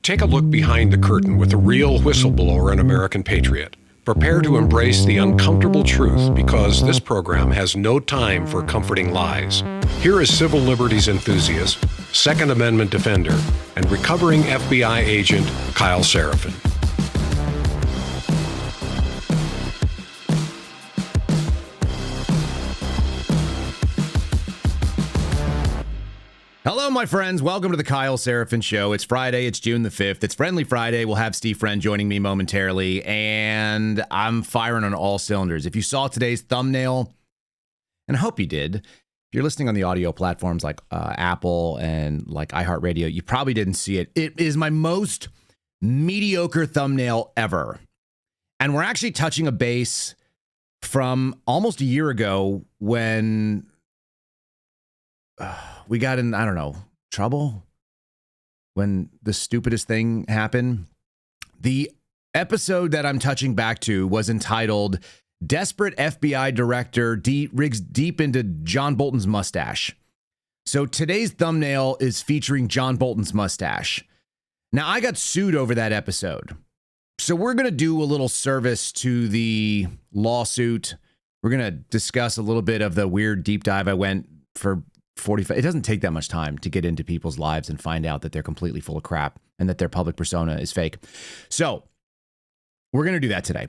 Take a look behind the curtain with a real whistleblower and American patriot. Prepare to embrace the uncomfortable truth because this program has no time for comforting lies. Here is civil liberties enthusiast, Second Amendment defender, and recovering FBI agent Kyle Seraphin. Hello, my friends. Welcome to the Kyle Seraphin Show. It's Friday. It's June the 5th. It's Friendly Friday. We'll have Steve Friend joining me momentarily, and I'm firing on all cylinders. If you saw today's thumbnail, and I hope you did, if you're listening on the audio platforms like Apple and like iHeartRadio, you probably didn't see it. It is my most mediocre thumbnail ever. And we're actually touching a base from almost a year ago when we got in, I don't know, trouble when the stupidest thing happened. The episode that I'm touching back to was entitled Desperate FBI Director Rigs Deep into John Bolton's Mustache. So today's thumbnail is featuring John Bolton's mustache. Now, I got sued over that episode. So we're going to do a little service to the lawsuit. We're going to discuss a little bit of the weird deep dive I went for 45. It doesn't take that much time to get into people's lives and find out that they're completely full of crap and that their public persona is fake. So we're going to do that today.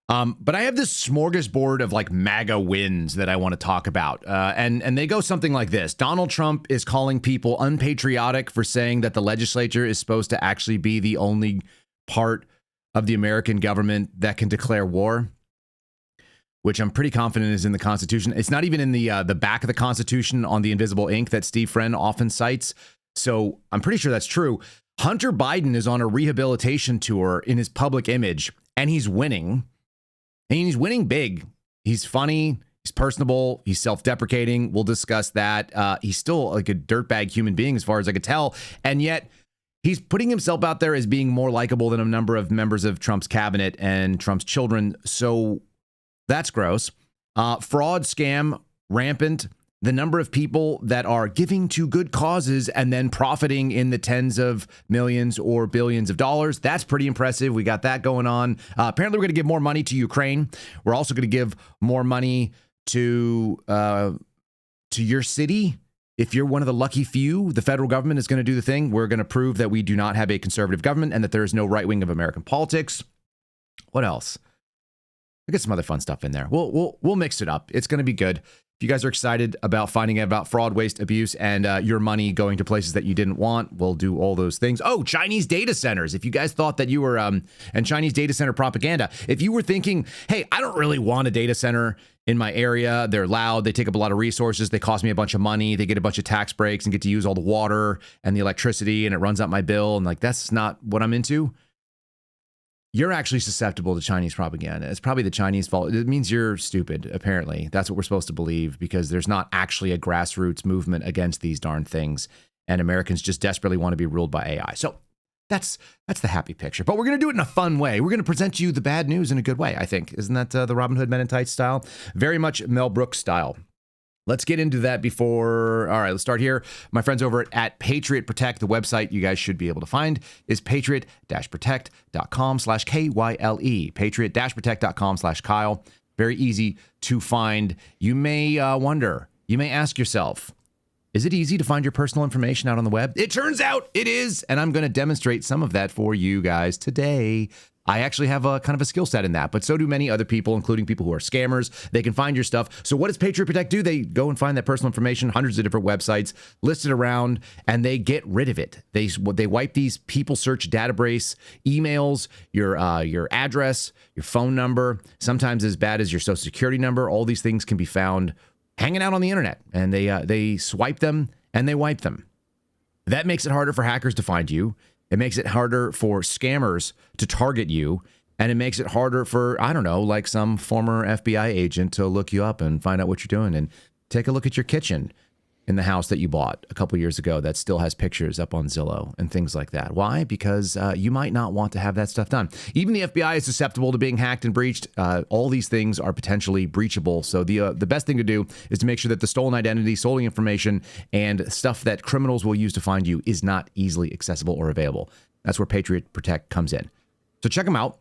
But I have this smorgasbord of like MAGA wins that I want to talk about. And they go something like this. Donald Trump is calling people unpatriotic for saying that the legislature is supposed to actually be the only part of the American government that can declare war, which I'm pretty confident is in the Constitution. It's not even in the back of the Constitution on the invisible ink that Steve Friend often cites. So I'm pretty sure that's true. Hunter Biden is on a rehabilitation tour in his public image, and he's winning. And he's winning big. He's funny. He's personable. He's self-deprecating. We'll discuss that. He's still like a dirtbag human being as far as I could tell. And yet he's putting himself out there as being more likable than a number of members of Trump's cabinet and Trump's children. So that's gross. Fraud, scam, rampant. The number of people that are giving to good causes and then profiting in the tens of millions or billions of dollars. That's pretty impressive. We got that going on. Apparently, we're going to give more money to Ukraine. We're also going to give more money to your city. If you're one of the lucky few, the federal government is going to do the thing. We're going to prove that we do not have a conservative government and that there is no right wing of American politics. What else? We'll get some other fun stuff in there. We'll mix it up. It's going to be good. If you guys are excited about finding out about fraud, waste, abuse, and your money going to places that you didn't want, we'll do all those things. Oh, Chinese data centers. If you guys thought that you were, and Chinese data center propaganda, if you were thinking, hey, I don't really want a data center in my area. They're loud. They take up a lot of resources. They cost me a bunch of money. They get a bunch of tax breaks and get to use all the water and the electricity, and it runs up my bill. And like, that's not what I'm into. You're actually susceptible to Chinese propaganda. It's probably the Chinese fault. It means you're stupid, apparently. That's what we're supposed to believe, because there's not actually a grassroots movement against these darn things. And Americans just desperately want to be ruled by AI. So that's the happy picture. But we're going to do it in a fun way. We're going to present you the bad news in a good way, I think. Isn't that the Robin Hood Men in Tights style? Very much Mel Brooks style. Let's get into that before. All right, let's start here. My friends over at Patriot Protect, the website you guys should be able to find is patriot-protect.com/KYLE. Patriot-protect.com/Kyle. Very easy to find. You may wonder, you may ask yourself, is it easy to find your personal information out on the web? It turns out it is, and I'm going to demonstrate some of that for you guys today. I actually have a kind of a skill set in that, but so do many other people, including people who are scammers. They can find your stuff. So what does Patriot Protect do? They go and find that personal information, hundreds of different websites listed around, and they get rid of it. They wipe these people search database emails, your address, your phone number, sometimes as bad as your social security number. All these things can be found hanging out on the internet, and they swipe them and they wipe them. That makes it harder for hackers to find you. It makes it harder for scammers to target you, and it makes it harder for, I don't know, like some former FBI agent to look you up and find out what you're doing and take a look at your kitchen in the house that you bought a couple years ago that still has pictures up on Zillow and things like that. Why? Because you might not want to have that stuff done. Even the FBI is susceptible to being hacked and breached. All these things are potentially breachable. So the best thing to do is to make sure that the stolen identity, stolen information, and stuff that criminals will use to find you is not easily accessible or available. That's where Patriot Protect comes in. So check them out.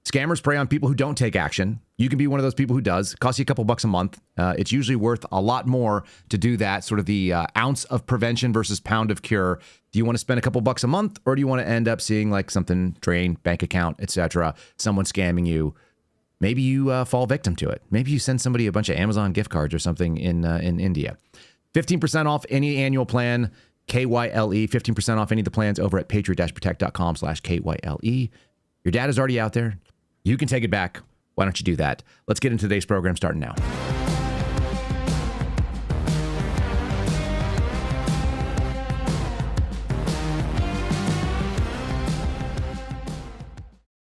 Scammers prey on people who don't take action. You can be one of those people who does. It costs you a couple bucks a month. It's usually worth a lot more to do that, sort of the ounce of prevention versus pound of cure. Do you want to spend a couple bucks a month, or do you want to end up seeing like something drained, bank account, etc., someone scamming you? Maybe you fall victim to it. Maybe you send somebody a bunch of Amazon gift cards or something in India. 15% off any annual plan, KYLE. 15% off any of the plans over at patriot-protect.com/KYLE. Your data's already out there. You can take it back. Why don't you do that? Let's get into today's program starting now.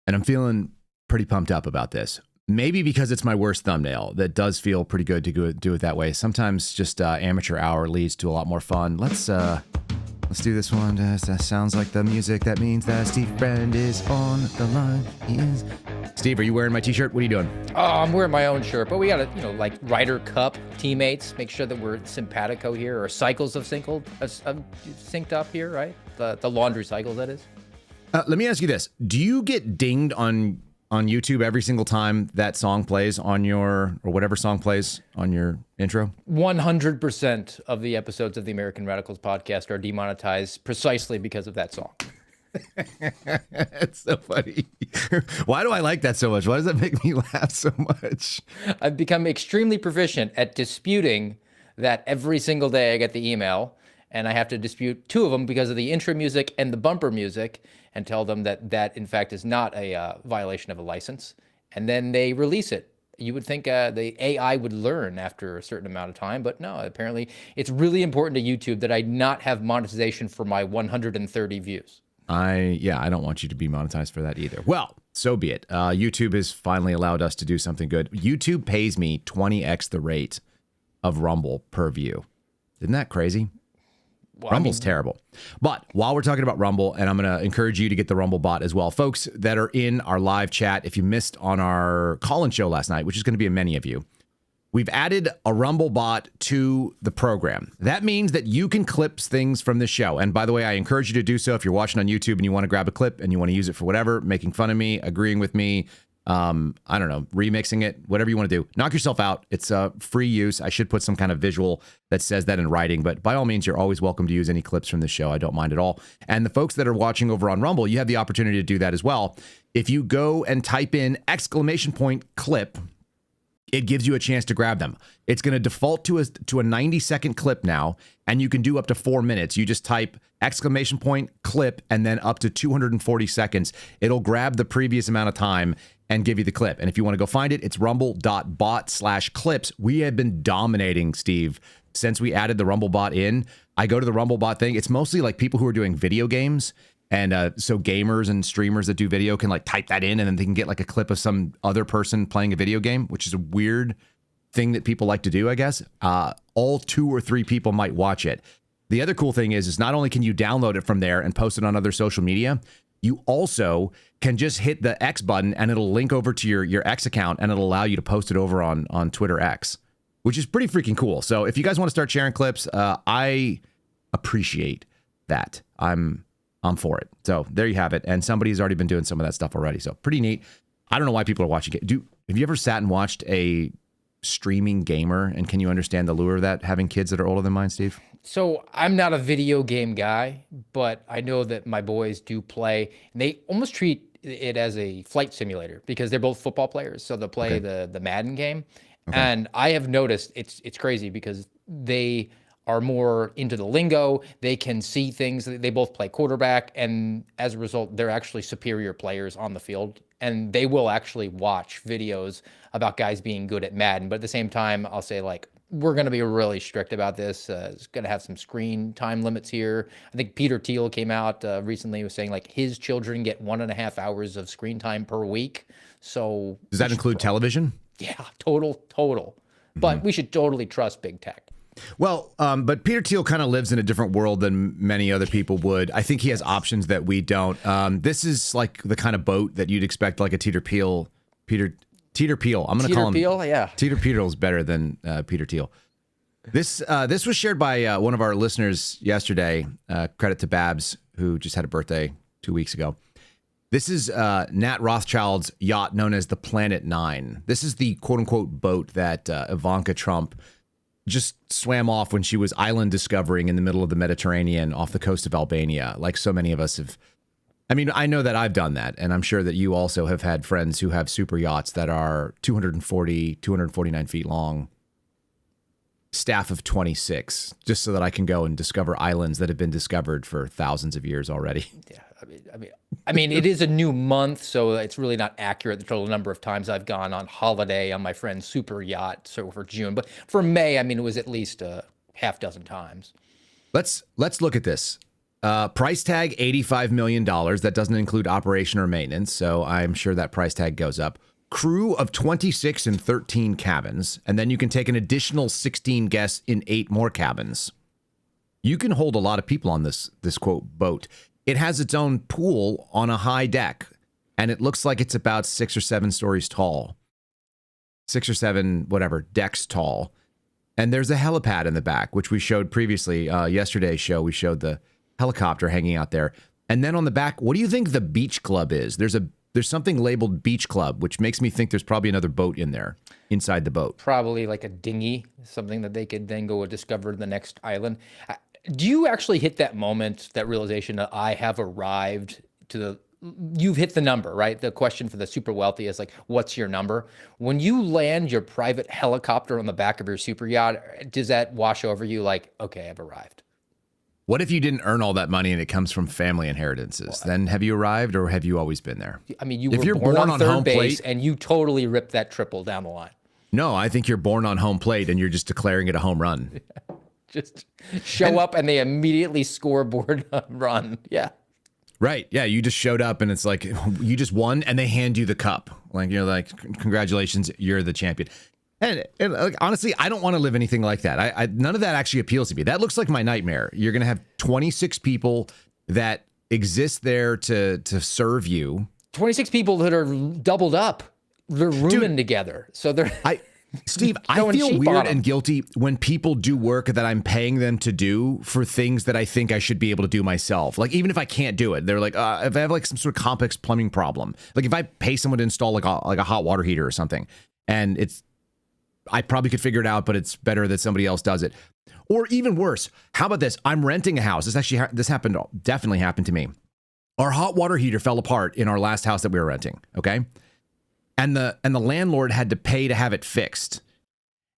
And I'm feeling pretty pumped up about this. Maybe because it's my worst thumbnail. That does feel pretty good to do it that way. Sometimes just amateur hour leads to a lot more fun. Let's do this one. That sounds like the music. That means that Steve Brand is on the line. He is. Steve, are you wearing my t-shirt? What are you doing? Oh, I'm wearing my own shirt, but we got to, like Ryder Cup teammates, make sure that we're simpatico here, or cycles have synced up here, right? The laundry cycles, that is. Let me ask you this. Do you get dinged on YouTube every single time that song plays on your, or whatever song plays on your intro? 100% of the episodes of the American Radicals podcast are demonetized precisely because of that song. It's so funny. Why do I like that so much? Why does that make me laugh so much? I've become extremely proficient at disputing that every single day I get the email, and I have to dispute two of them because of the intro music and the bumper music, and tell them that in fact is not a violation of a license. And then they release it. You would think the AI would learn after a certain amount of time, but no, apparently it's really important to YouTube that I not have monetization for my 130 views. I don't want you to be monetized for that either. Well, so be it. YouTube has finally allowed us to do something good. YouTube pays me 20x the rate of Rumble per view. Isn't that crazy? Well, Rumble's terrible. But while we're talking about Rumble, and I'm going to encourage you to get the Rumble bot as well. Folks that are in our live chat, if you missed on our call-in show last night, which is going to be many of you, we've added a Rumble bot to the program. That means that you can clip things from the show. And by the way, I encourage you to do so if you're watching on YouTube and you want to grab a clip and you want to use it for whatever, making fun of me, agreeing with me, I don't know, remixing it, whatever you want to do. Knock yourself out. It's free use. I should put some kind of visual that says that in writing, but by all means, you're always welcome to use any clips from the show. I don't mind at all. And the folks that are watching over on Rumble, you have the opportunity to do that as well. If you go and type in !clip, it gives you a chance to grab them. It's going to default to a 90-second clip now, and you can do up to 4 minutes. You just type !clip and then up to 240 seconds. It'll grab the previous amount of time and give you the clip. And if you want to go find it, it's rumble.bot/clips. We have been dominating, Steve, since we added the Rumble bot in. I go to the Rumble bot thing. It's mostly like people who are doing video games. And so gamers and streamers that do video can like type that in, and then they can get like a clip of some other person playing a video game, which is a weird thing that people like to do, I guess. All 2 or 3 people might watch it. The other cool thing is not only can you download it from there and post it on other social media, you also can just hit the X button and it'll link over to your X account, and it'll allow you to post it over on Twitter X, which is pretty freaking cool. So if you guys want to start sharing clips, I appreciate that. I'm for it. So there you have it. And somebody's already been doing some of that stuff already. So pretty neat. I don't know why people are watching it. Have you ever sat and watched a streaming gamer, and can you understand the lure of that, having kids that are older than mine, Steve? So I'm not a video game guy, but I know that my boys do play, and they almost treat it as a flight simulator because they're both football players. So they'll play the Madden game. Okay. And I have noticed it's crazy because they are more into the lingo. They can see things. They both play quarterback, and as a result, they're actually superior players on the field. And they will actually watch videos about guys being good at Madden. But at the same time, I'll say, like, we're going to be really strict about this. It's going to have some screen time limits here. I think Peter Thiel came out recently was saying, like, his children get 1.5 hours of screen time per week. So does that include television? Yeah, total. But we should totally trust big tech. Well, but Peter Thiel kind of lives in a different world than many other people would. I think he has options that we don't. This is like the kind of boat that you'd expect, like a Peter Thiel. I'm going to call him Peter, yeah. Peter Thiel is better than Peter Thiel. This was shared by one of our listeners yesterday. Credit to Babs, who just had a birthday weeks ago. This is Nat Rothschild's yacht known as the Planet Nine. This is the quote-unquote boat that Ivanka Trump just swam off when she was island discovering in the middle of the Mediterranean off the coast of Albania, like so many of us have. I mean, I know that I've done that, and I'm sure that you also have had friends who have super yachts that are 249 feet long, staff of 26, just so that I can go and discover islands that have been discovered for thousands of years already. Yeah, I mean, it is a new month, so it's really not accurate, the total number of times I've gone on holiday on my friend's super yacht. So for June, but for May, I mean, it was at least a half dozen times. Let's look at this. Price tag $85 million. That doesn't include operation or maintenance, so I'm sure that price tag goes up. Crew of 26 and 13 cabins, and then you can take an additional 16 guests in 8 more cabins. You can hold a lot of people on this quote boat. It has its own pool on a high deck, and it looks like it's about 6 or 7 stories tall. 6 or 7, whatever, decks tall. And there's a helipad in the back, which we showed previously. Yesterday's show, we showed the helicopter hanging out there. And then on the back, what do you think the beach club is? There's something labeled beach club, which makes me think there's probably another boat in there, inside the boat. Probably like a dinghy, something that they could then go discover the next island. Do you actually hit that moment, that realization that I have arrived to you've hit the number, right? The question for the super wealthy is like, what's your number? When you land your private helicopter on the back of your super yacht, does that wash over you like, okay, I've arrived? What if you didn't earn all that money and it comes from family inheritances? Then have you arrived, or have you always been there? I mean, if you're born on third base and you totally ripped that triple down the line. No, I think you're born on home plate and you're just declaring it a home run. Just show up and they immediately scoreboard run. Yeah. Right. Yeah. You just showed up and it's like, you just won, and they hand you the cup. Like, you're like, congratulations, you're the champion. And like, honestly, I don't want to live anything like that. None of that actually appeals to me. That looks like my nightmare. You're going to have 26 people that exist there to serve you. 26 people that are doubled up. They're rooming together. So they're... Steve, I feel weird and guilty when people do work that I'm paying them to do for things that I think I should be able to do myself. Like, even if I can't do it, they're like, if I have like some sort of complex plumbing problem, like if I pay someone to install like a hot water heater or something, and I probably could figure it out, but it's better that somebody else does it. Or even worse, how about this? I'm renting a house. This definitely happened to me. Our hot water heater fell apart in our last house that we were renting. Okay. And the landlord had to pay to have it fixed.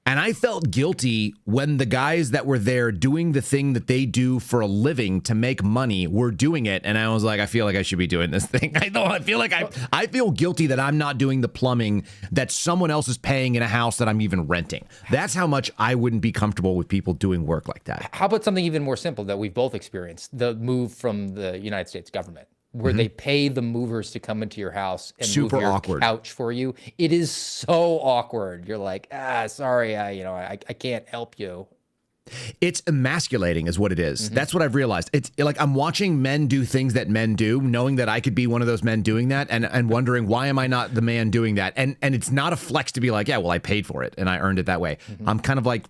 And I felt guilty when the guys that were there doing the thing that they do for a living to make money were doing it. And I was like, I feel like I should be doing this thing. I feel guilty that I'm not doing the plumbing that someone else is paying in a house that I'm even renting. That's how much I wouldn't be comfortable with people doing work like that. How about something even more simple that we've both experienced? The move from the United States government, where they pay the movers to come into your house and move your couch for you. It is so awkward. You're like, sorry, I can't help you. It's emasculating is what it is. That's what I've realized. It's like I'm watching men do things that men do, knowing that I could be one of those men doing that, and wondering, why am I not the man doing that? And it's not a flex to be like, yeah, well, I paid for it and I earned it that way. I'm kind of like,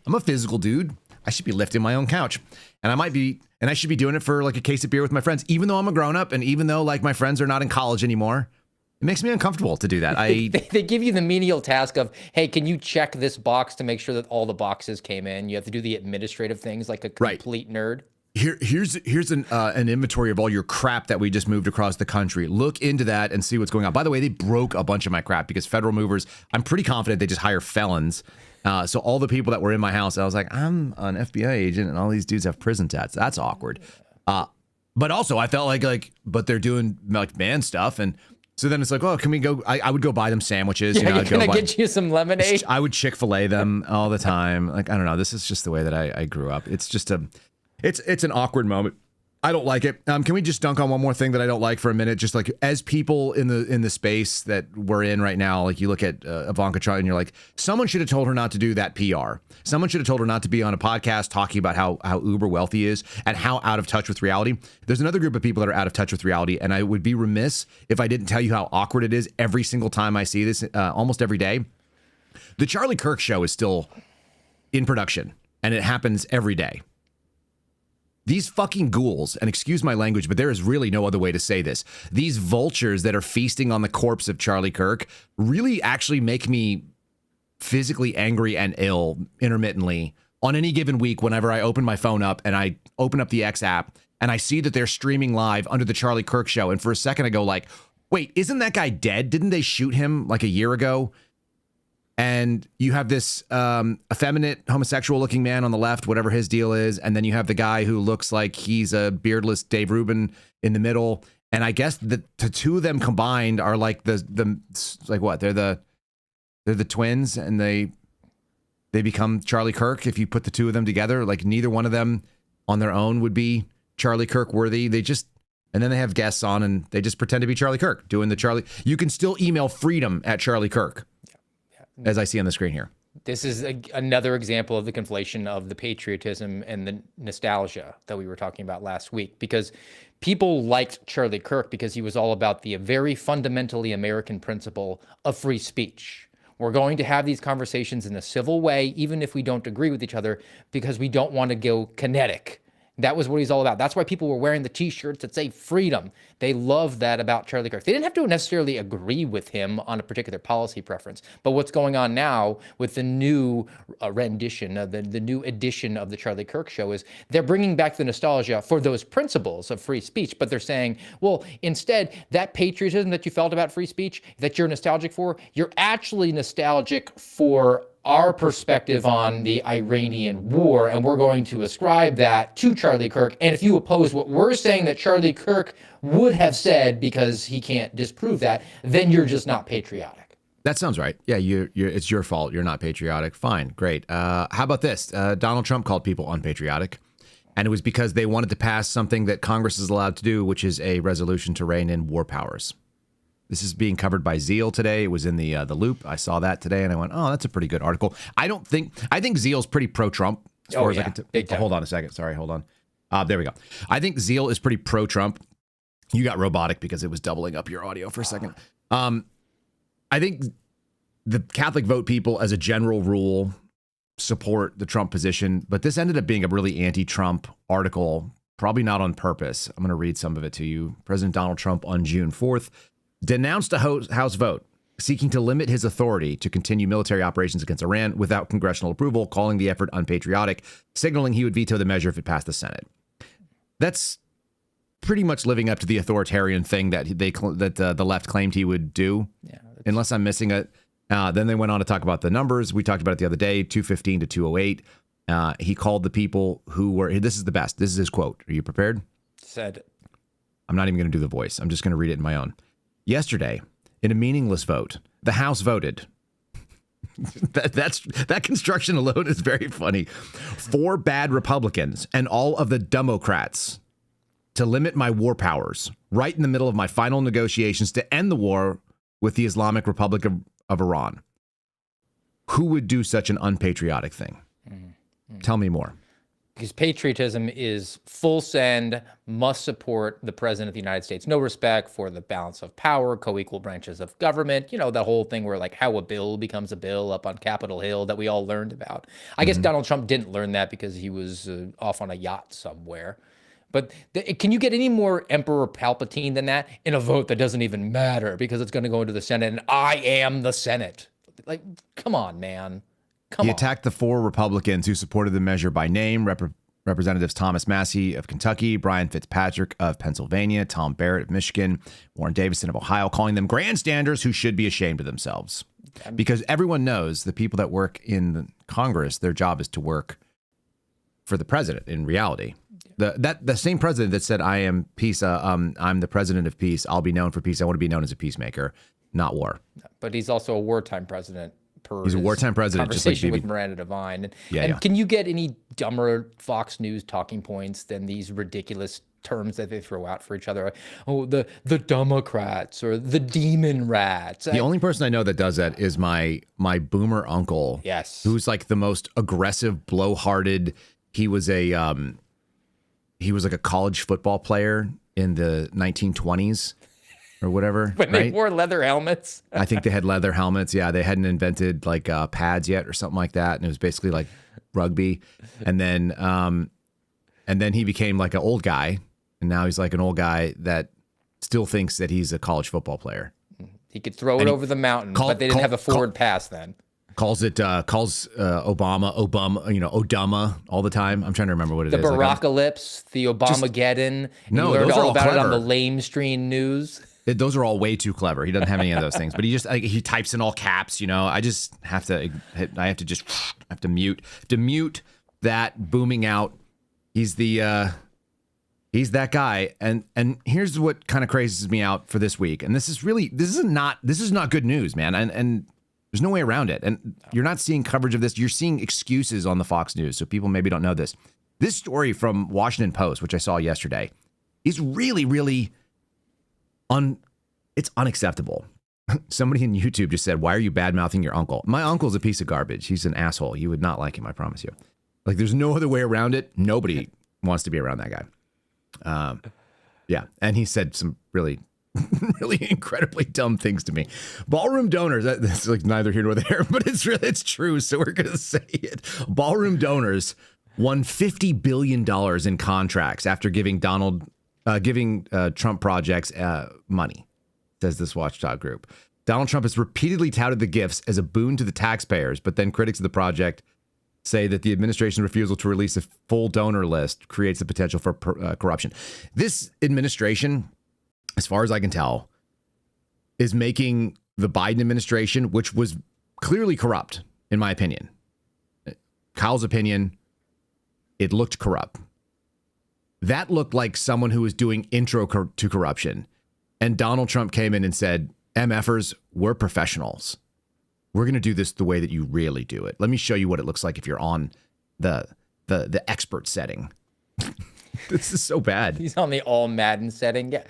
I'm a physical dude. I should be lifting my own couch, and I should be doing it for like a case of beer with my friends, even though I'm a grown up, and even though like my friends are not in college anymore. It makes me uncomfortable to do that. They give you the menial task of, hey, can you check this box to make sure that all the boxes came in? You have to do the administrative things like a complete nerd. Here's an inventory of all your crap that we just moved across the country. Look into that and see what's going on. By the way, they broke a bunch of my crap because federal movers, I'm pretty confident they just hire felons. So all the people that were in my house, I was like, I'm an FBI agent and all these dudes have prison tats. That's awkward. But also I felt but they're doing like man stuff. And so then it's like, oh, can we go? I would go buy them sandwiches. Yeah, can I get you some lemonade? I would Chick-fil-A them all the time. Like, I don't know. This is just the way that I grew up. It's just it's an awkward moment. I don't like it. Can we just dunk on one more thing that I don't like for a minute? Just like, as people in the space that we're in right now, like you look at Ivanka Trump and you're like, someone should have told her not to do that PR. Someone should have told her not to be on a podcast talking about how uber wealthy is and how out of touch with reality. There's another group of people that are out of touch with reality, and I would be remiss if I didn't tell you how awkward it is every single time I see this, almost every day. The Charlie Kirk show is still in production, and it happens every day. These fucking ghouls, and excuse my language, but there is really no other way to say this. These vultures that are feasting on the corpse of Charlie Kirk really actually make me physically angry and ill intermittently on any given week whenever I open my phone up and I open up the X app and I see that they're streaming live under the Charlie Kirk show. And for a second I go like, wait, isn't that guy dead? Didn't they shoot him like a year ago? And you have this effeminate homosexual looking man on the left, whatever his deal is. And then you have the guy who looks like he's a beardless Dave Rubin in the middle. And I guess the two of them combined are like the like what? They're the twins, and they become Charlie Kirk. If you put the two of them together, like neither one of them on their own would be Charlie Kirk worthy. And then they have guests on and they just pretend to be Charlie Kirk doing the Charlie. You can still email freedom at Charlie Kirk. As I see on the screen here. This is another example of the conflation of the patriotism and the nostalgia that we were talking about last week, because people liked Charlie Kirk because he was all about the very fundamentally American principle of free speech. We're going to have these conversations in a civil way, even if we don't agree with each other, because we don't want to go kinetic. That was what he's all about. That's why people were wearing the T-shirts that say freedom. They love that about Charlie Kirk. They didn't have to necessarily agree with him on a particular policy preference. But what's going on now with the new rendition, the new edition of the Charlie Kirk show is they're bringing back the nostalgia for those principles of free speech. But they're saying, well, instead, that patriotism that you felt about free speech, that you're nostalgic for, you're actually nostalgic for our perspective on the Iranian war, and we're going to ascribe that to Charlie Kirk. And if you oppose what we're saying that Charlie Kirk would have said because he can't disprove that, then you're just not patriotic. That sounds right. Yeah, it's your fault. You're not patriotic. Fine, great. How about this? Donald Trump called people unpatriotic, and it was because they wanted to pass something that Congress is allowed to do, which is a resolution to rein in war powers. This is being covered by Zeal today. It was in the Loop. I saw that today, and I went, "Oh, that's a pretty good article." I think Zeal's pretty pro-Trump as far as I can. Hold on a second. Sorry, hold on. There we go. I think Zeal is pretty pro-Trump. You got robotic because it was doubling up your audio for a second. I think the Catholic vote people, as a general rule, support the Trump position, but this ended up being a really anti-Trump article, probably not on purpose. I'm going to read some of it to you. President Donald Trump on June 4th. Denounced a House vote seeking to limit his authority to continue military operations against Iran without congressional approval, calling the effort unpatriotic, signaling he would veto the measure if it passed the Senate. That's pretty much living up to the authoritarian thing that the left claimed he would do, unless I'm missing it. Then they went on to talk about the numbers. We talked about it the other day, 215 to 208. He called the people who were, this is the best. This is his quote. Are you prepared? Said, I'm not even going to do the voice. I'm just going to read it in my own. Yesterday, in a meaningless vote, the House voted. That construction alone is very funny. 4 bad Republicans and all of the Democrats to limit my war powers right in the middle of my final negotiations to end the war with the Islamic Republic of Iran. Who would do such an unpatriotic thing? Tell me more. Because patriotism is full send, must support the president of the United States. No respect for the balance of power, co-equal branches of government. You know, the whole thing where like how a bill becomes a bill up on Capitol Hill that we all learned about. I guess Donald Trump didn't learn that because he was off on a yacht somewhere. But can you get any more Emperor Palpatine than that in a vote that doesn't even matter because it's going to go into the Senate and I am the Senate? Like, come on, man. He attacked the 4 Republicans who supported the measure by name, Representatives Thomas Massie of Kentucky, Brian Fitzpatrick of Pennsylvania, Tom Barrett of Michigan, Warren Davison of Ohio, calling them grandstanders who should be ashamed of themselves. Because everyone knows the people that work in the Congress, their job is to work for the president in reality. The same president that said, I am peace, I'm the president of peace, I'll be known for peace, I want to be known as a peacemaker, not war. But he's also a wartime president. He's a wartime president, conversation just like with Miranda Devine. And can you get any dumber Fox News talking points than these ridiculous terms that they throw out for each other? Oh, the Democrats or the demon rats. The only person I know that does that is my boomer uncle. Yes, who's like the most aggressive, blowharded. He was like a college football player in the 1920s. Or whatever. When they wore leather helmets. I think they had leather helmets. Yeah, they hadn't invented like pads yet or something like that. And it was basically like rugby. And then And then he became like an old guy, and now he's like an old guy that still thinks that he's a college football player. He could throw it over the mountain, but they didn't have a forward pass then. Calls Obama, Odama all the time. I'm trying to remember what it is. The Barackalypse, the Obamageddon. No, you learned those are all all about clever. it on the lamestream news. Those are all way too clever. He doesn't have any of those things, but he types in all caps. I just have to mute that booming out. He's that guy. And here's what kind of crazes me out for this week. And this is not good news, man. And there's no way around it. And you're not seeing coverage of this. You're seeing excuses on the Fox News. So people maybe don't know this. This story from Washington Post, which I saw yesterday, is really, really it's unacceptable. Somebody in YouTube just said, "Why are you bad-mouthing your uncle?" My uncle's a piece of garbage. He's an asshole. You would not like him, I promise you. Like, there's no other way around it. Nobody wants to be around that guy. Yeah. And he said some really, really incredibly dumb things to me. Ballroom donors, that's like neither here nor there, but it's true. So we're going to say it. Ballroom donors won $50 billion in contracts after giving Trump projects money, says this watchdog group. Donald Trump has repeatedly touted the gifts as a boon to the taxpayers, but then critics of the project say that the administration's refusal to release a full donor list creates the potential for corruption. This administration, as far as I can tell, is making the Biden administration, which was clearly corrupt, in my opinion. Kyle's opinion, it looked corrupt. That looked like someone who was doing intro to corruption. And Donald Trump came in and said, MFers, we're professionals. We're going to do this the way that you really do it. Let me show you what it looks like if you're on the expert setting. This is so bad. He's on the all Madden setting. Yeah.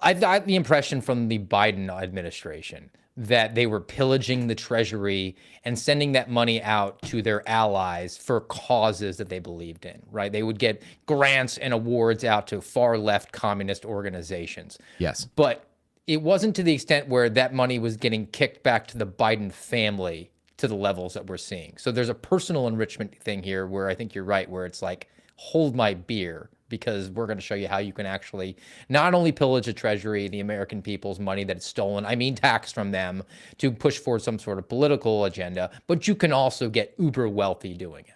I got the impression from the Biden administration that they were pillaging the Treasury and sending that money out to their allies for causes that they believed in, right? They would get grants and awards out to far left communist organizations. Yes. But it wasn't to the extent where that money was getting kicked back to the Biden family to the levels that we're seeing. So there's a personal enrichment thing here where I think you're right, where it's like, hold my beer, because we're going to show you how you can actually not only pillage the Treasury, the American people's money that it's stolen, tax from them, to push forward some sort of political agenda, but you can also get uber wealthy doing it.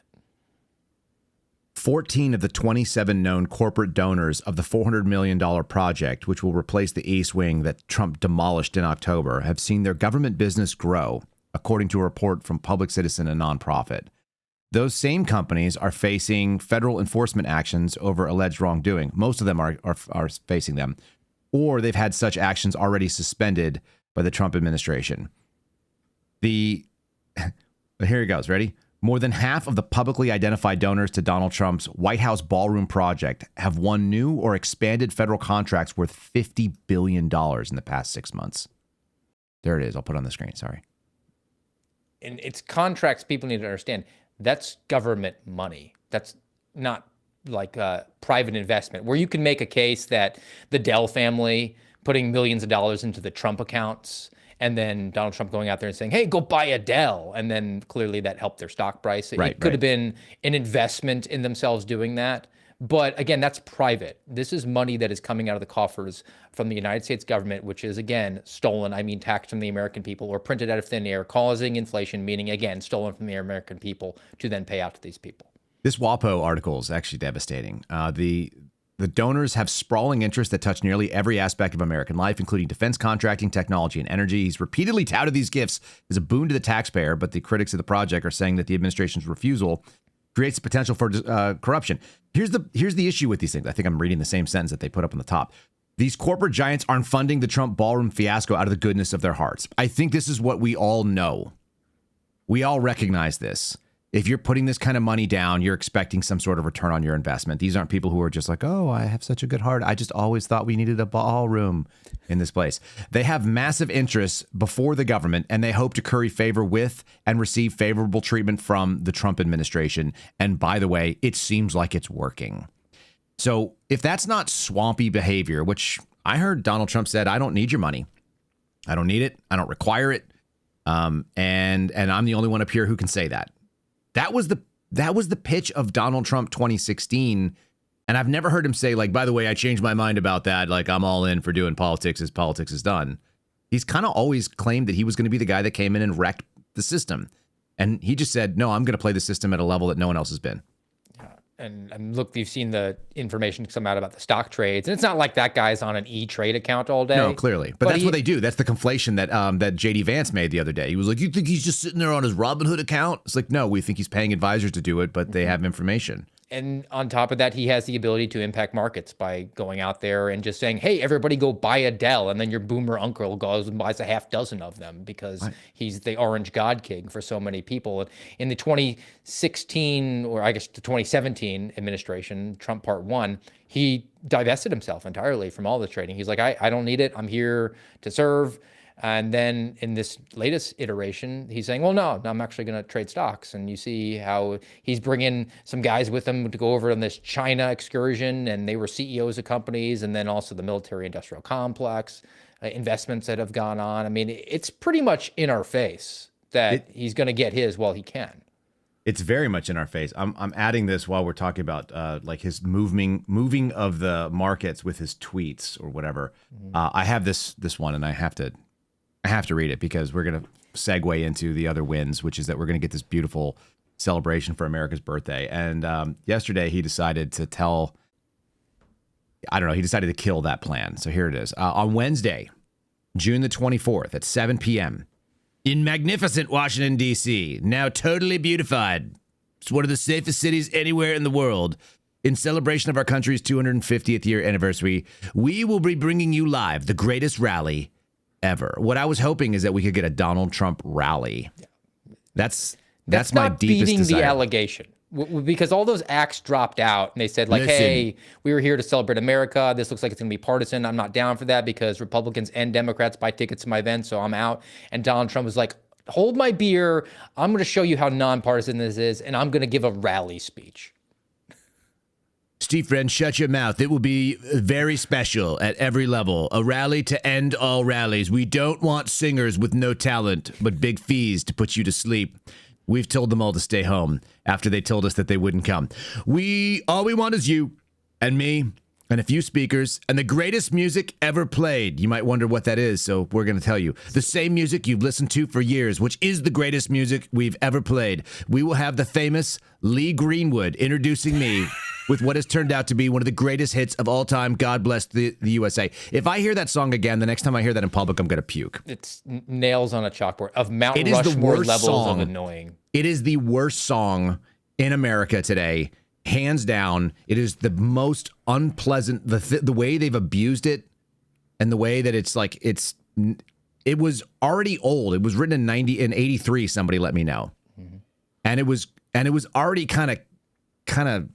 14 of the 27 known corporate donors of the $400 million project, which will replace the East Wing that Trump demolished in October, have seen their government business grow, according to a report from Public Citizen, a nonprofit. Those same companies are facing federal enforcement actions over alleged wrongdoing. Most of them are facing them, or they've had such actions already suspended by the Trump administration. Here he goes. Ready? More than half of the publicly identified donors to Donald Trump's White House ballroom project have won new or expanded federal contracts worth $50 billion in the past 6 months. There it is. I'll put it on the screen. Sorry. And it's contracts people need to understand. That's government money. That's not like private investment, where you can make a case that the Dell family putting millions of dollars into the Trump accounts, and then Donald Trump going out there and saying, hey, go buy a Dell. And then clearly that helped their stock price. It could have been an investment in themselves doing that. But again, that's private. This is money that is coming out of the coffers from the United States government, which is, again, stolen, taxed from the American people, or printed out of thin air, causing inflation, meaning, again, stolen from the American people to then pay out to these people. This WAPO article is actually devastating. The donors have sprawling interests that touch nearly every aspect of American life, including defense contracting, technology, and energy. He's repeatedly touted these gifts as a boon to the taxpayer, but the critics of the project are saying that the administration's refusal creates the potential for corruption. Here's the issue with these things. I think I'm reading the same sentence that they put up on the top. These corporate giants aren't funding the Trump ballroom fiasco out of the goodness of their hearts. I think this is what we all know. We all recognize this. If you're putting this kind of money down, you're expecting some sort of return on your investment. These aren't people who are just like, oh, I have such a good heart. I just always thought we needed a ballroom in this place. They have massive interests before the government, and they hope to curry favor with and receive favorable treatment from the Trump administration. And by the way, it seems like it's working. So if that's not swampy behavior, which I heard Donald Trump said, I don't need your money. I don't need it. I don't require it. And I'm the only one up here who can say that. That was that was the pitch of Donald Trump 2016. And I've never heard him say, like, by the way, I changed my mind about that. Like, I'm all in for doing politics as politics is done. He's kind of always claimed that he was going to be the guy that came in and wrecked the system. And he just said, no, I'm going to play the system at a level that no one else has been. And look, you've seen the information come out about the stock trades, and it's not like that guy's on an E-Trade account all day. No, clearly, but that's what they do. That's the conflation that that JD Vance made the other day. He was like, "You think he's just sitting there on his Robinhood account?" It's like, no, we think he's paying advisors to do it, but they have information. And on top of that, he has the ability to impact markets by going out there and just saying, hey, everybody go buy a Dell. And then your boomer uncle goes and buys a half dozen of them because he's the orange god king for so many people. And in the 2016, or I guess the 2017 administration, Trump Part 1, he divested himself entirely from all the trading. He's like, I don't need it. I'm here to serve. And then in this latest iteration, he's saying, well, no, I'm actually going to trade stocks. And you see how he's bringing some guys with him to go over on this China excursion, and they were CEOs of companies, and then also the military industrial complex, investments that have gone on. I mean, it's pretty much in our face that he's going to get his while he can. It's very much in our face. I'm adding this while we're talking about like his moving of the markets with his tweets or whatever. I have this one, and I have to read it because we're going to segue into the other wins, which is that we're going to get this beautiful celebration for America's birthday. And yesterday he decided to he decided to kill that plan. So here it is. On Wednesday, June the 24th at 7 p.m. in magnificent Washington, D.C., now totally beautified. It's one of the safest cities anywhere in the world. In celebration of our country's 250th year anniversary, we will be bringing you live the greatest rally ever. What I was hoping is that we could get a Donald Trump rally. That's my not deepest beating desire. the allegation, because all those acts dropped out and they said like, Listen. hey, we were here to celebrate America. This looks like it's going to be partisan. I'm not down for that because Republicans and Democrats buy tickets to my event, so I'm out. And Donald Trump was like, hold my beer. I'm going to show you how nonpartisan this is, and I'm going to give a rally speech. Steve Friend, shut your mouth. It will be very special at every level. A rally to end all rallies. We don't want singers with no talent, but big fees to put you to sleep. We've told them all to stay home after they told us that they wouldn't come. All we want is you and me and a few speakers and the greatest music ever played. You might wonder what that is, so we're going to tell you. The same music you've listened to for years, which is the greatest music we've ever played. We will have the famous Lee Greenwood introducing me with what has turned out to be one of the greatest hits of all time. God bless the USA. If I hear that song again, the next time I hear that in public, I'm going to puke. It's nails on a chalkboard of Mount It is the Rushmore worst levels song. of annoying. It is the worst song in America today, hands down. It is the most unpleasant. The way they've abused it, and the way that it's like it was already old. It was written in 83. Somebody let me know, and it was already kind of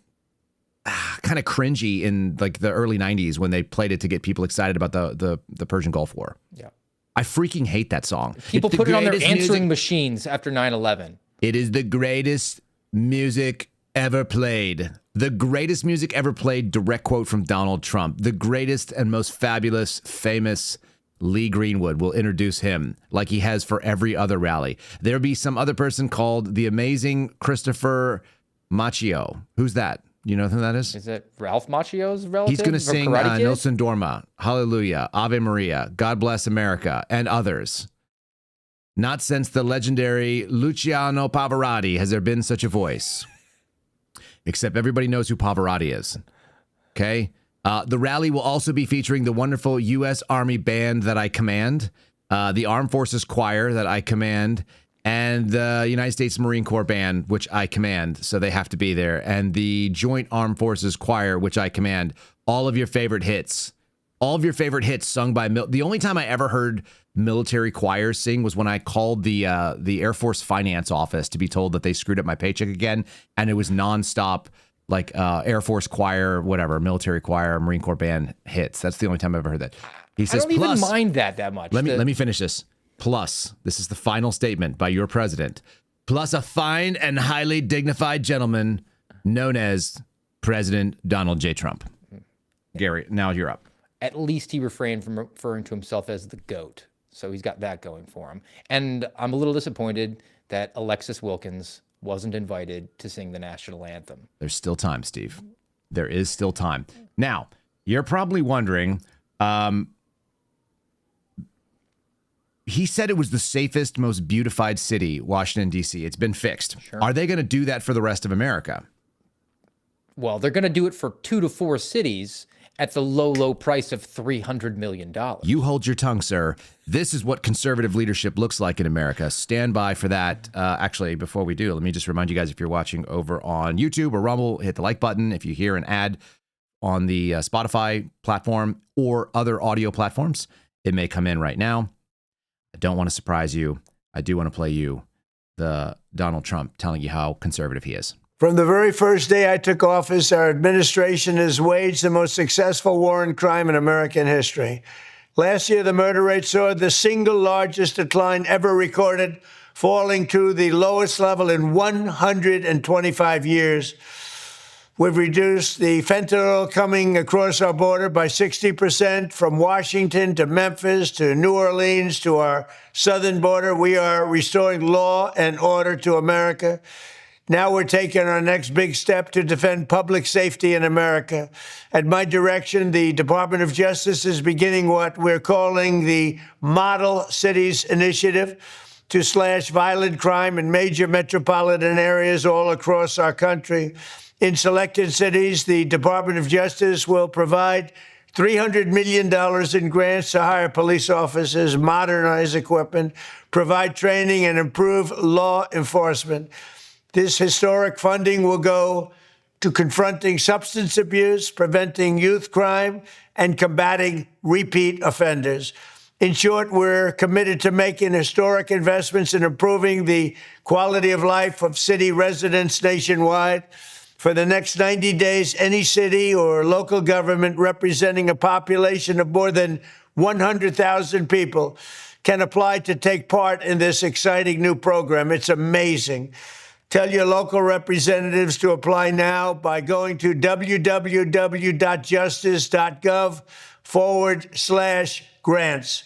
cringy in like the early 90s when they played it to get people excited about the Persian Gulf War. Yeah. I freaking hate that song. People It's the put it on their greatest answering music. machines after 9/11. It is the greatest music ever played. The greatest music ever played, direct quote from Donald Trump. The greatest and most fabulous, famous Lee Greenwood will introduce him like he has for every other rally. There'll be some other person called the amazing Christopher Macchio. Who's that? You know who that is? Is it Ralph Macchio's relative? He's going to from sing Karate Kid? Nelson Dorma, Hallelujah, Ave Maria, God Bless America, and others. Not since the legendary Luciano Pavarotti has there been such a voice. Except everybody knows who Pavarotti is. Okay? The rally will also be featuring the wonderful U.S. Army Band that I command, the Armed Forces Choir that I command, and the United States Marine Corps Band, which I command, so they have to be there, and the Joint Armed Forces Choir, which I command. All of your favorite hits. All of your favorite hits sung by... The only time I ever heard military choirs sing was when I called the Air Force Finance Office to be told that they screwed up my paycheck again, and it was nonstop, like Air Force Choir, whatever, military choir, Marine Corps Band hits. That's the only time I've ever heard that. He says, I don't even mind that much. Let me finish this. Plus, this is the final statement by your president. Plus a fine and highly dignified gentleman known as President Donald J. Trump. Gary, now you're up. At least he refrained from referring to himself as the GOAT. So he's got that going for him. And I'm a little disappointed that Alexis Wilkins wasn't invited to sing the national anthem. There's still time, Steve. There is still time. Now, you're probably wondering, he said it was the safest, most beautified city, Washington, D.C. It's been fixed. Sure. Are they going to do that for the rest of America? Well, they're going to do it for 2 to 4 cities at the low price of $300 million. You hold your tongue, sir. This is what conservative leadership looks like in America. Stand by for that. Actually, before we do, let me just remind you guys, if you're watching over on YouTube or Rumble, hit the like button. If you hear an ad on the Spotify platform or other audio platforms, it may come in right now. I don't want to surprise you. I do want to play you the Donald Trump telling you how conservative he is. From the very first day I took office, our administration has waged the most successful war on crime in American history. Last year, the murder rate saw the single largest decline ever recorded, falling to the lowest level in 125 years. We've reduced the fentanyl coming across our border by 60%, from Washington to Memphis to New Orleans to our southern border. We are restoring law and order to America. Now we're taking our next big step to defend public safety in America. At my direction, the Department of Justice is beginning what we're calling the Model Cities Initiative to slash violent crime in major metropolitan areas all across our country. In selected cities, the Department of Justice will provide $300 million in grants to hire police officers, modernize equipment, provide training, and improve law enforcement. This historic funding will go to confronting substance abuse, preventing youth crime, and combating repeat offenders. In short, we're committed to making historic investments in improving the quality of life of city residents nationwide. For the next 90 days, any city or local government representing a population of more than 100,000 people can apply to take part in this exciting new program. It's amazing. Tell your local representatives to apply now by going to www.justice.gov/grants.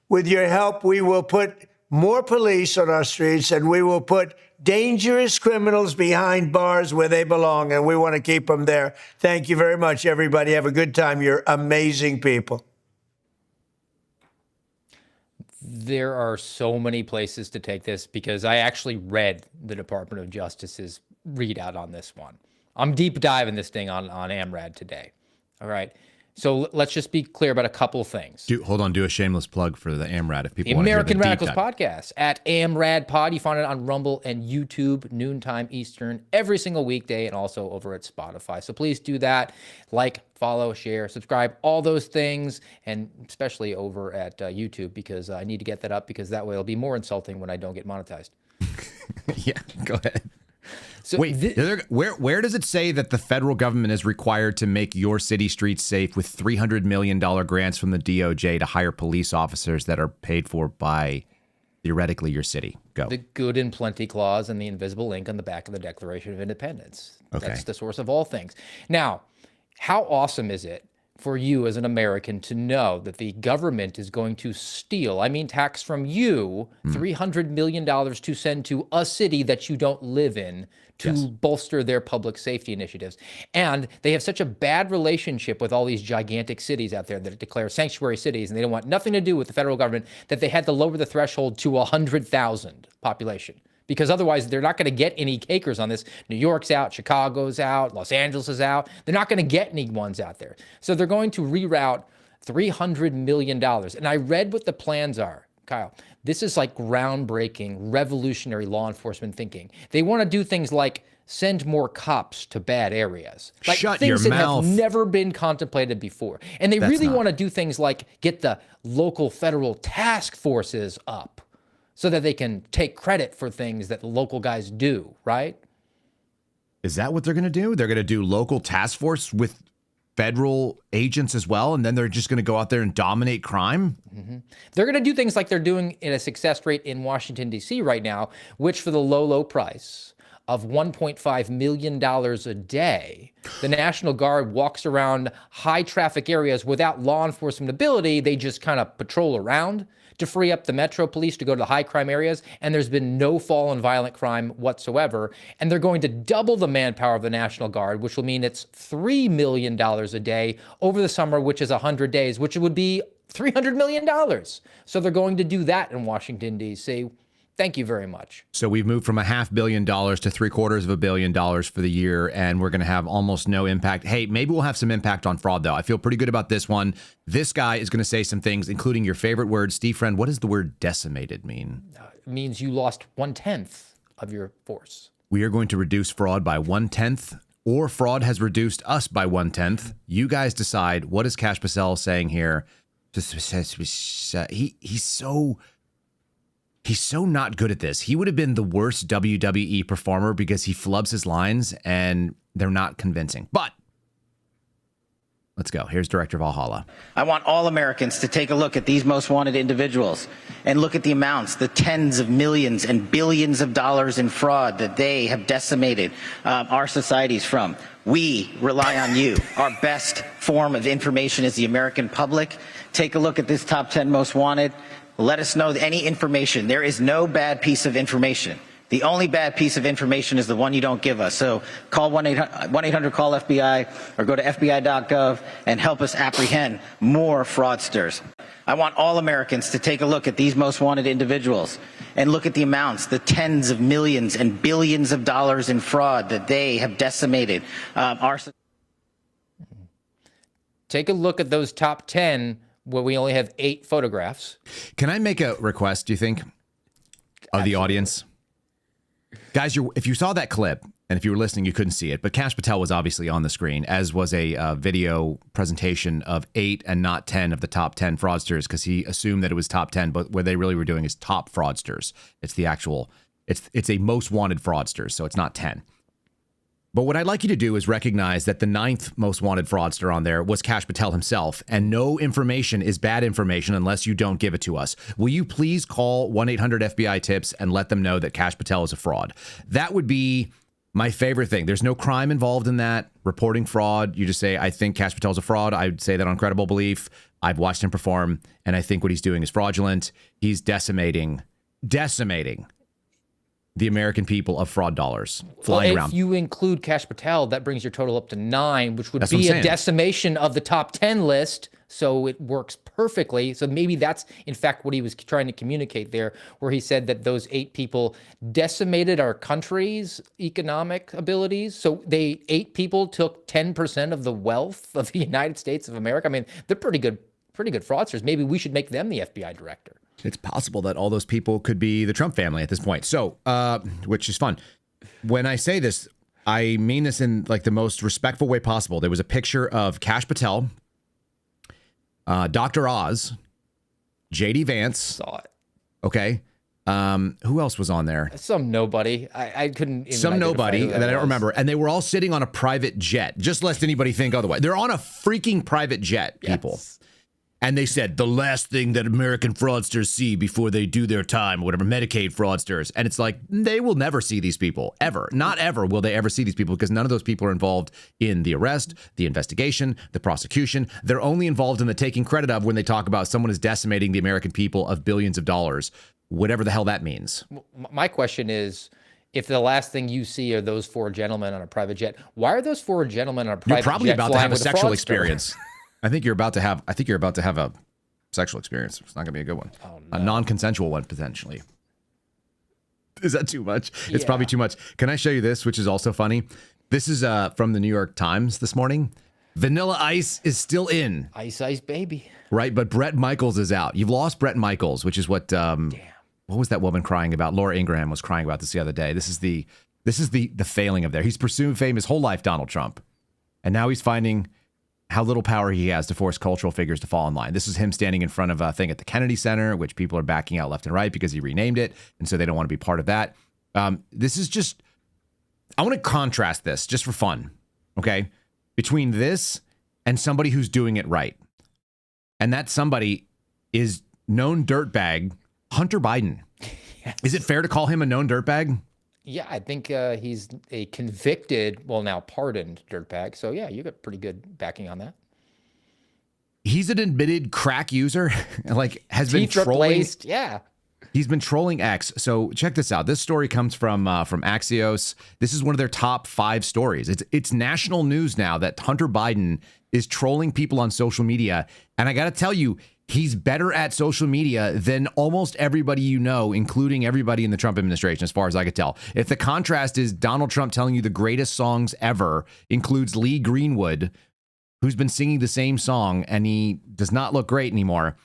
With your help, we will put more police on our streets, and we will put dangerous criminals behind bars where they belong, and we want to keep them there. Thank you very much, everybody. Have a good time. You're amazing people. There are so many places to take this, because I actually read the Department of Justice's readout on this one. I'm deep diving this thing on AMRAD today. All right. So let's just be clear about a couple things. Hold on. Do a shameless plug for the AMRAD if people The want to hear American the deep Radicals dive. podcast at AMRAD Pod. You find it on Rumble and YouTube, noontime Eastern, every single weekday, and also over at Spotify. So please do that. Like, follow, share, subscribe, all those things, and especially over at YouTube, because I need to get that up, because that way it'll be more insulting when I don't get monetized. Yeah, go ahead. So wait, where does it say that the federal government is required to make your city streets safe with $300 million grants from the DOJ to hire police officers that are paid for by, theoretically, your city? Go. The good and plenty clause and the invisible ink on the back of the Declaration of Independence. Okay. That's the source of all things. Now, how awesome is it for you as an American to know that the government is going to steal, tax from you, $300 million to send to a city that you don't live in to bolster their public safety initiatives? And they have such a bad relationship with all these gigantic cities out there that declare sanctuary cities, and they don't want nothing to do with the federal government, that they had to lower the threshold to 100,000 population. Because otherwise, they're not going to get any takers on this. New York's out, Chicago's out, Los Angeles is out. They're not going to get any ones out there. So they're going to reroute $300 million. And I read what the plans are, Kyle. This is like groundbreaking, revolutionary law enforcement thinking. They want to do things like send more cops to bad areas. Like Shut things your that mouth. have never been contemplated before. And they really want to do things like get the local federal task forces up, so that they can take credit for things that the local guys do, right? Is that what they're going to do? They're going to do local task force with federal agents as well, and then they're just going to go out there and dominate crime? Mm-hmm. They're going to do things like they're doing in a success rate in Washington, D.C. right now, which for the low price of $1.5 million a day. The National Guard walks around high traffic areas without law enforcement ability. They just kind of patrol around to free up the Metro Police to go to the high crime areas. And there's been no fall in violent crime whatsoever. And they're going to double the manpower of the National Guard, which will mean it's $3 million a day over the summer, which is 100 days, which would be $300 million. So they're going to do that in Washington, D.C. Thank you very much. So we've moved from $500 million to $750 million for the year, and we're going to have almost no impact. Hey, maybe we'll have some impact on fraud, though. I feel pretty good about this one. This guy is going to say some things, including your favorite word. Steve Friend, what does the word decimated mean? It means you lost 1/10 of your force. We are going to reduce fraud by 1/10, or fraud has reduced us by 1/10. You guys decide. What is Cash Patel saying here? He's so not good at this. He would have been the worst WWE performer because he flubs his lines and they're not convincing. But let's go. Here's Director Valhalla. I want all Americans to take a look at these most wanted individuals and look at the amounts, the tens of millions and billions of dollars in fraud that they have decimated our societies from. We rely on you. Our best form of information is the American public. Take a look at this top 10 most wanted. Let us know any information. There is no bad piece of information. The only bad piece of information is the one you don't give us. So call 1-800-CALL-FBI or go to FBI.gov and help us apprehend more fraudsters. I want all Americans to take a look at these most wanted individuals and look at the amounts, the tens of millions and billions of dollars in fraud that they have decimated our society. Take a look at those top 10 where we only have 8 photographs. Can I make a request, do you think, of the audience? Guys, if you saw that clip, and if you were listening, you couldn't see it, but Cash Patel was obviously on the screen, as was a video presentation of 8 and not 10 of the top 10 fraudsters, because he assumed that it was top 10, but what they really were doing is top fraudsters. It's the actual, it's a most wanted fraudsters, so it's not 10. But what I'd like you to do is recognize that the 9th most wanted fraudster on there was Cash Patel himself, and no information is bad information unless you don't give it to us. Will you please call 1-800-FBI-TIPS and let them know that Cash Patel is a fraud? That would be my favorite thing. There's no crime involved in that. Reporting fraud, you just say, I think Cash Patel's a fraud. I would say that on credible belief. I've watched him perform, and I think what he's doing is fraudulent. He's decimating the American people of fraud dollars flying around. If you include Cash Patel, that brings your total up to 9, which would be a decimation of the top 10 list. So it works perfectly. So maybe that's, in fact, what he was trying to communicate there, where he said that those 8 people decimated our country's economic abilities. So 8 people took 10% of the wealth of the United States of America. I mean, they're pretty good fraudsters. Maybe we should make them the FBI director. It's possible that all those people could be the Trump family at this point. So, which is fun. When I say this, I mean this in like the most respectful way possible. There was a picture of Cash Patel, Dr. Oz, JD Vance. Saw it. Okay. Who else was on there? Some nobody. I couldn't even Some nobody that I don't remember. And they were all sitting on a private jet, just lest anybody think otherwise. They're on a freaking private jet, people. Yes. And they said, the last thing that American fraudsters see before they do their time, whatever, Medicaid fraudsters. And it's like, they will never see these people, ever. Not ever will they ever see these people, because none of those people are involved in the arrest, the investigation, the prosecution. They're only involved in the taking credit of when they talk about someone is decimating the American people of billions of dollars, whatever the hell that means. My question is, if the last thing you see are those 4 gentlemen on a private jet, why are those 4 gentlemen on a private jet? You're probably about to have a sexual fraudster? experience. I think you're about to have a sexual experience. It's not going to be a good one. Oh, no. A non-consensual one, potentially. Is that too much? It's probably too much. Can I show you this, which is also funny? This is from the New York Times this morning. Vanilla Ice is still in. Ice, ice, baby. Right, but Bret Michaels is out. You've lost Bret Michaels, which is what what was that woman crying about? Laura Ingraham was crying about this the other day. This is the failing of there. He's pursued fame his whole life, Donald Trump. And now he's finding how little power he has to force cultural figures to fall in line. This is him standing in front of a thing at the Kennedy Center, which people are backing out left and right because he renamed it, and so they don't want to be part of that. This is just, I want to contrast this just for fun, okay, between this and somebody who's doing it right. And that somebody is known dirtbag Hunter Biden. Yes. Is it fair to call him a known dirtbag? Yeah, I think he's a convicted, well, now pardoned dirtbag. So yeah, you got pretty good backing on that. He's an admitted crack user, like has been Teeth trolling. replaced. Yeah. He's been trolling X. So check this out. This story comes from Axios. This is one of their top 5 stories. It's national news now that Hunter Biden is trolling people on social media. And I got to tell you, he's better at social media than almost everybody you know, including everybody in the Trump administration, as far as I could tell. If the contrast is Donald Trump telling you the greatest songs ever includes Lee Greenwood, who's been singing the same song, and he does not look great anymore.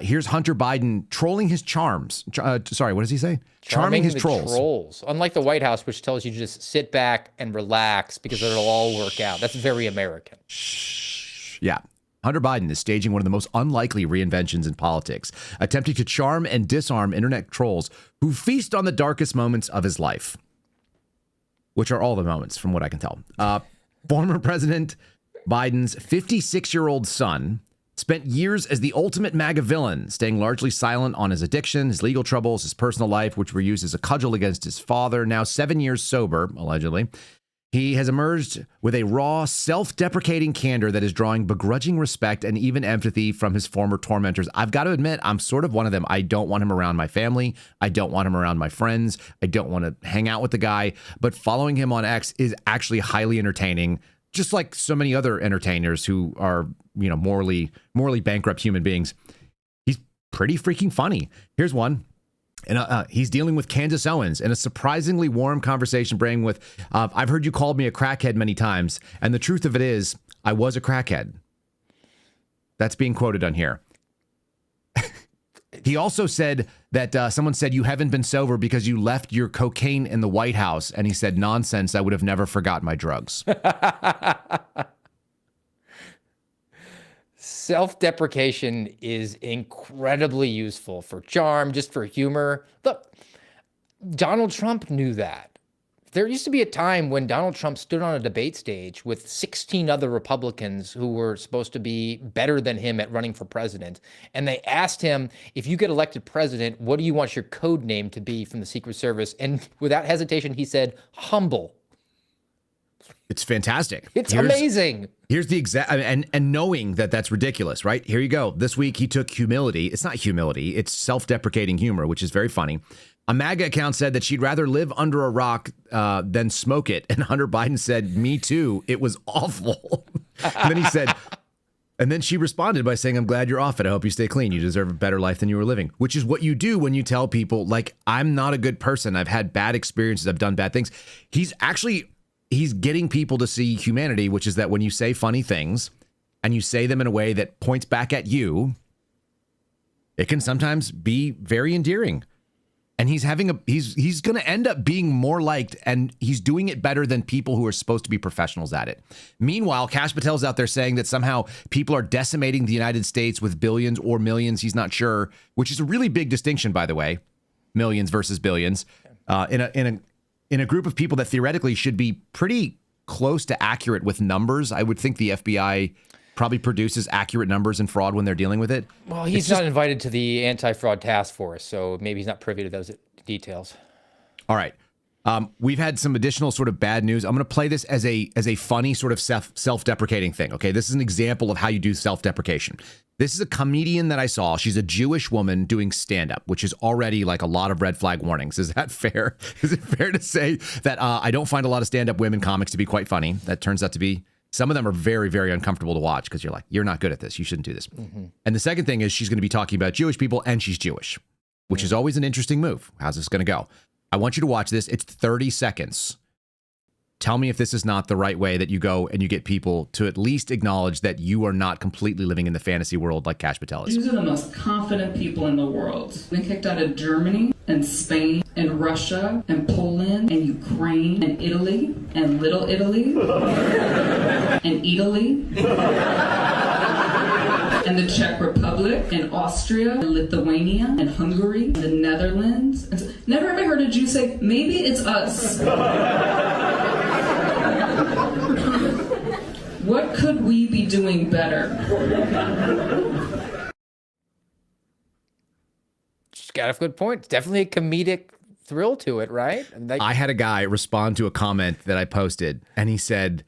Here's Hunter Biden trolling his charms. Sorry, what does he say? Charming his trolls. Unlike the White House, which tells you to just sit back and relax because it'll all work out. That's very American. Yeah. Hunter Biden is staging one of the most unlikely reinventions in politics, attempting to charm and disarm internet trolls who feast on the darkest moments of his life, which are all the moments from what I can tell. Former President Biden's 56-year-old son spent years as the ultimate MAGA villain, staying largely silent on his addiction, his legal troubles, his personal life, which were used as a cudgel against his father. Now 7 years sober, allegedly, he has emerged with a raw, self-deprecating candor that is drawing begrudging respect and even empathy from his former tormentors. I've got to admit, I'm sort of one of them. I don't want him around my family. I don't want him around my friends. I don't want to hang out with the guy. But following him on X is actually highly entertaining, just like so many other entertainers who are, you know, morally bankrupt human beings. He's pretty freaking funny. Here's one. And he's dealing with Candace Owens in a surprisingly warm conversation, bringing with, I've heard you called me a crackhead many times. And the truth of it is, I was a crackhead. That's being quoted on here. He also said that someone said you haven't been sober because you left your cocaine in the White House. And he said, nonsense, I would have never forgotten my drugs. Self-deprecation is incredibly useful for charm, just for humor. Look, Donald Trump knew that. There used to be a time when Donald Trump stood on a debate stage with 16 other Republicans who were supposed to be better than him at running for president. And they asked him, if you get elected president, what do you want your code name to be from the Secret Service? And without hesitation, he said, humble. It's fantastic. It's amazing. Here's the exact, and knowing that that's ridiculous, right? Here you go. This week he took humility. It's not humility. It's self-deprecating humor, which is very funny. A MAGA account said that she'd rather live under a rock than smoke it. And Hunter Biden said, me too. It was awful. And then he said, and then she responded by saying, I'm glad you're off it. I hope you stay clean. You deserve a better life than you were living, which is what you do when you tell people, like, I'm not a good person. I've had bad experiences. I've done bad things. He's getting people to see humanity, which is that when you say funny things and you say them in a way that points back at you, it can sometimes be very endearing. And he's going to end up being more liked, and he's doing it better than people who are supposed to be professionals at it. Meanwhile, Kash Patel's out there saying that somehow people are decimating the United States with billions or millions. He's not sure, which is a really big distinction, by the way, millions versus billions, in a group of people that theoretically should be pretty close to accurate with numbers. I would think the FBI probably produces accurate numbers in fraud when they're dealing with it. Well, he's not invited to the anti-fraud task force, so maybe he's not privy to those details. All right. We've had some additional sort of bad news. I'm going to play this as a funny sort of self-deprecating thing. Okay, this is an example of how you do self-deprecation. This is a comedian that I saw. She's a Jewish woman doing stand-up, which is already like a lot of red flag warnings. Is that fair? Is it fair to say that I don't find a lot of stand-up women comics to be quite funny? That turns out to be, some of them are very, very uncomfortable to watch because you're like, you're not good at this. You shouldn't do this. Mm-hmm. And the second thing is she's going to be talking about Jewish people, and she's Jewish, which is always an interesting move. How's this going to go? I want you to watch this. It's 30 seconds. Tell me if this is not the right way that you go and you get people to at least acknowledge that you are not completely living in the fantasy world like Kash Patel is. These are the most confident people in the world. Been kicked out of Germany and Spain and Russia and Poland and Ukraine and Italy and Little Italy and Italy and the Czech Republic and Austria and Lithuania and Hungary and the Netherlands. And so, never have I heard a Jew say, maybe it's us. What could we be doing better? She's got a good point. It's definitely a comedic thrill to it, right? And I had a guy respond to a comment that I posted, and he said,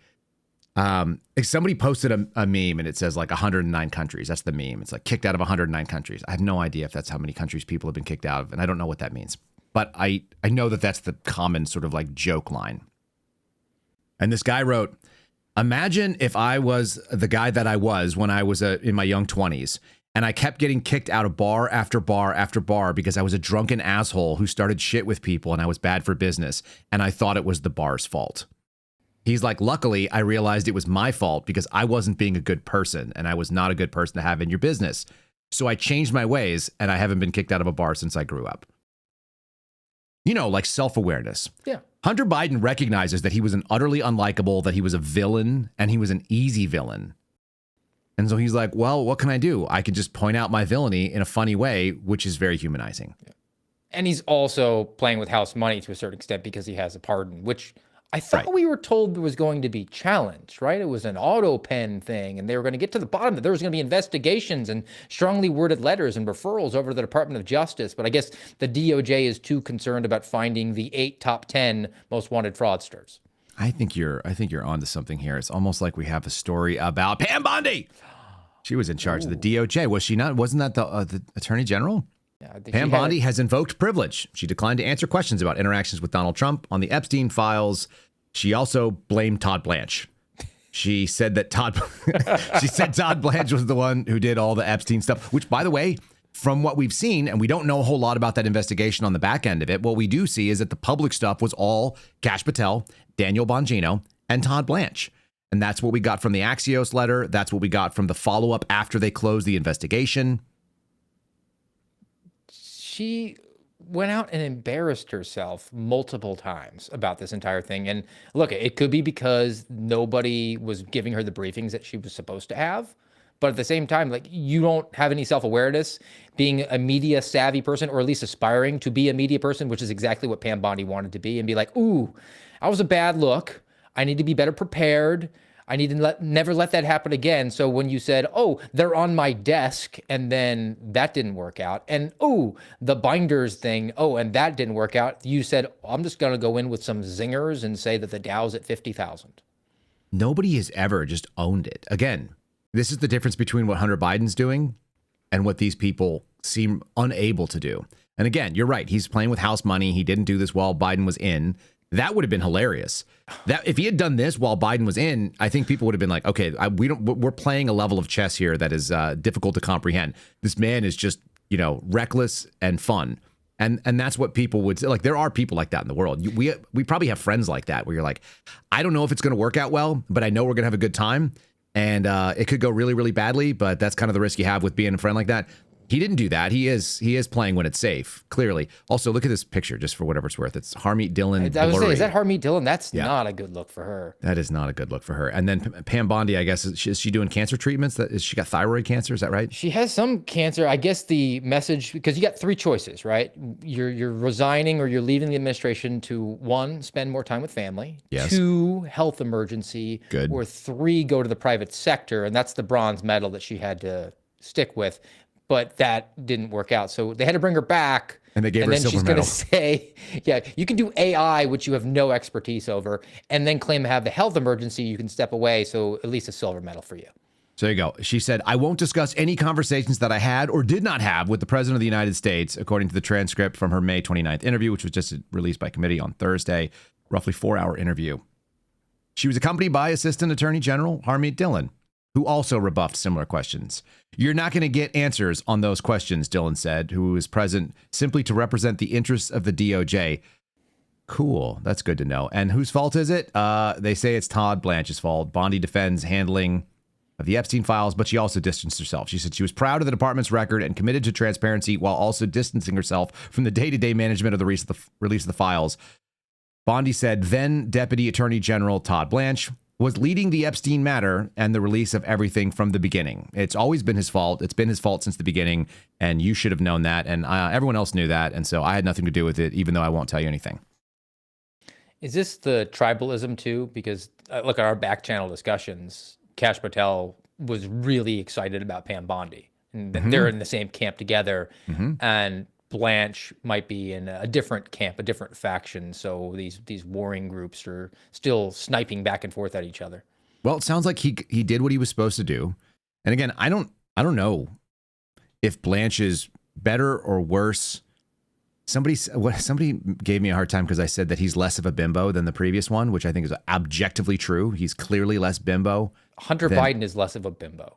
somebody posted a meme and it says like 109 countries. That's the meme. It's like kicked out of 109 countries. I have no idea if that's how many countries people have been kicked out of, and I don't know what that means. But I know that that's the common sort of like joke line. And this guy wrote, imagine if I was the guy that I was when I was in my young 20s, and I kept getting kicked out of bar after bar after bar because I was a drunken asshole who started shit with people and I was bad for business, and I thought it was the bar's fault. He's like, luckily, I realized it was my fault because I wasn't being a good person and I was not a good person to have in your business. So I changed my ways and I haven't been kicked out of a bar since I grew up. You know, like self-awareness. Yeah. Hunter Biden recognizes that he was an utterly unlikable, that he was a villain, and he was an easy villain. And so he's like, well, what can I do? I can just point out my villainy in a funny way, which is very humanizing. Yeah. And he's also playing with house money to a certain extent because he has a pardon, which I thought we were told was going to be challenged, right? It was an auto pen thing, and they were going to get to the bottom of it. There was going to be investigations and strongly worded letters and referrals over to the Department of Justice. But I guess the DOJ is too concerned about finding the 8 top 10 most wanted fraudsters. I think you're onto something here. It's almost like we have a story about Pam Bondi. She was in charge of the DOJ. Was she not? Wasn't that the Attorney General? Yeah, Pam Bondi has invoked privilege. She declined to answer questions about interactions with Donald Trump on the Epstein files. She also blamed Todd Blanche. She said that Todd Blanche was the one who did all the Epstein stuff, which, by the way, from what we've seen, and we don't know a whole lot about that investigation on the back end of it, what we do see is that the public stuff was all Kash Patel, Daniel Bongino, and Todd Blanche. And that's what we got from the Axios letter. That's what we got from the follow-up after they closed the investigation. She went out and embarrassed herself multiple times about this entire thing. And look, it could be because nobody was giving her the briefings that she was supposed to have. But at the same time, like, you don't have any self-awareness being a media savvy person, or at least aspiring to be a media person, which is exactly what Pam Bondi wanted to be, and be like, ooh, I was a bad look. I need to be better prepared. I need to never let that happen again. So when you said, oh, they're on my desk, and then that didn't work out, and oh, the binders thing, oh, and that didn't work out, you said, I'm just going to go in with some zingers and say that the Dow's at 50,000. Nobody has ever just owned it. Again, this is the difference between what Hunter Biden's doing and what these people seem unable to do. And again, you're right. He's playing with house money. He didn't do this while Biden was in. That would have been hilarious. That if he had done this while Biden was in, I think people would have been like, okay, we're playing a level of chess here that is difficult to comprehend. This man is just, reckless and fun. And that's what people would say. Like, there are people like that in the world. We probably have friends like that where you're like, I don't know if it's going to work out well, but I know we're going to have a good time. And it could go really, really badly, but that's kind of the risk you have with being a friend like that. He didn't do that. He is playing when it's safe, clearly. Also, look at this picture, just for whatever it's worth. It's Harmeet Dillon. I was saying, is that Harmeet Dillon? That's not a good look for her. That is not a good look for her. And then Pam Bondi, I guess, is she doing cancer treatments? Is she got thyroid cancer? Is that right? She has some cancer. I guess the message, because you got 3 choices, right? You're resigning or you're leaving the administration to 1, spend more time with family. Yes. 2, health emergency. Good. Or 3, go to the private sector. And that's the bronze medal that she had to stick with. But that didn't work out. So they had to bring her back. And they gave her a silver medal. And then she's going to say, yeah, you can do AI, which you have no expertise over, and then claim to have the health emergency. You can step away. So at least a silver medal for you. So there you go. She said, I won't discuss any conversations that I had or did not have with the president of the United States, according to the transcript from her May 29th interview, which was just released by committee on Thursday, roughly 4-hour interview. She was accompanied by Assistant Attorney General Harmeet Dillon, who also rebuffed similar questions. You're not going to get answers on those questions, Dillon said, who was present simply to represent the interests of the DOJ. Cool. That's good to know. And whose fault is it? They say it's Todd Blanche's fault. Bondi defends handling of the Epstein files, but she also distanced herself. She said she was proud of the department's record and committed to transparency while also distancing herself from the day-to-day management of the release of the files. Bondi said then Deputy Attorney General Todd Blanche was leading the Epstein matter and the release of everything from the beginning. It's always been his fault. It's been his fault since the beginning, and you should have known that, and everyone else knew that, and so I had nothing to do with it, even though I won't tell you anything. Is this the tribalism too? Because look at our back channel discussions. Kash Patel was really excited about Pam Bondi, and they're in the same camp together. And Blanche might be in a different camp, a different faction. So these warring groups are still sniping back and forth at each other. Well, it sounds like he did what he was supposed to do. And again, I don't know if Blanche is better or worse. Somebody gave me a hard time because I said that he's less of a bimbo than the previous one, which I think is objectively true. He's clearly less bimbo. Hunter Biden is less of a bimbo.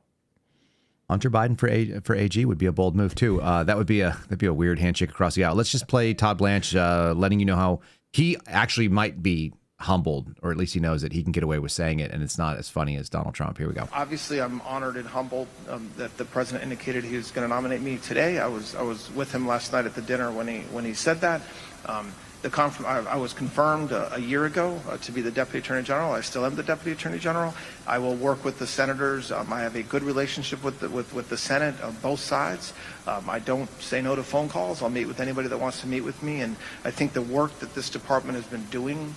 Hunter Biden for AG would be a bold move too. That'd be a weird handshake across the aisle. Let's just play Todd Blanche, letting you know how he actually might be humbled, or at least he knows that he can get away with saying it, and it's not as funny as Donald Trump. Here we go. Obviously, I'm honored and humbled that the president indicated he was going to nominate me today. I was with him last night at the dinner when he said that. I was confirmed a year ago to be the Deputy Attorney General. I still am the Deputy Attorney General. I will work with the senators. I have a good relationship with the Senate on both sides. I don't say no to phone calls. I'll meet with anybody that wants to meet with me. And I think the work that this department has been doing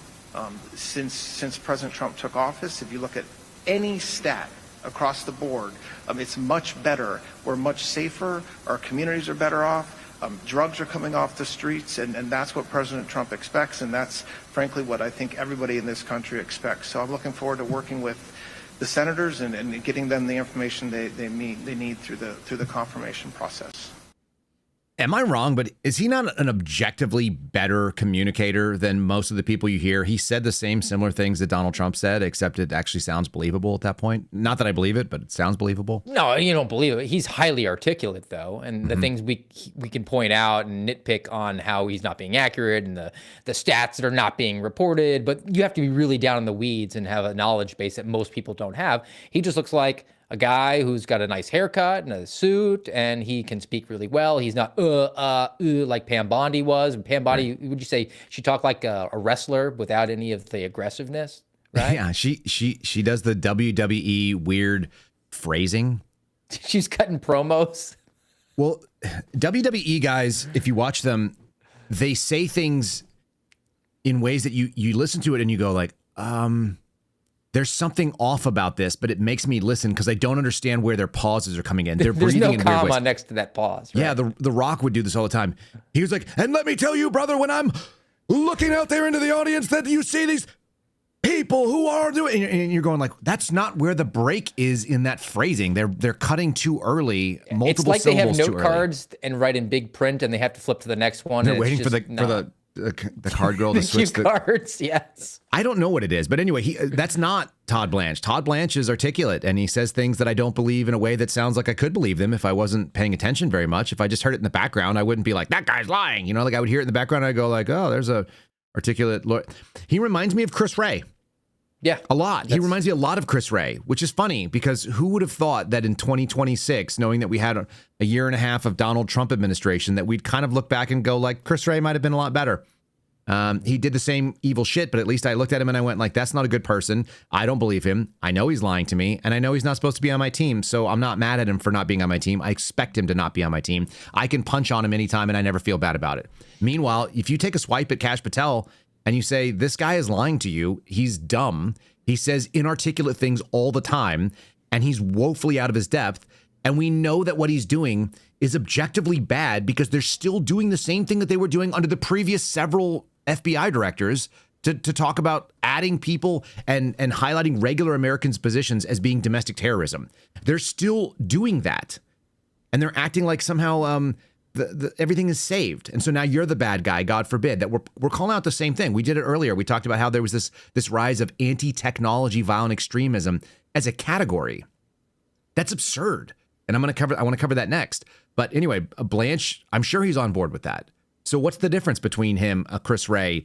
since President Trump took office, if you look at any stat across the board, it's much better. We're much safer. Our communities are better off. Drugs are coming off the streets, and that's what President Trump expects, and that's frankly what I think everybody in this country expects. So I'm looking forward to working with the senators and getting them the information they need through the confirmation process. Am I wrong, but is he not an objectively better communicator than most of the people you hear? He said the same similar things that Donald Trump said, except it actually sounds believable at that point. Not that I believe it, but it sounds believable. No, you don't believe it. He's highly articulate, though, and the things we can point out and nitpick on how he's not being accurate and the stats that are not being reported, but you have to be really down in the weeds and have a knowledge base that most people don't have. He just looks like a guy who's got a nice haircut and a suit, and he can speak really well. He's not like Pam Bondi was. And Pam Bondi, would you say she talked like a wrestler without any of the aggressiveness? Right? Yeah, she does the WWE weird phrasing. She's cutting promos. Well, WWE guys, if you watch them, they say things in ways that you listen to it and you go like, there's something off about this, but it makes me listen because I don't understand where their pauses are coming in. They're There's breathing no in weird ways. comma next to that pause. Right? Yeah, the Rock would do this all the time. He was like, and let me tell you, brother, when I'm looking out there into the audience, that you see these people who are doing, and you're going like, that's not where the break is in that phrasing. They're cutting too early, multiple it's like they have syllables note cards and write in big print, and they have to flip to the next one. They're and waiting it's for just the card girl to the switch cue cards. Yes. I don't know what it is, but anyway, that's not Todd Blanche. Todd Blanche is articulate, and he says things that I don't believe in a way that sounds like I could believe them if I wasn't paying attention very much. If I just heard it in the background, I wouldn't be like, that guy's lying. You know, like I would hear it in the background, and I'd go like, oh, there's a articulate lawyer. He reminds me of Chris Wray. Yeah. A lot. He reminds me a lot of Chris Wray, which is funny because who would have thought that in 2026, knowing that we had a year and a half of Donald Trump administration, that we'd kind of look back and go like, Chris Wray might have been a lot better. He did the same evil shit, but at least I looked at him and I went like, that's not a good person. I don't believe him. I know he's lying to me, and I know he's not supposed to be on my team. So I'm not mad at him for not being on my team. I expect him to not be on my team. I can punch on him anytime and I never feel bad about it. Meanwhile, if you take a swipe at Kash Patel and you say, this guy is lying to you, he's dumb, he says inarticulate things all the time, and he's woefully out of his depth, and we know that what he's doing is objectively bad because they're still doing the same thing that they were doing under the previous several FBI directors to talk about adding people and highlighting regular Americans' positions as being domestic terrorism. They're still doing that. And they're acting like somehow everything is saved. And so now you're the bad guy, God forbid, that we're calling out the same thing. We did it earlier. We talked about how there was this rise of anti-technology violent extremism as a category. That's absurd. And I want to cover that next. But anyway, Blanche, I'm sure he's on board with that. So what's the difference between him, Chris Wray,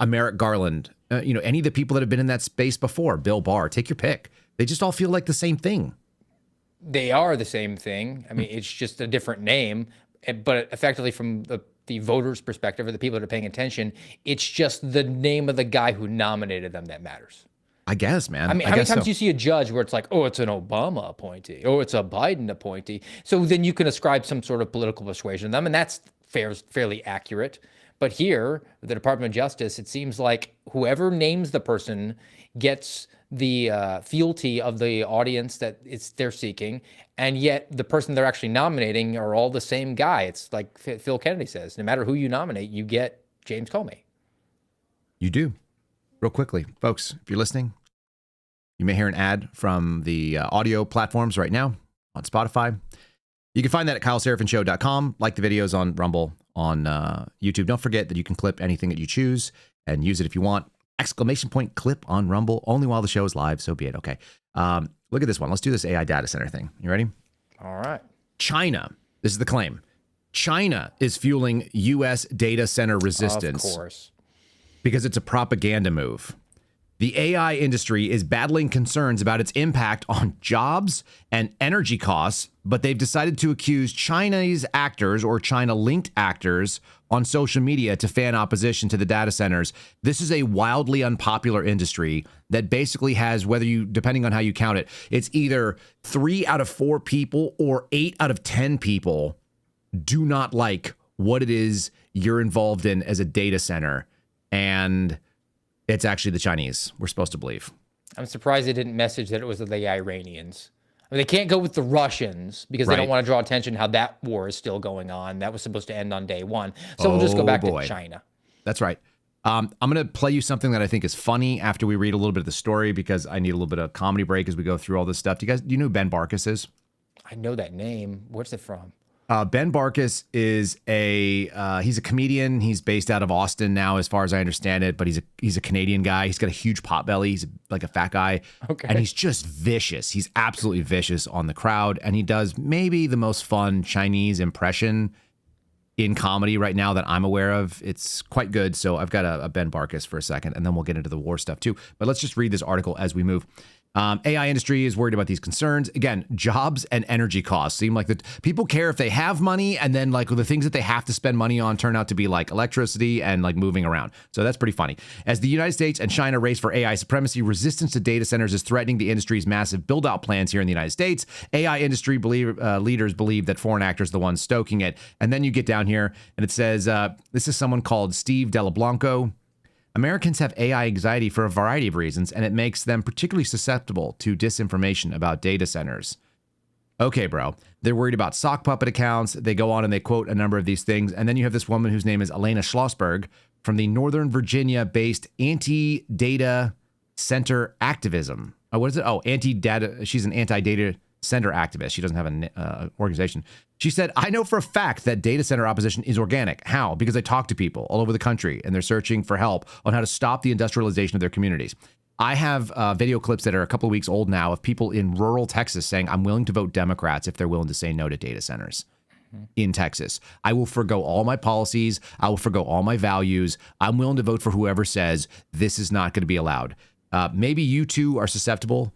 Merrick Garland, any of the people that have been in that space before, Bill Barr, take your pick. They just all feel like the same thing. They are the same thing. I mean, it's just a different name, but effectively from the voters' perspective or the people that are paying attention, it's just the name of the guy who nominated them that matters. I guess, man. I mean, how many times do you see a judge where it's like, oh, it's an Obama appointee, oh, it's a Biden appointee? So then you can ascribe some sort of political persuasion to them, and that's fairly accurate. But here, the Department of Justice, it seems like whoever names the person gets the fealty of the audience that they're seeking, and yet the person they're actually nominating are all the same guy. It's like Phil Kennedy says, no matter who you nominate, you get James Comey. You do. Real quickly, folks, if you're listening, you may hear an ad from the audio platforms right now on Spotify. You can find that at KyleSeraphinShow.com. Like the videos on Rumble, on YouTube. Don't forget that you can clip anything that you choose and use it if you want. Exclamation point clip on Rumble, only while the show is live, so be it. Okay. Look at this one. Let's do this AI data center thing. You ready? All right. China. This is the claim. China is fueling U.S. data center resistance. Of course. Because it's a propaganda move. The AI industry is battling concerns about its impact on jobs and energy costs, but they've decided to accuse Chinese actors or China-linked actors on social media to fan opposition to the data centers. This is a wildly unpopular industry that basically has, whether you, depending on how you count it, it's either 3 out of 4 people or 8 out of 10 people do not like what it is you're involved in as a data center. And it's actually the Chinese, we're supposed to believe. I'm surprised they didn't message that it was the Iranians. I mean, they can't go with the Russians because they don't want to draw attention how that war is still going on. That was supposed to end on day 1. So we'll just go back to China. That's right. I'm going to play you something that I think is funny after we read a little bit of the story, because I need a little bit of comedy break as we go through all this stuff. Do you know who Ben Barkis is? I know that name. Where's it from? Ben Barkis is he's a comedian. He's based out of Austin now, as far as I understand it, but he's a Canadian guy. He's got a huge pot belly. He's like a fat guy. Okay. And he's just vicious. He's absolutely vicious on the crowd. And he does maybe the most fun Chinese impression in comedy right now that I'm aware of. It's quite good. So I've got a Ben Barkis for a second, and then we'll get into the war stuff too. But let's just read this article as we move. AI industry is worried about these concerns. Again, jobs and energy costs seem like that people care if they have money, and then like the things that they have to spend money on turn out to be like electricity and like moving around. So that's pretty funny. As the United States and China race for AI supremacy, resistance to data centers is threatening the industry's massive build-out plans here in the United States. AI industry leaders believe that foreign actors are the ones stoking it. And then you get down here and it says, this is someone called Steve Delablanco. Americans have AI anxiety for a variety of reasons, and it makes them particularly susceptible to disinformation about data centers. Okay, bro. They're worried about sock puppet accounts. They go on and they quote a number of these things. And then you have this woman whose name is Elena Schlossberg from the Northern Virginia-based Anti-Data Center Activism. Oh, what is it? Oh, anti-data. She's an anti-data center activist. She doesn't have an organization. She said, I know for a fact that data center opposition is organic. How? Because I talk to people all over the country and they're searching for help on how to stop the industrialization of their communities. I have video clips that are a couple of weeks old now of people in rural Texas saying, I'm willing to vote Democrats if they're willing to say no to data centers in Texas. I will forgo all my policies. I will forgo all my values. I'm willing to vote for whoever says this is not going to be allowed. Maybe you too are susceptible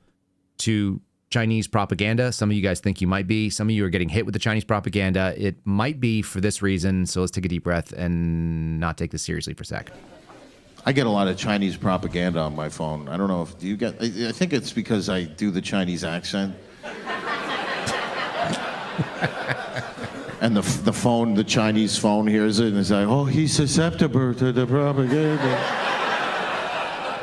to Chinese propaganda. Some of you guys think you might be. Some of you are getting hit with the Chinese propaganda. It might be for this reason. So let's take a deep breath and not take this seriously for a sec. I get a lot of Chinese propaganda on my phone. I don't know if you get. I think it's because I do the Chinese accent. And the phone, the Chinese phone hears it and is like, oh, he's susceptible to the propaganda.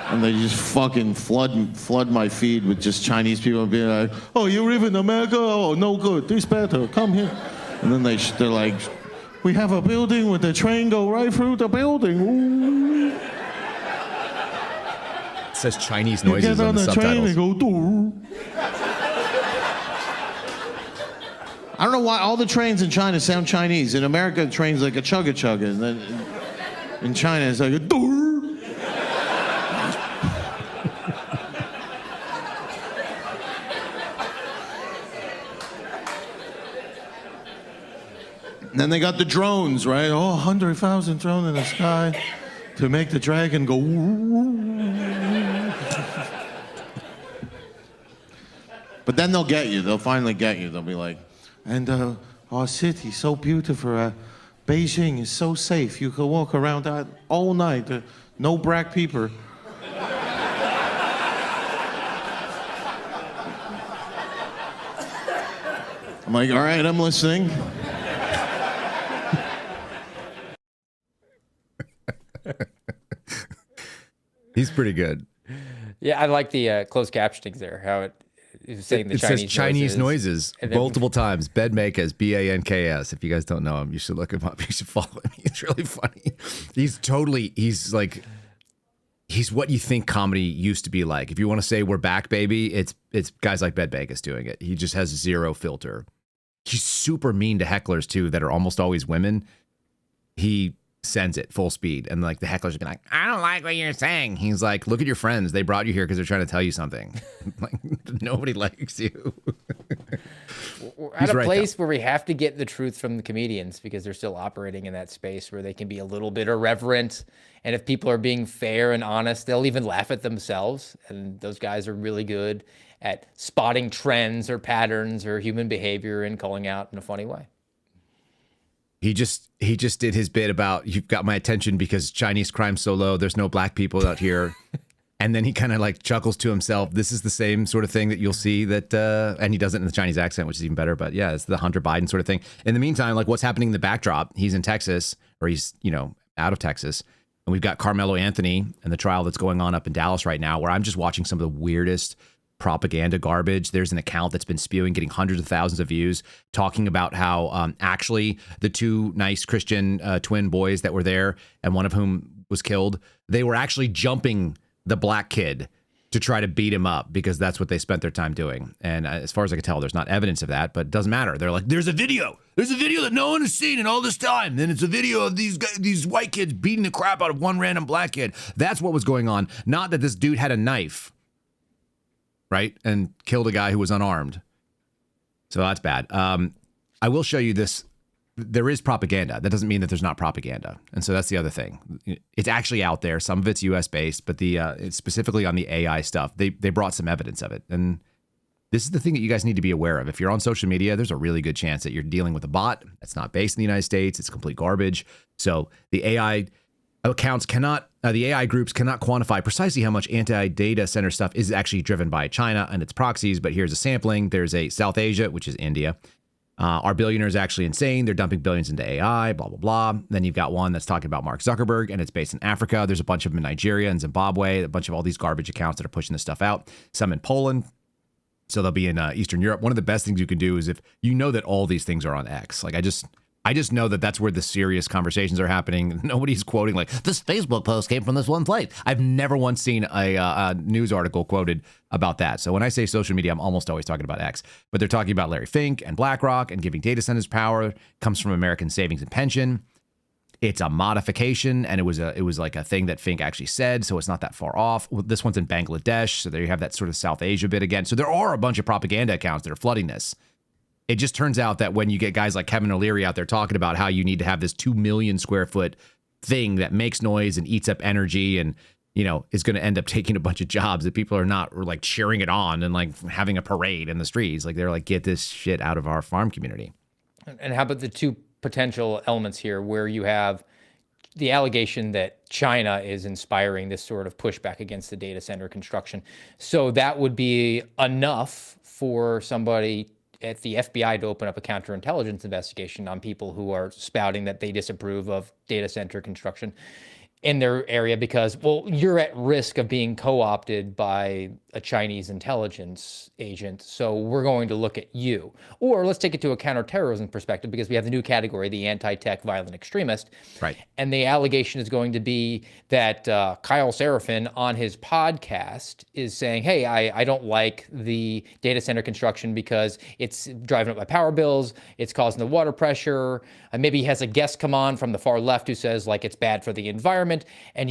And they just fucking flood my feed with just Chinese people being like, oh, you live in America? Oh, no good. This better. Come here. And then they're like, we have a building with the train go right through the building. Ooh. It says Chinese noises on the subtitles. Train and go, doo. I don't know why all the trains in China sound Chinese. In America, the train's like a chugga-chugga. And then in China, it's like a doo. And then they got the drones, right? Oh, 100,000 drones in the sky to make the dragon go. But then they'll get you. They'll finally get you. They'll be like, and our city so beautiful. Beijing is so safe. You can walk around that all night. No black people. I'm like, all right, I'm listening. He's pretty good. Yeah, I like the closed captionings there. How it is saying the it Chinese says Chinese noises and then- multiple times. Bedmakas, Banks. If you guys don't know him, you should look him up. You should follow him. He's really funny. He's what you think comedy used to be like. If you want to say we're back, baby, it's guys like Bedmakas doing it. He just has zero filter. He's super mean to hecklers too, that are almost always women. He sends it full speed, and like the hecklers would be like, I don't like what you're saying. He's like, look at your friends. They brought you here because they're trying to tell you something. Like, nobody likes you. We're at a place where we have to get the truth from the comedians because they're still operating in that space where they can be a little bit irreverent. And if people are being fair and honest, they'll even laugh at themselves. And those guys are really good at spotting trends or patterns or human behavior and calling out in a funny way. He just did his bit about, you've got my attention because Chinese crime's so low. There's no black people out here. And then he kind of like chuckles to himself. This is the same sort of thing that you'll see that, and he does it in the Chinese accent, which is even better. But yeah, it's the Hunter Biden sort of thing. In the meantime, like what's happening in the backdrop, he's in Texas, or he's, out of Texas. And we've got Carmelo Anthony and the trial that's going on up in Dallas right now, where I'm just watching some of the weirdest propaganda garbage. There's an account that's been spewing, getting hundreds of thousands of views, talking about how actually the two nice Christian twin boys that were there, and one of whom was killed, they were actually jumping the black kid to try to beat him up because that's what they spent their time doing. And as far as I can tell, there's not evidence of that, but it doesn't matter. They're like, there's a video that no one has seen in all this time. Then it's a video of these white kids beating the crap out of one random black kid. That's what was going on. Not that this dude had a knife, right, and killed a guy who was unarmed. So that's bad. I will show you this. There is propaganda. That doesn't mean that there's not propaganda. And so that's the other thing. It's actually out there. Some of it's US based, but it's specifically on the AI stuff. They brought some evidence of it. And this is the thing that you guys need to be aware of. If you're on social media, there's a really good chance that you're dealing with a bot that's not based in the United States. It's complete garbage. So the AI accounts the AI groups cannot quantify precisely how much anti-data center stuff is actually driven by China and its proxies. But here's a sampling. There's a South Asia, which is India. Our billionaire is actually insane. They're dumping billions into AI, blah, blah, blah. Then you've got one that's talking about Mark Zuckerberg, and it's based in Africa. There's a bunch of them in Nigeria and Zimbabwe, a bunch of all these garbage accounts that are pushing this stuff out. Some in Poland. So they'll be in Eastern Europe. One of the best things you can do is if you know that all these things are on X. Like I just know that that's where the serious conversations are happening. Nobody's quoting like, this Facebook post came from this one place. I've never once seen a news article quoted about that. So when I say social media, I'm almost always talking about X. But they're talking about Larry Fink and BlackRock and giving data centers power. Comes from American Savings and Pension. It's a modification, and it was like a thing that Fink actually said, so it's not that far off. This one's in Bangladesh, so there you have that sort of South Asia bit again. So there are a bunch of propaganda accounts that are flooding this. It just turns out that when you get guys like Kevin O'Leary out there talking about how you need to have this 2 million square foot thing that makes noise and eats up energy and, is going to end up taking a bunch of jobs, that people are not like cheering it on and like having a parade in the streets. Like they're like, get this shit out of our farm community. And how about the two potential elements here where you have the allegation that China is inspiring this sort of pushback against the data center construction? So that would be enough for somebody at the FBI to open up a counterintelligence investigation on people who are spouting that they disapprove of data center construction in their area because, well, you're at risk of being co-opted by a Chinese intelligence agent, so we're going to look at you. Or let's take it to a counterterrorism perspective because we have the new category, the anti-tech violent extremist. Right. And the allegation is going to be that Kyle Seraphin on his podcast is saying, hey, I don't like the data center construction because it's driving up my power bills, it's causing the water pressure. Maybe he has a guest come on from the far left who says like it's bad for the environment. And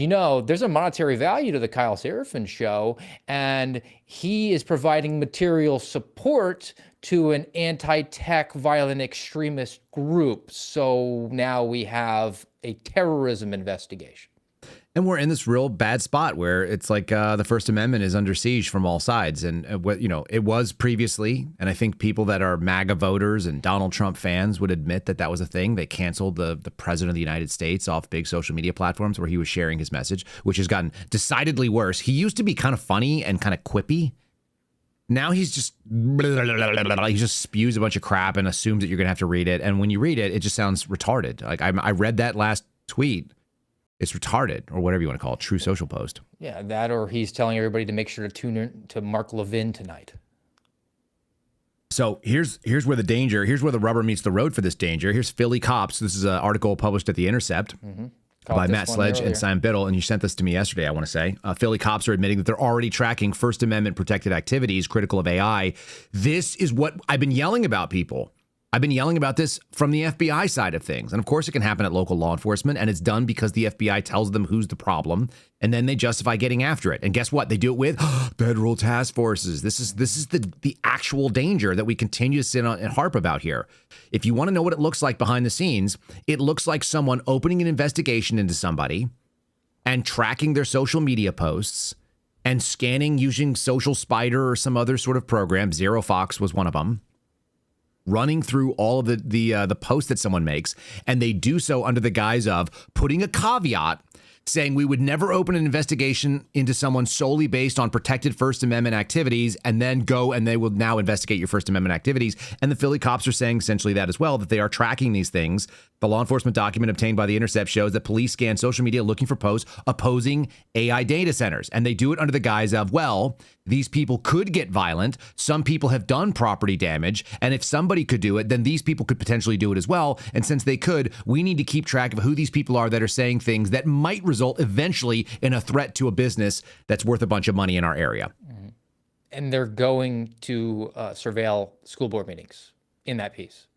there's a monetary value to the Kyle Seraphin show, and he is providing material support to an anti-tech violent extremist group. So now we have a terrorism investigation. And we're in this real bad spot where it's like the First Amendment is under siege from all sides. And, it was previously. And I think people that are MAGA voters and Donald Trump fans would admit that that was a thing. They canceled the president of the United States off big social media platforms where he was sharing his message, which has gotten decidedly worse. He used to be kind of funny and kind of quippy. Now he's just, he just spews a bunch of crap and assumes that you're going to have to read it. And when you read it, it just sounds retarded. Like I read that last tweet. It's retarded, or whatever you want to call it, true social post. Yeah, that, or he's telling everybody to make sure to tune in to Mark Levin tonight. So here's where the danger, here's where the rubber meets the road for this danger. Here's Philly cops. This is an article published at The Intercept by Matt Sledge and Simon Biddle, and you sent this to me yesterday, I want to say. Philly cops are admitting that they're already tracking First Amendment protected activities critical of AI. This is what I've been yelling about, people. I've been yelling about this from the FBI side of things. And of course, it can happen at local law enforcement, and it's done because the FBI tells them who's the problem, and then they justify getting after it. And guess what? They do it with federal task forces. This is the actual danger that we continue to sit on and harp about here. If you want to know what it looks like behind the scenes, it looks like someone opening an investigation into somebody and tracking their social media posts and scanning using Social Spider or some other sort of program. Zero Fox was one of them. Running through all of the posts that someone makes, and they do so under the guise of putting a caveat saying we would never open an investigation into someone solely based on protected First Amendment activities, and then go and they will now investigate your First Amendment activities. And the Philly cops are saying essentially that as well, that they are tracking these things. The law enforcement document obtained by The Intercept shows that police scan social media looking for posts opposing AI data centers. And they do it under the guise of, well, these people could get violent. Some people have done property damage. And if somebody could do it, then these people could potentially do it as well. And since they could, we need to keep track of who these people are that are saying things that might result eventually in a threat to a business that's worth a bunch of money in our area. And they're going to surveil school board meetings in that piece,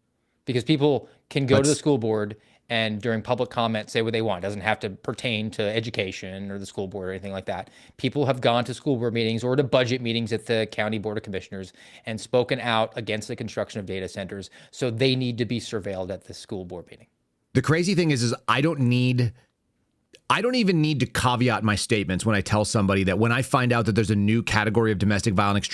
because people can go to the school board and during public comment say what they want. It doesn't have to pertain to education or the school board or anything like that. People have gone to school board meetings or to budget meetings at the county board of commissioners and spoken out against the construction of data centers. So they need to be surveilled at the school board meeting. The crazy thing is I don't even need to caveat my statements when I tell somebody that when I find out that there's a new category of domestic violent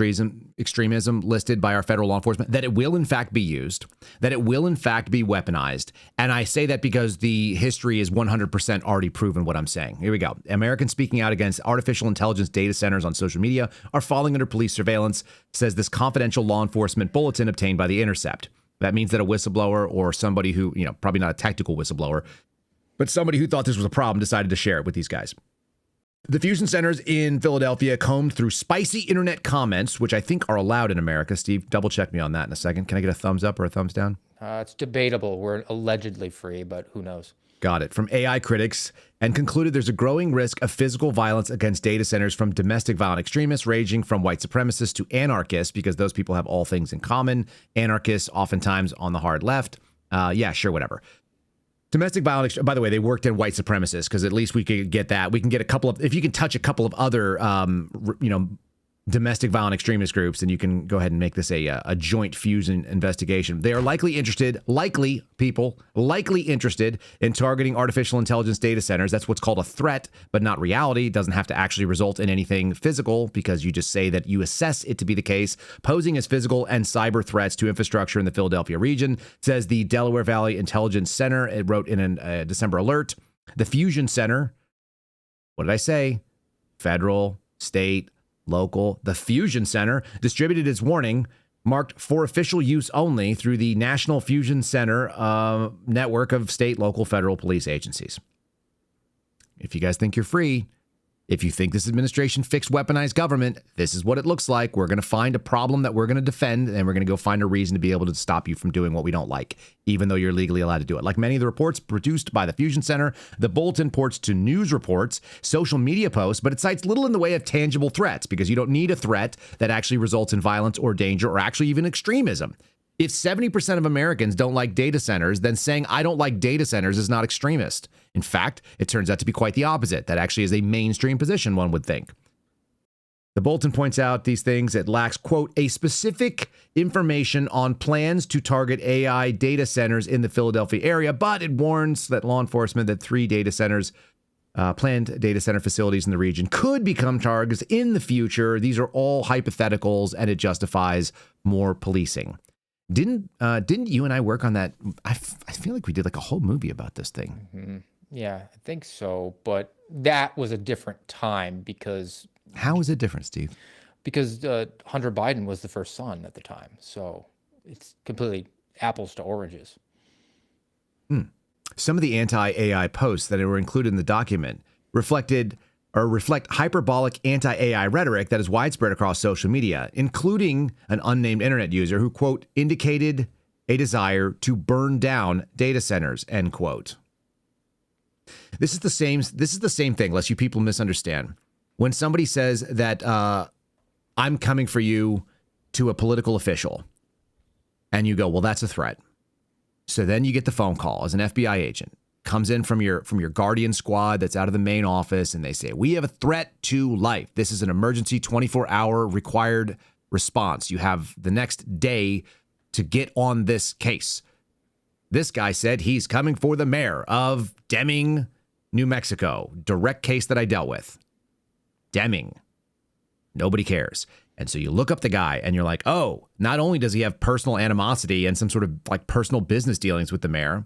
extremism listed by our federal law enforcement, that it will in fact be used, that it will in fact be weaponized. And I say that because the history is 100% already proven what I'm saying. Here we go. Americans speaking out against artificial intelligence data centers on social media are falling under police surveillance, says this confidential law enforcement bulletin obtained by The Intercept. That means that a whistleblower or somebody who, probably not a technical whistleblower, but somebody who thought this was a problem decided to share it with these guys. The fusion centers in Philadelphia combed through spicy internet comments, which I think are allowed in America. Steve, double check me on that in a second. Can I get a thumbs up or a thumbs down? It's debatable. We're allegedly free, but who knows? Got it. From AI critics, and concluded there's a growing risk of physical violence against data centers from domestic violent extremists, ranging from white supremacists to anarchists, because those people have all things in common. Anarchists, oftentimes on the hard left. Yeah, sure, whatever. Domestic violence, by the way, they worked in white supremacists, because at least we could get that. We can get a couple of, if you can touch a couple of other, domestic violent extremist groups, and you can go ahead and make this a joint fusion investigation. They are likely interested in targeting artificial intelligence data centers. That's what's called a threat, but not reality. It doesn't have to actually result in anything physical, because you just say that you assess it to be the case, posing as physical and cyber threats to infrastructure in the Philadelphia region, says the Delaware Valley Intelligence Center. It wrote in a December alert. The Fusion Center, what did I say? Federal, state, local. The Fusion Center distributed its warning, marked for official use only, through the National Fusion Center network of state, local, federal police agencies. If you guys think you're free, if you think this administration fixed weaponized government, this is what it looks like. We're going to find a problem that we're going to defend, and we're going to go find a reason to be able to stop you from doing what we don't like, even though you're legally allowed to do it. Like many of the reports produced by the Fusion Center, the Bolton ports to news reports, social media posts, but it cites little in the way of tangible threats, because you don't need a threat that actually results in violence or danger or actually even extremism. If 70% of Americans don't like data centers, then saying I don't like data centers is not extremist. In fact, it turns out to be quite the opposite. That actually is a mainstream position, one would think. The Bolton points out these things. It lacks, quote, a specific information on plans to target AI data centers in the Philadelphia area, but it warns that law enforcement that 3 data centers, planned data center facilities in the region, could become targets in the future. These are all hypotheticals, and it justifies more policing. Didn't you and I work on that? I feel like we did like a whole movie about this thing. Mm-hmm. Yeah, I think so. But that was a different time, because... How is it different, Steve? Because Hunter Biden was the first son at the time. So it's completely apples to oranges. Some of the anti-AI posts that were included in the document reflect hyperbolic anti-AI rhetoric that is widespread across social media, including an unnamed internet user who, quote, indicated a desire to burn down data centers, end quote. This is the same thing, lest you people misunderstand. When somebody says that I'm coming for you to a political official, and you go, well, that's a threat. So then you get the phone call as an FBI agent, comes in from your Guardian squad that's out of the main office, and they say, we have a threat to life. This is an emergency 24-hour required response. You have the next day to get on this case. This guy said he's coming for the mayor of Deming, New Mexico. Direct case that I dealt with. Deming. Nobody cares. And so you look up the guy and you're like, oh, not only does he have personal animosity and some sort of like personal business dealings with the mayor,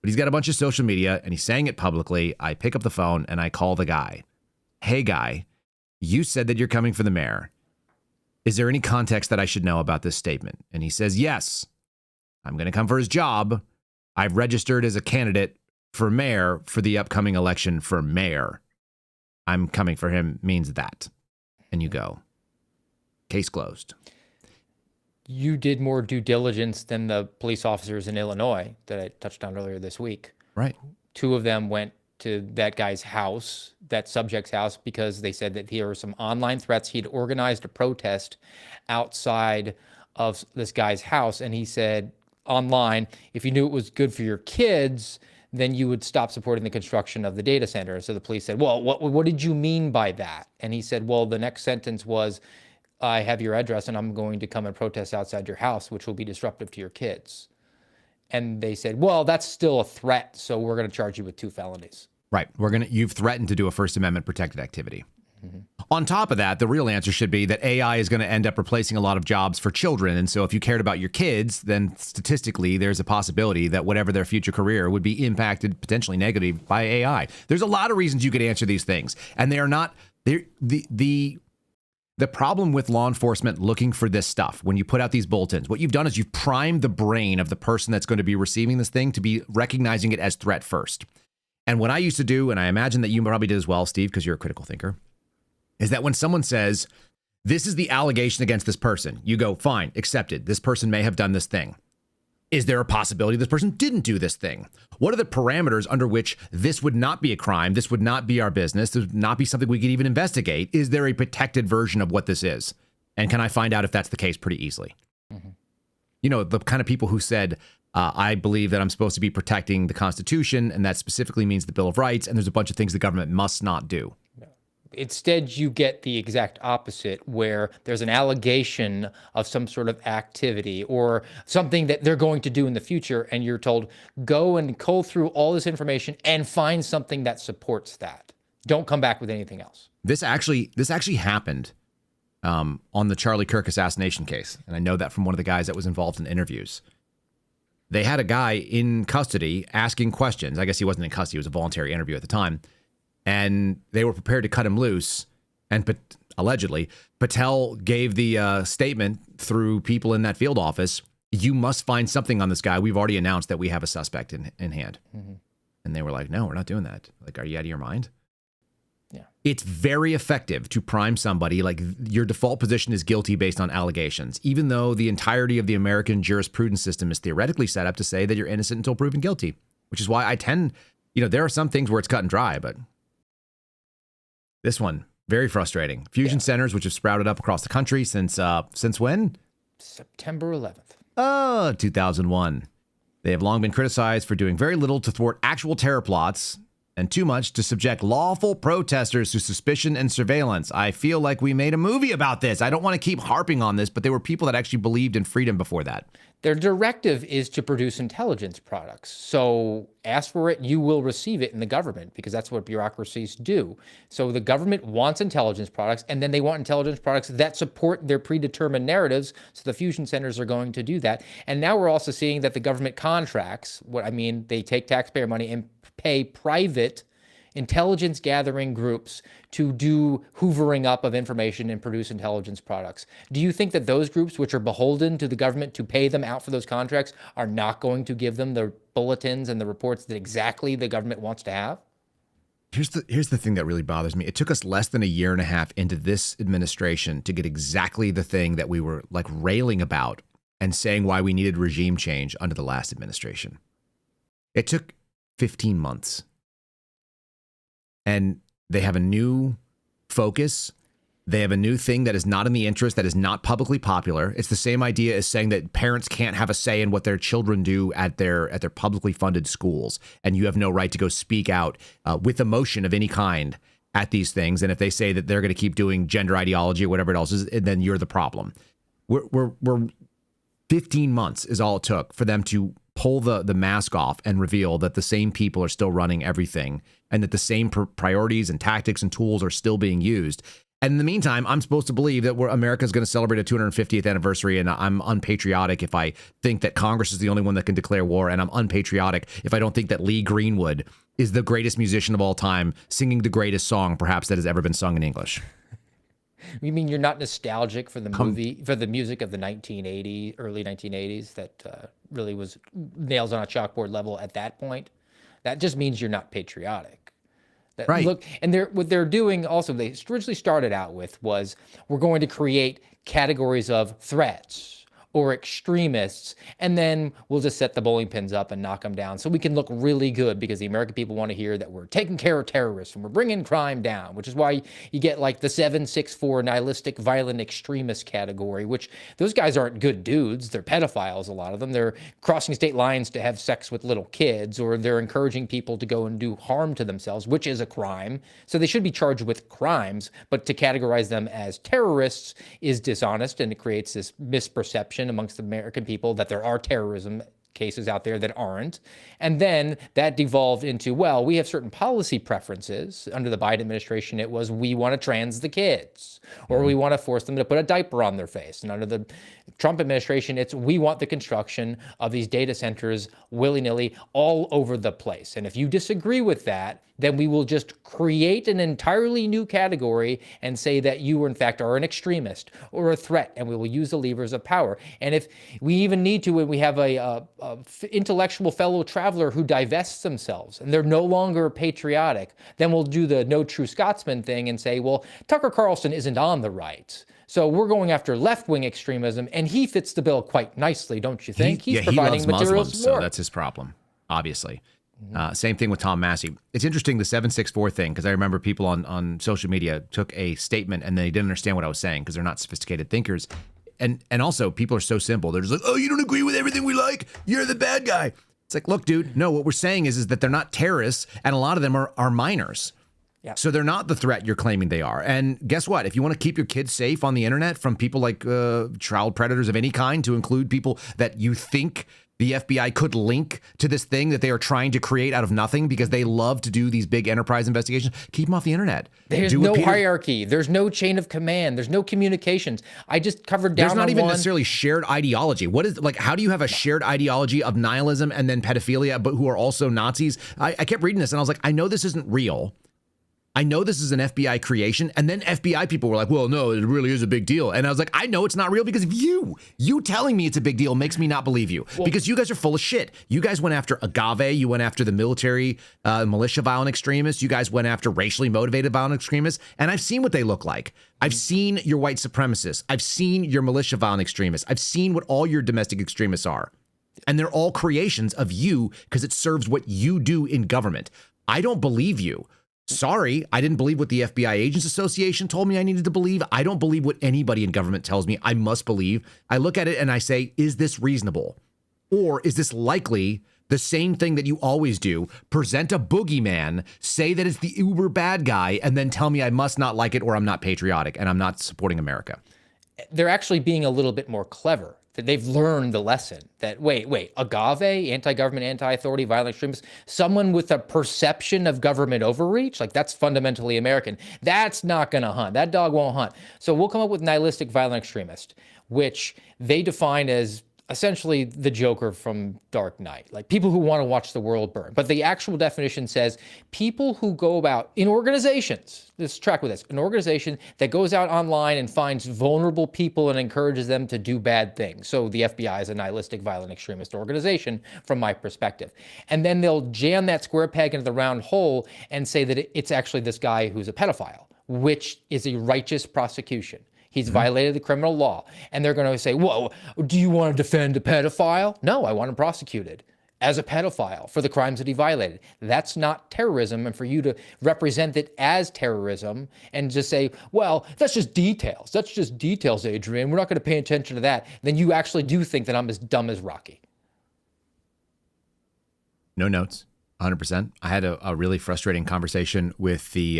but he's got a bunch of social media and he's saying it publicly. I pick up the phone and I call the guy. Hey, guy, you said that you're coming for the mayor. Is there any context that I should know about this statement? And he says, yes, I'm going to come for his job. I've registered as a candidate for mayor for the upcoming election for mayor. I'm coming for him means that. And you go, case closed. You did more due diligence than the police officers in Illinois that I touched on earlier this week. Right. 2 of them went to that guy's house, that subject's house, because they said that there were some online threats. He'd organized a protest outside of this guy's house. And he said online, if you knew it was good for your kids, then you would stop supporting the construction of the data center. So the police said, well, what did you mean by that? And he said, well, the next sentence was, I have your address and I'm going to come and protest outside your house, which will be disruptive to your kids. And they said, well, that's still a threat, so we're going to charge you with 2 felonies. Right. You've threatened to do a First Amendment protected activity. Mm-hmm. On top of that, the real answer should be that AI is going to end up replacing a lot of jobs for children. And so if you cared about your kids, then statistically, there's a possibility that whatever their future career would be impacted potentially negatively by AI. There's a lot of reasons you could answer these things. And they are not the problem with law enforcement looking for this stuff, when you put out these bulletins, what you've done is you've primed the brain of the person that's going to be receiving this thing to be recognizing it as threat first. And what I used to do, and I imagine that you probably did as well, Steve, because you're a critical thinker, is that when someone says, this is the allegation against this person, you go, fine, accepted. This person may have done this thing. Is there a possibility this person didn't do this thing? What are the parameters under which this would not be a crime? This would not be our business. This would not be something we could even investigate. Is there a protected version of what this is? And can I find out if that's the case pretty easily? Mm-hmm. You know, the kind of people who said, I believe that I'm supposed to be protecting the Constitution, and that specifically means the Bill of Rights, and there's a bunch of things the government must not do. Instead, you get the exact opposite, where there's an allegation of some sort of activity or something that they're going to do in the future, and you're told, go and cull through all this information and find something that supports that. Don't come back with anything else. This actually happened on the Charlie Kirk assassination case, and I know that from one of the guys that was involved in interviews. They had a guy in custody asking questions. I guess he wasn't in custody. It was a voluntary interview at the time. And they were prepared to cut him loose. And allegedly, Patel gave the statement through people in that field office, you must find something on this guy. We've already announced that we have a suspect in hand. Mm-hmm. And they were like, no, we're not doing that. Like, are you out of your mind? Yeah. It's very effective to prime somebody. Like, your default position is guilty based on allegations, even though the entirety of the American jurisprudence system is theoretically set up to say that you're innocent until proven guilty, which is why I tend, there are some things where it's cut and dry, but this one, very frustrating. Fusion centers, which have sprouted up across the country since when? September 11th. 2001. They have long been criticized for doing very little to thwart actual terror plots and too much to subject lawful protesters to suspicion and surveillance. I feel like we made a movie about this. I don't want to keep harping on this, but there were people that actually believed in freedom before that. Their directive is to produce intelligence products. So ask for it, you will receive it in the government, because that's what bureaucracies do. So the government wants intelligence products, and then they want intelligence products that support their predetermined narratives. So the fusion centers are going to do that. And now we're also seeing that the government contracts, they take taxpayer money and pay private intelligence gathering groups to do hoovering up of information and produce intelligence products. Do you think that those groups, which are beholden to the government to pay them out for those contracts, are not going to give them the bulletins and the reports that exactly the government wants to have? Here's the thing that really bothers me. It took us less than a year and a half into this administration to get exactly the thing that we were like railing about and saying why we needed regime change under the last administration. It took 15 months. And they have a new focus. They have a new thing that is not in the interest, that is not publicly popular. It's the same idea as saying that parents can't have a say in what their children do at their publicly funded schools. And you have no right to go speak out with emotion of any kind at these things. And if they say that they're going to keep doing gender ideology or whatever else is, then you're the problem. We're 15 months is all it took for them to pull the mask off and reveal that the same people are still running everything and that the same priorities and tactics and tools are still being used. And in the meantime, I'm supposed to believe that America's going to celebrate a 250th anniversary, and I'm unpatriotic if I think that Congress is the only one that can declare war, and I'm unpatriotic if I don't think that Lee Greenwood is the greatest musician of all time, singing the greatest song perhaps that has ever been sung in English. You mean you're not nostalgic for the for the music of the 1980s, early 1980s that really was nails on a chalkboard level at that point? That just means you're not patriotic. Right. Look, and what they're doing also, they originally started out with was, we're going to create categories of threats or extremists, and then we'll just set the bowling pins up and knock them down so we can look really good because the American people want to hear that we're taking care of terrorists and we're bringing crime down, which is why you get like the 764 nihilistic violent extremist category, which those guys aren't good dudes. They're pedophiles, a lot of them. They're crossing state lines to have sex with little kids, or they're encouraging people to go and do harm to themselves, which is a crime. So they should be charged with crimes, but to categorize them as terrorists is dishonest, and it creates this misperception amongst the American people that there are terrorism cases out there that aren't. And then that devolved into, well, we have certain policy preferences. Under the Biden administration, it was, we want to trans the kids, or we want to force them to put a diaper on their face. And under the Trump administration, it's, we want the construction of these data centers willy-nilly all over the place. And if you disagree with that, then we will just create an entirely new category and say that you, in fact, are an extremist or a threat, and we will use the levers of power. And if we even need to, when we have a intellectual fellow traveler who divests themselves and they're no longer patriotic, then we'll do the no true Scotsman thing and say, well, Tucker Carlson isn't on the right, so we're going after left-wing extremism, and he fits the bill quite nicely, don't you think? He's providing he loves materials Muslims, for so that's his problem, obviously. Same thing with Tom Massey. It's interesting, the 764 thing, because I remember people on social media took a statement and they didn't understand what I was saying because they're not sophisticated thinkers. And also, people are so simple. They're just like, oh, you don't agree with everything we like? You're the bad guy. It's like, look, dude, no, what we're saying is that they're not terrorists, and a lot of them are minors. Yeah. So they're not the threat you're claiming they are. And guess what? If you want to keep your kids safe on the internet from people like child predators of any kind, to include people that you think the FBI could link to this thing that they are trying to create out of nothing because they love to do these big enterprise investigations, keep them off the internet. There's no hierarchy. There's no chain of command. There's no communications. I just covered down. There's not even necessarily shared ideology. What is, like, how do you have a shared ideology of nihilism and then pedophilia, but who are also Nazis? I kept reading this and I was like, I know this isn't real. I know this is an FBI creation. And then FBI people were like, well, no, it really is a big deal. And I was like, I know it's not real because of you. You telling me it's a big deal makes me not believe you, because you guys are full of shit. You guys went after Agave. You went after the military, militia violent extremists. You guys went after racially motivated violent extremists. And I've seen what they look like. I've seen your white supremacists. I've seen your militia violent extremists. I've seen what all your domestic extremists are. And they're all creations of you because it serves what you do in government. I don't believe you. Sorry, I didn't believe what the FBI Agents Association told me I needed to believe. I don't believe what anybody in government tells me I must believe. I look at it and I say, is this reasonable? Or is this likely the same thing that you always do? Present a boogeyman, say that it's the uber bad guy, and then tell me I must not like it or I'm not patriotic and I'm not supporting America. They're actually being a little bit more clever. That they've learned the lesson that, wait, Agave, anti-government, anti-authority, violent extremists, someone with a perception of government overreach, like that's fundamentally American. That's not going to hunt. That dog won't hunt. So we'll come up with nihilistic violent extremist, which they define as essentially the Joker from Dark Knight, like people who want to watch the world burn. But the actual definition says people who go about in organizations, let's track with this, an organization that goes out online and finds vulnerable people and encourages them to do bad things. So the FBI is a nihilistic, violent, extremist organization from my perspective. And then they'll jam that square peg into the round hole and say that it's actually this guy who's a pedophile, which is a righteous prosecution. He's violated the criminal law. And they're going to say, whoa, do you want to defend a pedophile? No, I want him prosecuted as a pedophile for the crimes that he violated. That's not terrorism. And for you to represent it as terrorism and just say, well, that's just details. That's just details, Adrian. We're not going to pay attention to that. Then you actually do think that I'm as dumb as Rocky. No notes, 100%. I had a really frustrating conversation with the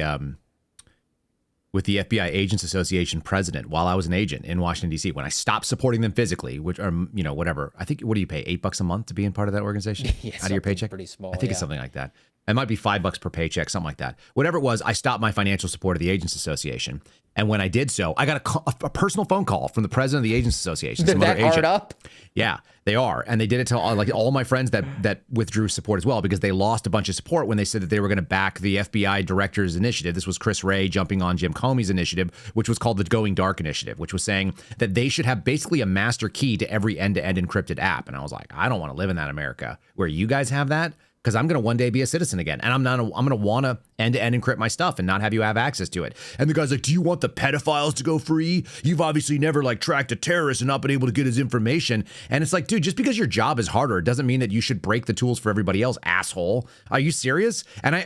FBI Agents Association president while I was an agent in Washington, D.C. when I stopped supporting them physically, which are, whatever. I think, what do you pay? $8 a month to be in part of that organization? Yeah, out of your paycheck? Pretty small. I think it's something like that. It might be $5 per paycheck, something like that. Whatever it was, I stopped my financial support of the Agents Association. And when I did so, I got a personal phone call from the president of the Agents Association. They're that hard up? Yeah, they are. And they did it to all my friends that withdrew support as well, because they lost a bunch of support when they said that they were going to back the FBI director's initiative. This was Chris Wray jumping on Jim Comey's initiative, which was called the Going Dark Initiative, which was saying that they should have basically a master key to every end-to-end encrypted app. And I was like, I don't want to live in that America where you guys have that, because I'm going to one day be a citizen again. And I'm going to want to end-to-end encrypt my stuff and not have you have access to it. And the guy's like, do you want the pedophiles to go free? You've obviously never tracked a terrorist and not been able to get his information. And it's like, dude, just because your job is harder, it doesn't mean that you should break the tools for everybody else, asshole. Are you serious? And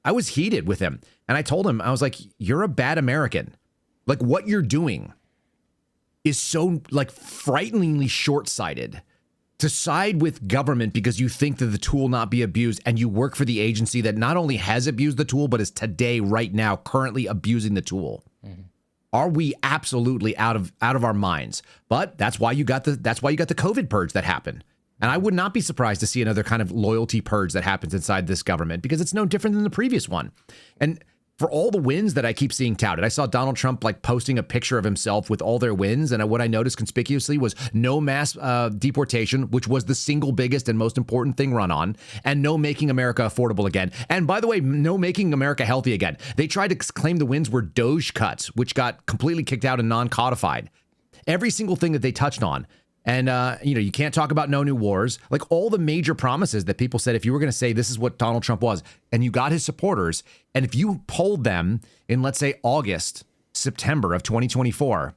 I was heated with him. And I told him, I was like, you're a bad American. Like, what you're doing is so frighteningly short-sighted. To side with government because you think that the tool not be abused, and you work for the agency that not only has abused the tool, but is today, right now, currently abusing the tool. Mm-hmm. Are we absolutely out of our minds? But that's why you got the COVID purge that happened. And I would not be surprised to see another kind of loyalty purge that happens inside this government, because it's no different than the previous one. And for all the wins that I keep seeing touted, I saw Donald Trump posting a picture of himself with all their wins. And what I noticed conspicuously was no mass deportation, which was the single biggest and most important thing run on, and no making America affordable again. And by the way, no making America healthy again. They tried to claim the wins were Doge cuts, which got completely kicked out and non-codified. Every single thing that they touched on. And, you can't talk about no new wars, all the major promises that people said, if you were going to say this is what Donald Trump was, and you got his supporters, and if you polled them in, let's say, August, September of 2024,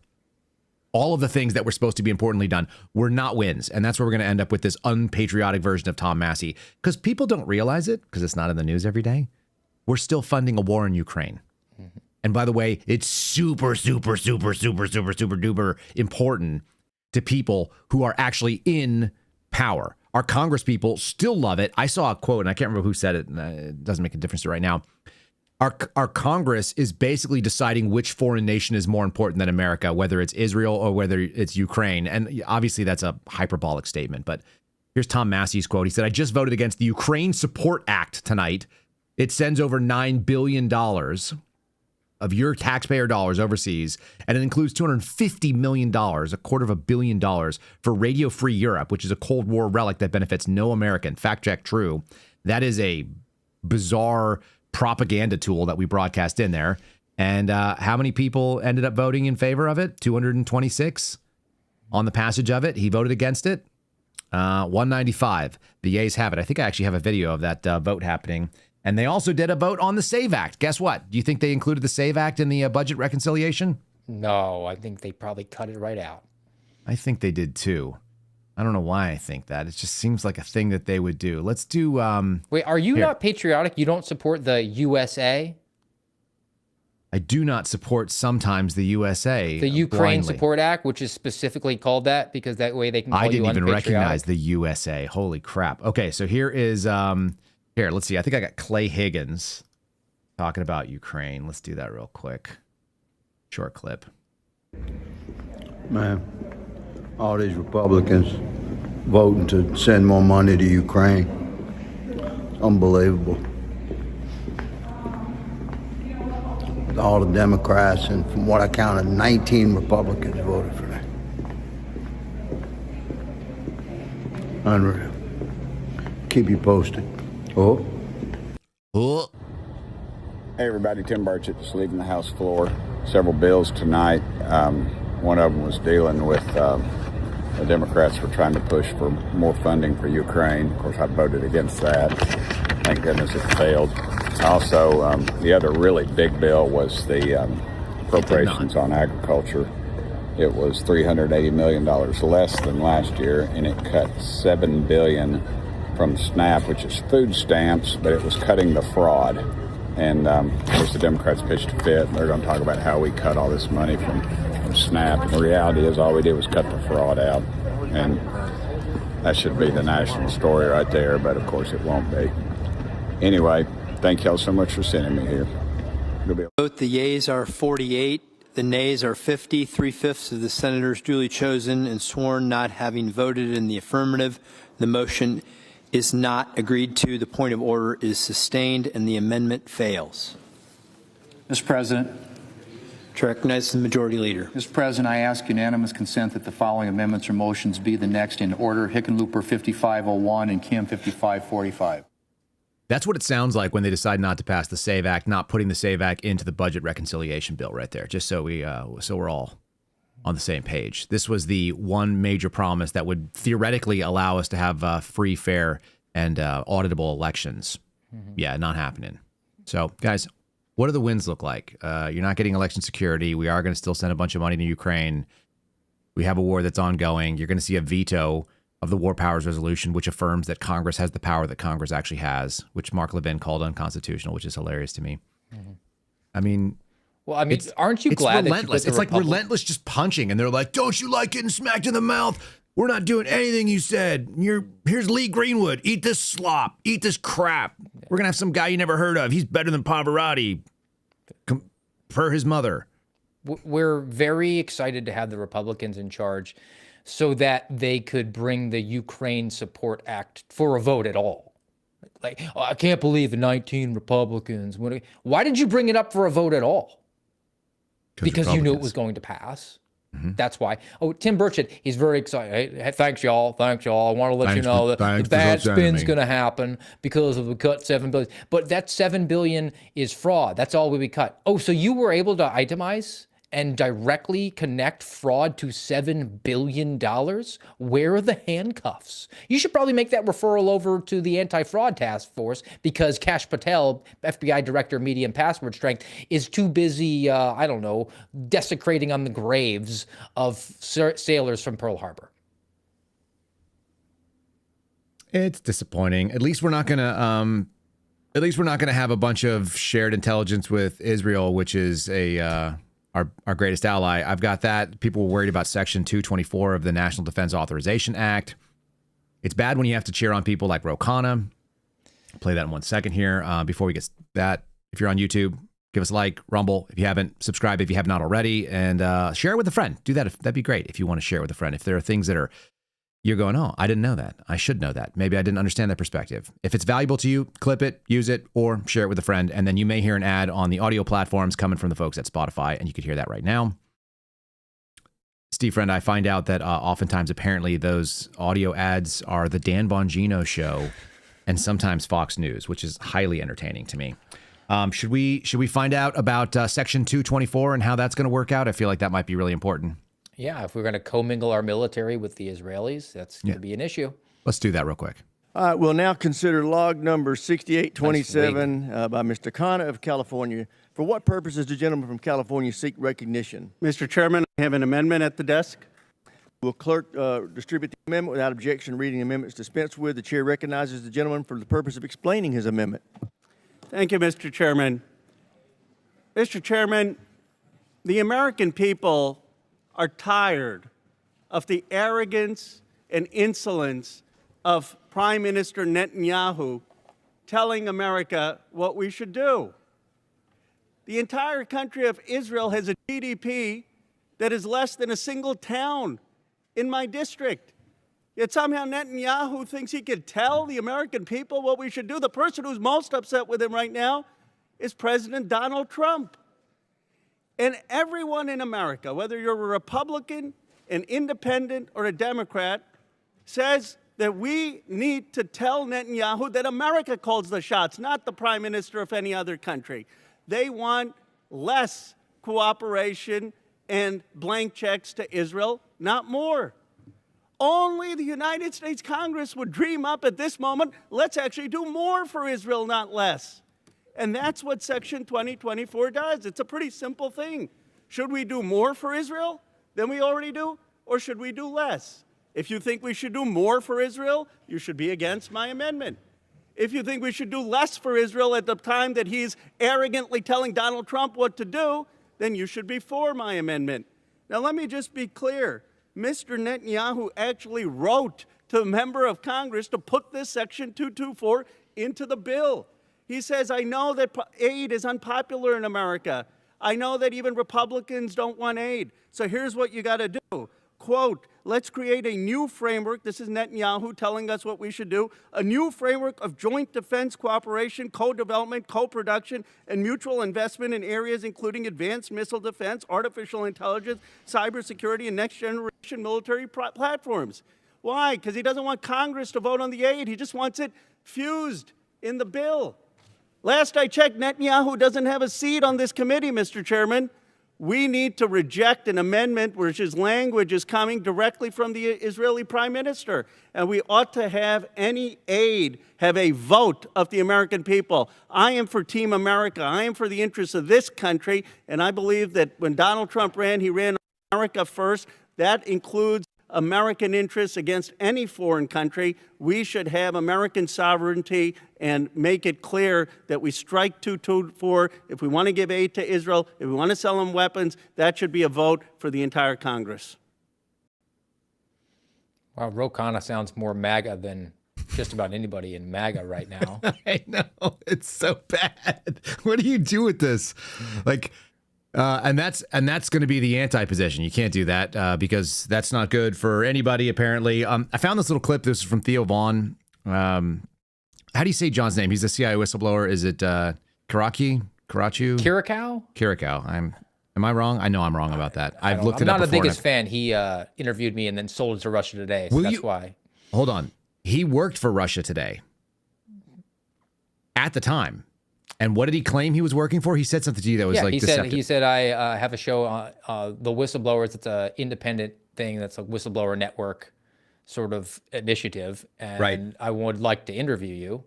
all of the things that were supposed to be importantly done were not wins. And that's where we're going to end up with this unpatriotic version of Tom Massey, because people don't realize it, because it's not in the news every day. We're still funding a war in Ukraine. Mm-hmm. And by the way, it's super, super, super, super, super, super duper important to people who are actually in power. Our Congress people still love it. I saw a quote, and I can't remember who said it, and it doesn't make a difference to right now. Our Congress is basically deciding which foreign nation is more important than America, whether it's Israel or whether it's Ukraine. And obviously that's a hyperbolic statement, but here's Tom Massey's quote. He said, I just voted against the Ukraine Support Act tonight. It sends over $9 billion of your taxpayer dollars overseas, and it includes $250 million, $250 million for Radio Free Europe, which is a Cold War relic that benefits no American. Fact check true. That is a bizarre propaganda tool that we broadcast in there. And how many people ended up voting in favor of it? 226 on the passage of it. He voted against it. 195. The yeas have it. I think I actually have a video of that vote happening. And they also did a vote on the SAVE Act. Guess what? Do you think they included the SAVE Act in the budget reconciliation? No, I think they probably cut it right out. I think they did too. I don't know why I think that. It just seems like a thing that they would do. Let's do... Wait, are you not patriotic? You don't support the USA? I do not support sometimes the USA. The Ukraine blindly. Support Act, which is specifically called that because that way they can call you unpatriotic. I didn't even recognize the USA. Holy crap. Okay, so here is... Here, let's see. I think I got Clay Higgins talking about Ukraine. Let's do that real quick. Short clip. Man, all these Republicans voting to send more money to Ukraine. Unbelievable. All the Democrats, and from what I counted, 19 Republicans voted for that. Unreal. Keep you posted. Oh. Oh. Hey everybody, Tim Burchett, just leaving the House floor. Several bills tonight. One of them was dealing with the Democrats were trying to push for more funding for Ukraine. Of course, I voted against that. Thank goodness it failed. Also, the other really big bill was the appropriations on agriculture. It was $380 million less than last year, and it cut $7 billion from SNAP, which is food stamps, but it was cutting the fraud. And of course, the Democrats pitched a fit. They're going to talk about how we cut all this money from SNAP. And the reality is all we did was cut the fraud out. And that should be the national story right there, but of course it won't be. Anyway, thank y'all so much for sending me here. Vote the yeas are 48, the nays are 50, 3/5 of the senators duly chosen and sworn not having voted in the affirmative. The motion is not agreed to. The point of order is sustained and the amendment fails. Mr. President. To recognize the Majority Leader. Mr. President, I ask unanimous consent that the following amendments or motions be the next in order: Hickenlooper 5501 and Kim 5545. That's what it sounds like when they decide not to pass the SAVE Act, not putting the SAVE Act into the budget reconciliation bill right there, just so we're all on the same page. This was the one major promise that would theoretically allow us to have free, fair, and auditable elections. Yeah, not happening. So, guys, what do the wins look like? You're not getting election security. We are going to still send a bunch of money to Ukraine. We have a war that's ongoing. You're going to see a veto of the War Powers Resolution, which affirms that Congress has the power that Congress actually has, which Mark Levin called unconstitutional, which is hilarious to me. I mean... Well, I mean, aren't you glad relentless. that it's like relentless just punching, and they're like, don't you like getting smacked in the mouth? We're not doing anything you said. Here's Lee Greenwood. Eat this slop. Eat this crap. We're going to have some guy you never heard of. He's better than Pavarotti, per his mother. We're very excited to have the Republicans in charge so that they could bring the Ukraine Support Act for a vote at all. Like, oh, I can't believe the 19 Republicans. Why did you bring it up for a vote at all? Because you knew it was going to pass. That's why. Oh, Tim Burchett, he's very excited. Hey, thanks, y'all. Thanks, y'all. I want to let you know that the bad spin's going to happen because of the cut $7 billion. But that $7 billion is fraud. That's all we cut. Oh, so you were able to itemize and directly connect fraud to $7 billion? Where are the handcuffs? You should probably make that referral over to the anti-fraud task force because Kash Patel, FBI Director, Media and Password Strength, is too busy, I don't know, desecrating on the graves of sailors from Pearl Harbor. It's disappointing. At least we're not going to have a bunch of shared intelligence with Israel, which is our greatest ally. I've got that. People were worried about Section 224 of the National Defense Authorization Act. It's bad when you have to cheer on people like Ro Khanna. I'll play that in 1 second here. Before we get that, if you're on YouTube, give us a like, Rumble. If you haven't, subscribe if you have not already, and share it with a friend. Do that. That'd be great if you want to share it with a friend. If there are things that you're going, oh, I didn't know that. I should know that. Maybe I didn't understand that perspective. If it's valuable to you, clip it, use it, or share it with a friend. And then you may hear an ad on the audio platforms coming from the folks at Spotify, and you could hear that right now. Steve Friend, I find out that oftentimes, apparently, those audio ads are the Dan Bongino show and sometimes Fox News, which is highly entertaining to me. Should we find out about Section 224 and how that's going to work out? I feel like that might be really important. Yeah, if we're going to commingle our military with the Israelis, that's going to be an issue. Let's do that real quick. All right, we'll now consider log number 6827 by Mr. Khanna of California. For what purpose does the gentleman from California seek recognition? Mr. Chairman, I have an amendment at the desk. Will clerk distribute the amendment without objection? Reading amendments dispensed with. The chair recognizes the gentleman for the purpose of explaining his amendment. Thank you, Mr. Chairman. Mr. Chairman, the American people are tired of the arrogance and insolence of Prime Minister Netanyahu telling America what we should do. The entire country of Israel has a GDP that is less than a single town in my district. Yet somehow Netanyahu thinks he could tell the American people what we should do. The person who's most upset with him right now is President Donald Trump. And everyone in America, whether you're a Republican, an independent, or a Democrat, says that we need to tell Netanyahu that America calls the shots, not the prime minister of any other country. They want less cooperation and blank checks to Israel, not more. Only the United States Congress would dream up at this moment, let's actually do more for Israel, not less. And that's what Section 2024 does. It's a pretty simple thing. Should we do more for Israel than we already do, or should we do less? If you think we should do more for Israel, you should be against my amendment. If you think we should do less for Israel at the time that he's arrogantly telling Donald Trump what to do, then you should be for my amendment. Now, let me just be clear. Mr. Netanyahu actually wrote to a member of Congress to put this Section 224 into the bill. He says, I know that aid is unpopular in America. I know that even Republicans don't want aid. So here's what you got to do. Quote, let's create a new framework. This is Netanyahu telling us what we should do. A new framework of joint defense cooperation, co-development, co-production, and mutual investment in areas including advanced missile defense, artificial intelligence, cybersecurity, and next-generation military platforms. Why? Because he doesn't want Congress to vote on the aid. He just wants it fused in the bill. Last I checked, Netanyahu doesn't have a seat on this committee, Mr. Chairman. We need to reject an amendment which his language is coming directly from the Israeli prime minister. And we ought to have any aid have a vote of the American people. I am for Team America. I am for the interests of this country. And I believe that when Donald Trump ran, he ran America first. That includes American interests against any foreign country. We should have American sovereignty and make it clear that we strike 224. If we want to give aid to Israel, if we want to sell them weapons, that should be a vote for the entire Congress. Wow, Ro Khanna sounds more MAGA than just about anybody in MAGA right now. I know. It's so bad. What do you do with this? Like, and that's going to be the anti-position. You can't do that because that's not good for anybody, apparently. I found this little clip. This is from Theo Vaughn. How do you say John's name? He's a CIA whistleblower. Is it Karachu? Kirikow. Am I wrong? I know I'm wrong about that. I've looked it up before. I'm not the biggest fan. He interviewed me and then sold it to Russia Today. So that's why. Hold on. He worked for Russia Today at the time. And what did he claim he was working for? He said something to you that was deceptive. He said, I have a show on The Whistleblowers. It's an independent thing that's a whistleblower network sort of initiative. And I would like to interview you.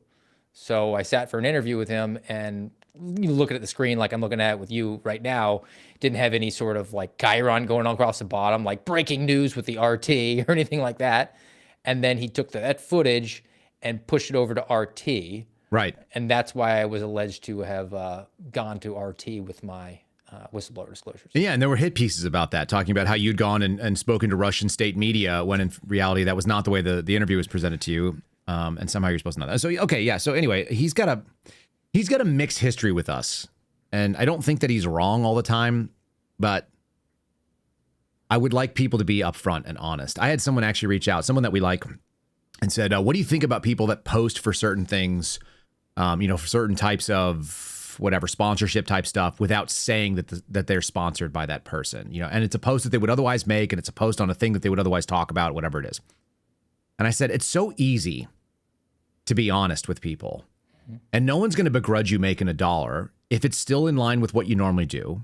So I sat for an interview with him, and you look at the screen like I'm looking at it with you right now. Didn't have any sort of like chyron going on across the bottom, like breaking news with the RT or anything like that. And then he took that footage and pushed it over to RT. Right. And that's why I was alleged to have gone to RT with my whistleblower disclosures. Yeah, and there were hit pieces about that, talking about how you'd gone and spoken to Russian state media when in reality that was not the way the interview was presented to you. And somehow you're supposed to know that. So, okay, yeah. So anyway, he's got a mixed history with us. And I don't think that he's wrong all the time, but I would like people to be upfront and honest. I had someone actually reach out, someone that we like, and said, what do you think about people that post for certain things, for certain types of whatever sponsorship type stuff without saying that they're sponsored by that person, and it's a post that they would otherwise make, and it's a post on a thing that they would otherwise talk about, whatever it is. And I said, it's so easy to be honest with people, and no one's going to begrudge you making $1 if it's still in line with what you normally do,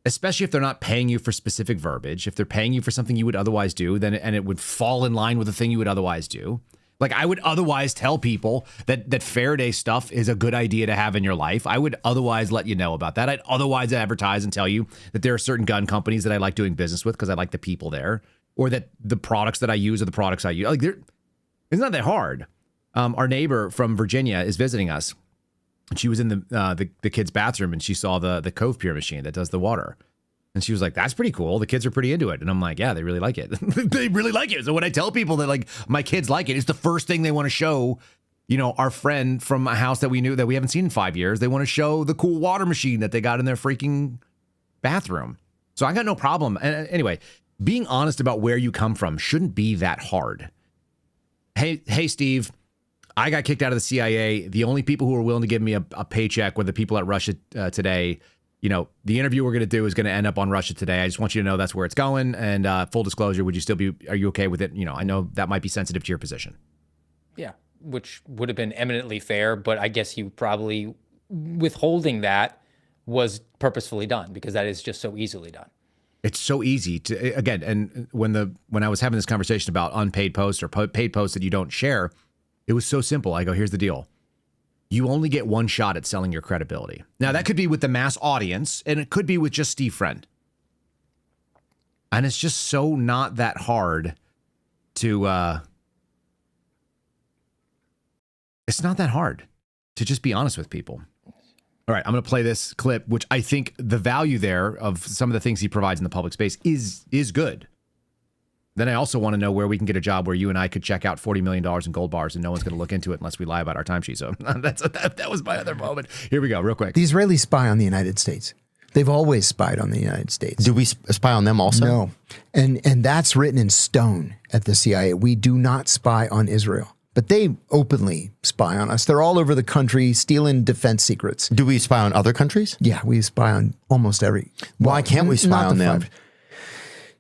especially if they're not paying you for specific verbiage. If they're paying you for something you would otherwise do, and it would fall in line with the thing you would otherwise do. Like, I would otherwise tell people that Faraday stuff is a good idea to have in your life. I would otherwise let you know about that. I'd otherwise advertise and tell you that there are certain gun companies that I like doing business with because I like the people there, or that the products that I use are the products I use. Like, it's not that hard. Our neighbor from Virginia is visiting us, and she was in the kids' bathroom, and she saw the Cove Pure machine that does the water. And she was like, that's pretty cool. The kids are pretty into it. And I'm like, yeah, they really like it. They really like it. So when I tell people that, like, my kids like it, it's the first thing they want to show, our friend from a house that we knew that we haven't seen in 5 years. They want to show the cool water machine that they got in their freaking bathroom. So I got no problem. And anyway, being honest about where you come from shouldn't be that hard. Hey, Steve, I got kicked out of the CIA. The only people who were willing to give me a paycheck were the people at Russia Today. the interview we're going to do is going to end up on Russia Today. I just want you to know that's where it's going. And full disclosure, are you okay with it? I know that might be sensitive to your position. Yeah, which would have been eminently fair, but I guess you probably withholding that was purposefully done because that is just so easily done. It's so easy to, again, and when I was having this conversation about unpaid posts or paid posts that you don't share, it was so simple. I go, here's the deal. You only get one shot at selling your credibility. Now, that could be with the mass audience, and it could be with just Steve Friend. And it's just so not that hard to, it's not that hard to just be honest with people. All right, I'm going to play this clip, which I think the value there of some of the things he provides in the public space is good. Then I also want to know where we can get a job where you and I could check out $40 million in gold bars and no one's going to look into it unless we lie about our timesheet. So that was my other moment. Here we go, real quick. The Israelis spy on the United States. They've always spied on the United States. Do we spy on them also? No. And that's written in stone at the CIA. We do not spy on Israel. But they openly spy on us. They're all over the country stealing defense secrets. Do we spy on other countries? Yeah, we spy on almost every. Why can't we spy on them?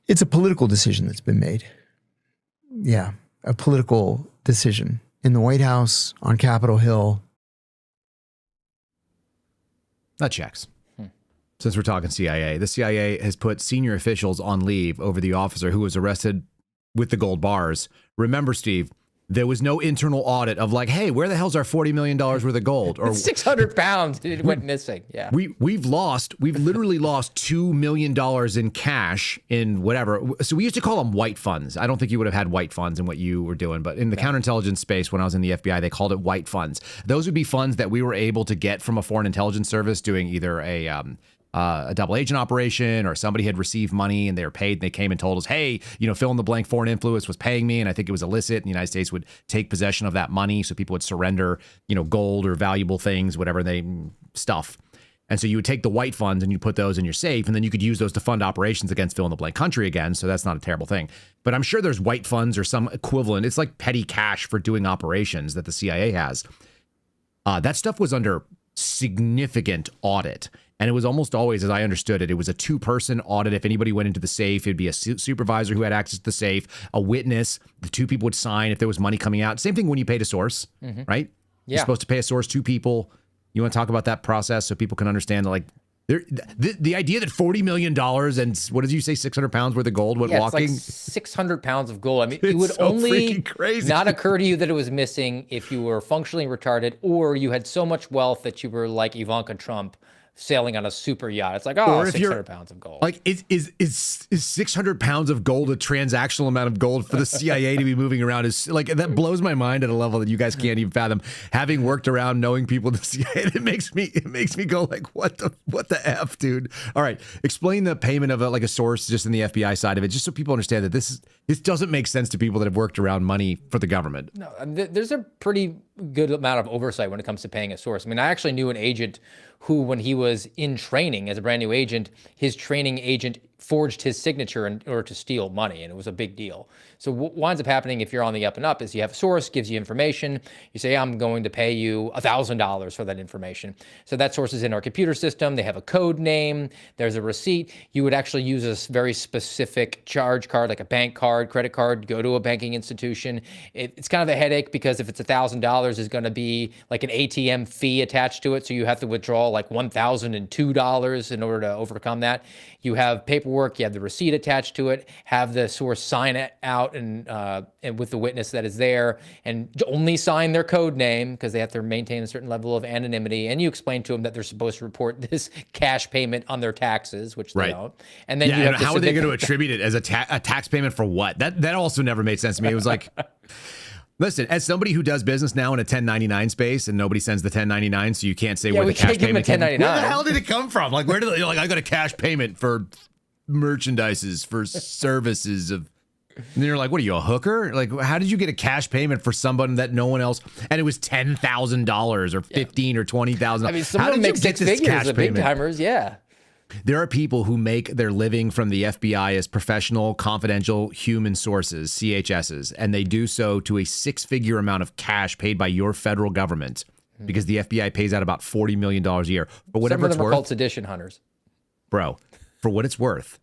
It's a political decision that's been made. Yeah, a political decision in the White House, on Capitol Hill. That checks. Since we're talking CIA, the CIA has put senior officials on leave over the officer who was arrested with the gold bars. Remember, Steve, there was no internal audit of like, hey, where the hell's our $40 million worth of gold? Or 600 pounds it went missing. Yeah. We've literally lost $2 million in cash in whatever. So we used to call them white funds. I don't think you would have had white funds in what you were doing, but in the counterintelligence space, when I was in the FBI, they called it white funds. Those would be funds that we were able to get from a foreign intelligence service doing either a double agent operation, or somebody had received money and they were paid and they came and told us, hey, fill in the blank, foreign influence was paying me and I think it was illicit, and the United States would take possession of that money, so people would surrender gold or valuable things, whatever stuff. And so you would take the white funds and you put those in your safe, and then you could use those to fund operations against fill in the blank country again. So that's not a terrible thing. But I'm sure there's white funds or some equivalent. It's like petty cash for doing operations that the CIA has. That stuff was under significant audit. And it was almost always, as I understood it, it was a two-person audit. If anybody went into the safe, it'd be a supervisor who had access to the safe, a witness. The two people would sign if there was money coming out. Same thing when you paid a source, right? Yeah. You're supposed to pay a source, two people. You want to talk about that process so people can understand, like, the idea that $40 million and what did you say, 600 pounds worth of gold went walking? It's like 600 pounds of gold. I mean, it would so only not occur to you that it was missing if you were functionally retarded or you had so much wealth that you were like Ivanka Trump, sailing on a super yacht. It's like, oh, 600 pounds of gold. Like, is 600 pounds of gold a transactional amount of gold for the CIA to be moving around? Is like, that blows my mind at a level that you guys can't even fathom. Having worked around, knowing people in the CIA, it makes me go like, what the F, dude? All right, explain the payment of a source just in the FBI side of it, just so people understand that this doesn't make sense to people that have worked around money for the government. No, there's a pretty good amount of oversight when it comes to paying a source. I mean, I actually knew an agent who, when he was in training as a brand new agent, his training agent forged his signature in order to steal money, and it was a big deal. So what winds up happening if you're on the up and up is you have a source, gives you information, you say, I'm going to pay you $1,000 for that information. So that source is in our computer system, they have a code name, there's a receipt. You would actually use a very specific charge card, like a bank card, credit card, go to a banking institution. It's kind of a headache because if it's $1,000, is going to be like an ATM fee attached to it, so you have to withdraw like $1,002 in order to overcome that. You have paperwork, you have the receipt attached to it, have the source sign it out and with the witness that is there, and only sign their code name because they have to maintain a certain level of anonymity. And you explain to them that they're supposed to report this cash payment on their taxes, which they don't. And then you have how are they going to attribute it as a tax payment for what? That also never made sense to me. It was like, listen, as somebody who does business now in a 1099 space, and nobody sends the 1099, so you can't say where the cash payment came from. Where the hell did it come from? Like, where did I got a cash payment for merchandises, for services of. And you're like, what are you, a hooker? Like, how did you get a cash payment for someone that no one else? And it was $10,000 or $15,000 or $20,000. I mean, some of them make six figures, the big timers, yeah. There are people who make their living from the FBI as professional, confidential human sources, CHSs, and they do so to a six-figure amount of cash paid by your federal government. because the FBI pays out about $40 million a year. For whatever Some of it's them are worth, called sedition hunters. bro, for what it's worth,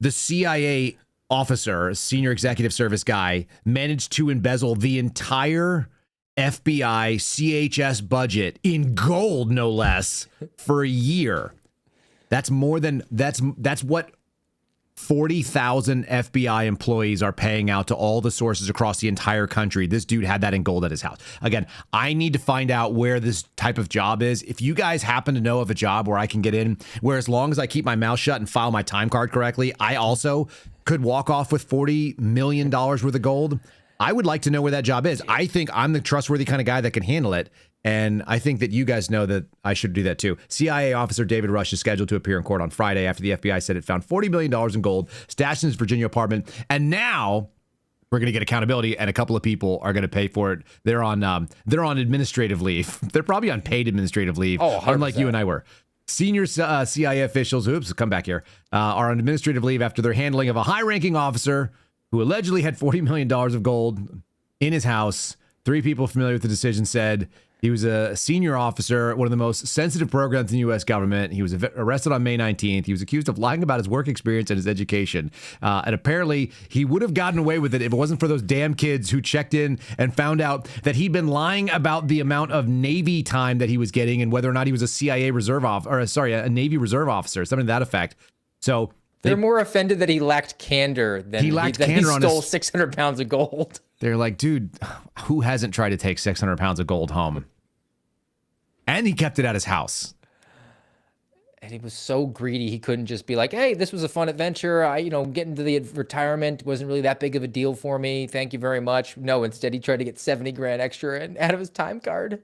the CIA officer, senior executive service guy, managed to embezzle the entire FBI CHS budget in gold, no less, for a year. That's more than that's what 40,000 FBI employees are paying out to all the sources across the entire country. This dude had that in gold at his house. Again, I need to find out where this type of job is. If you guys happen to know of a job where I can get in, where as long as I keep my mouth shut and file my time card correctly, I also could walk off with $40 million worth of gold, I would like to know where that job is. I think I'm the trustworthy kind of guy that can handle it. And I think that you guys know that I should do that too. CIA officer David Rush is scheduled to appear in court on Friday after the FBI said it found $40 million in gold stashed in his Virginia apartment. And now we're going to get accountability, and a couple of people are going to pay for it. They're on administrative leave. They're probably on paid administrative leave, unlike you and I were. Senior CIA officials, come back here, are on administrative leave after their handling of a high-ranking officer who allegedly had $40 million of gold in his house. 3 people familiar with the decision said he was a senior officer at one of the most sensitive programs in the U.S. government. He was arrested on May 19th. He was accused of lying about his work experience and his education. And apparently, he would have gotten away with it if it wasn't for those damn kids who checked in and found out that he'd been lying about the amount of Navy time that he was getting and whether or not he was a CIA reserve a Navy reserve officer, something to that effect. So they're more offended that he lacked candor than he stole 600 pounds of gold. They're like, dude, who hasn't tried to take 600 pounds of gold home? And he kept it at his house. And he was so greedy, he couldn't just be like, hey, this was a fun adventure. Getting to the retirement wasn't really that big of a deal for me. Thank you very much. No, instead he tried to get 70 grand extra out of his time card.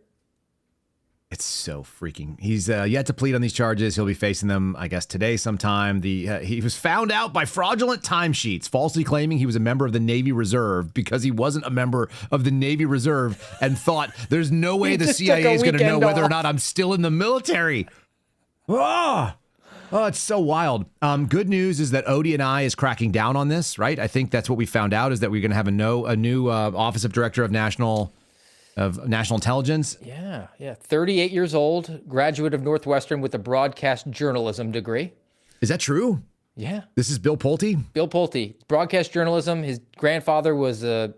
It's so freaking. He's yet to plead on these charges. He'll be facing them, I guess, today sometime. He was found out by fraudulent timesheets, falsely claiming he was a member of the Navy Reserve because he wasn't a member of the Navy Reserve and thought there's no way the CIA is going to know whether or not I'm still in the military. Oh, it's so wild. Good news is that ODNI is cracking down on this, right? I think that's what we found out, is that we're going to have a new Office of Director of National Intelligence. Yeah. 38 years old, graduate of Northwestern with a broadcast journalism degree. Is that true? Yeah. This is Bill Pulte? Bill Pulte, broadcast journalism. His grandfather was a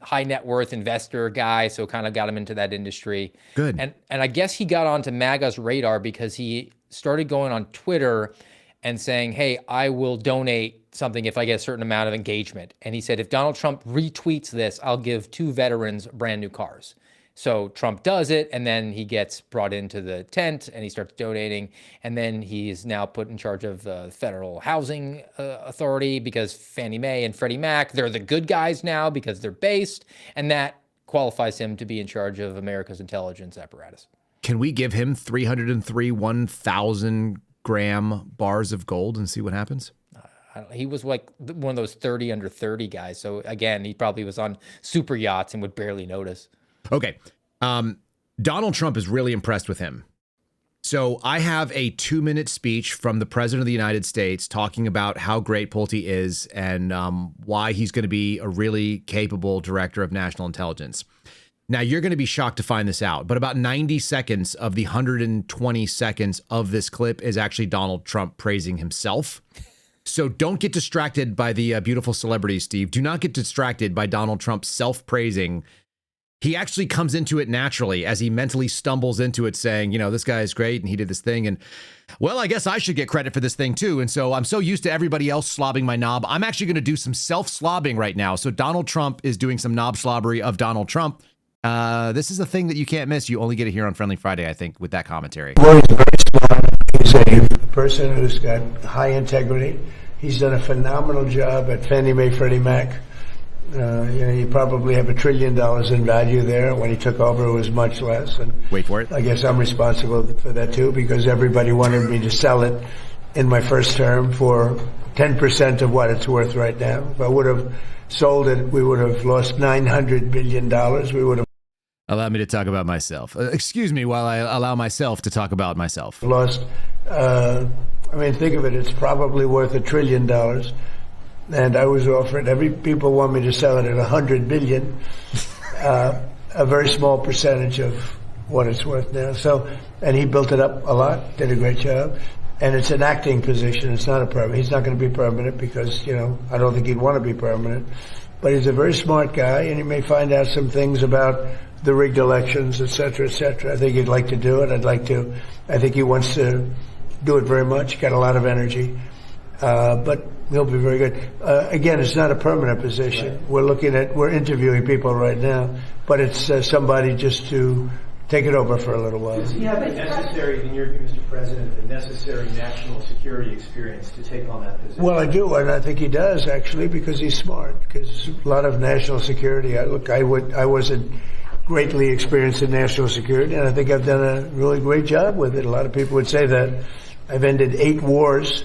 high net worth investor guy, so kind of got him into that industry. Good. And I guess he got onto MAGA's radar because he started going on Twitter and saying, hey, I will donate something if I get a certain amount of engagement. And he said, if Donald Trump retweets this, I'll give 2 veterans brand new cars. So Trump does it, and then he gets brought into the tent, and he starts donating. And then he's now put in charge of the Federal Housing Authority because Fannie Mae and Freddie Mac, they're the good guys now because they're based, and that qualifies him to be in charge of America's intelligence apparatus. Can we give him 303 1,000 gram bars of gold and see what happens? He was like one of those 30 under 30 guys. So again, he probably was on super yachts and would barely notice. Okay. Donald Trump is really impressed with him. So I have a 2-minute speech from the President of the United States talking about how great Pulte is and why he's going to be a really capable director of national intelligence. Now, you're going to be shocked to find this out, but about 90 seconds of the 120 seconds of this clip is actually Donald Trump praising himself. So don't get distracted by the beautiful celebrities, Steve. Do not get distracted by Donald Trump's self-praising. He actually comes into it naturally as he mentally stumbles into it saying, this guy is great and he did this thing. And, well, I guess I should get credit for this thing, too. And so I'm so used to everybody else slobbing my knob. I'm actually going to do some self-slobbing right now. So Donald Trump is doing some knob slobbery of Donald Trump. This is a thing that you can't miss. You only get it here on Friendly Friday, I think, with that commentary. Well, he's very smart. He's a person who's got high integrity. He's done a phenomenal job at Fannie Mae, Freddie Mac. He probably have $1 trillion in value there. When he took over, it was much less. And wait for it. I guess I'm responsible for that too, because everybody wanted me to sell it in my first term for 10% of what it's worth right now. If I would have sold it, we would have lost $900 billion. We would have Allow me to talk about myself. Excuse me while I allow myself to talk about myself. lost. Think of it. It's probably worth $1 trillion. And I was offered, people want me to sell it at $100 billion. A very small percentage of what it's worth now. So, and he built it up a lot, did a great job. And it's an acting position. It's not a permanent. He's not going to be permanent because, I don't think he'd want to be permanent. But he's a very smart guy, and he may find out some things about the rigged elections, et cetera, et cetera. I think he'd like to do it. I think he wants to do it very much. Got a lot of energy. But he'll be very good. Again, it's not a permanent position. Right. We're interviewing people right now, but it's somebody just to take it over for a little while. Does he have the necessary, in your view, Mr. President, the necessary national security experience to take on that position? Well, I do, and I think he does, actually, because he's smart. Because a lot of national security, I wasn't greatly experienced in national security, and I think I've done a really great job with it. A lot of people would say that I've ended 8 wars,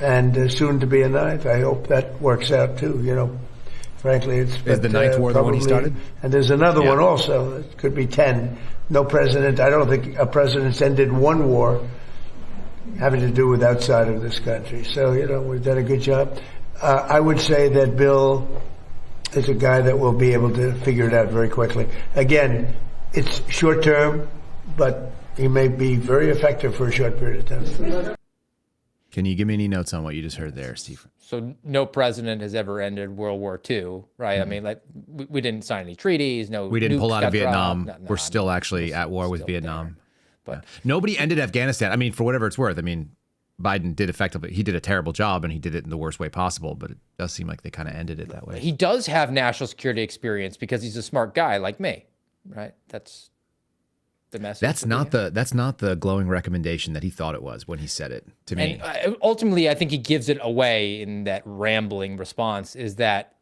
and soon to be a 9th. I hope that works out, too, Frankly, it's... Is the 9th war the one he started? And there's another one also. It could be 10. No president, I don't think a president's ended 1 war having to do with outside of this country. So, we've done a good job. I would say that Bill is a guy that will be able to figure it out very quickly. Again, it's short term, but he may be very effective for a short period of time. Can you give me any notes on what you just heard there, Steve? So no president has ever ended World War II, right? Mm-hmm. I mean, we didn't sign any treaties. We didn't pull out of Vietnam. We're still actually at war with Vietnam. But nobody ended Afghanistan. I mean, for whatever it's worth. I mean, Biden did effectively. He did a terrible job, and he did it in the worst way possible. But it does seem like they kind of ended it that way. He does have national security experience because he's a smart guy like me, right? That's the message. That's not the glowing recommendation that he thought it was when he said it to me. And ultimately, I think he gives it away in that rambling response. Is that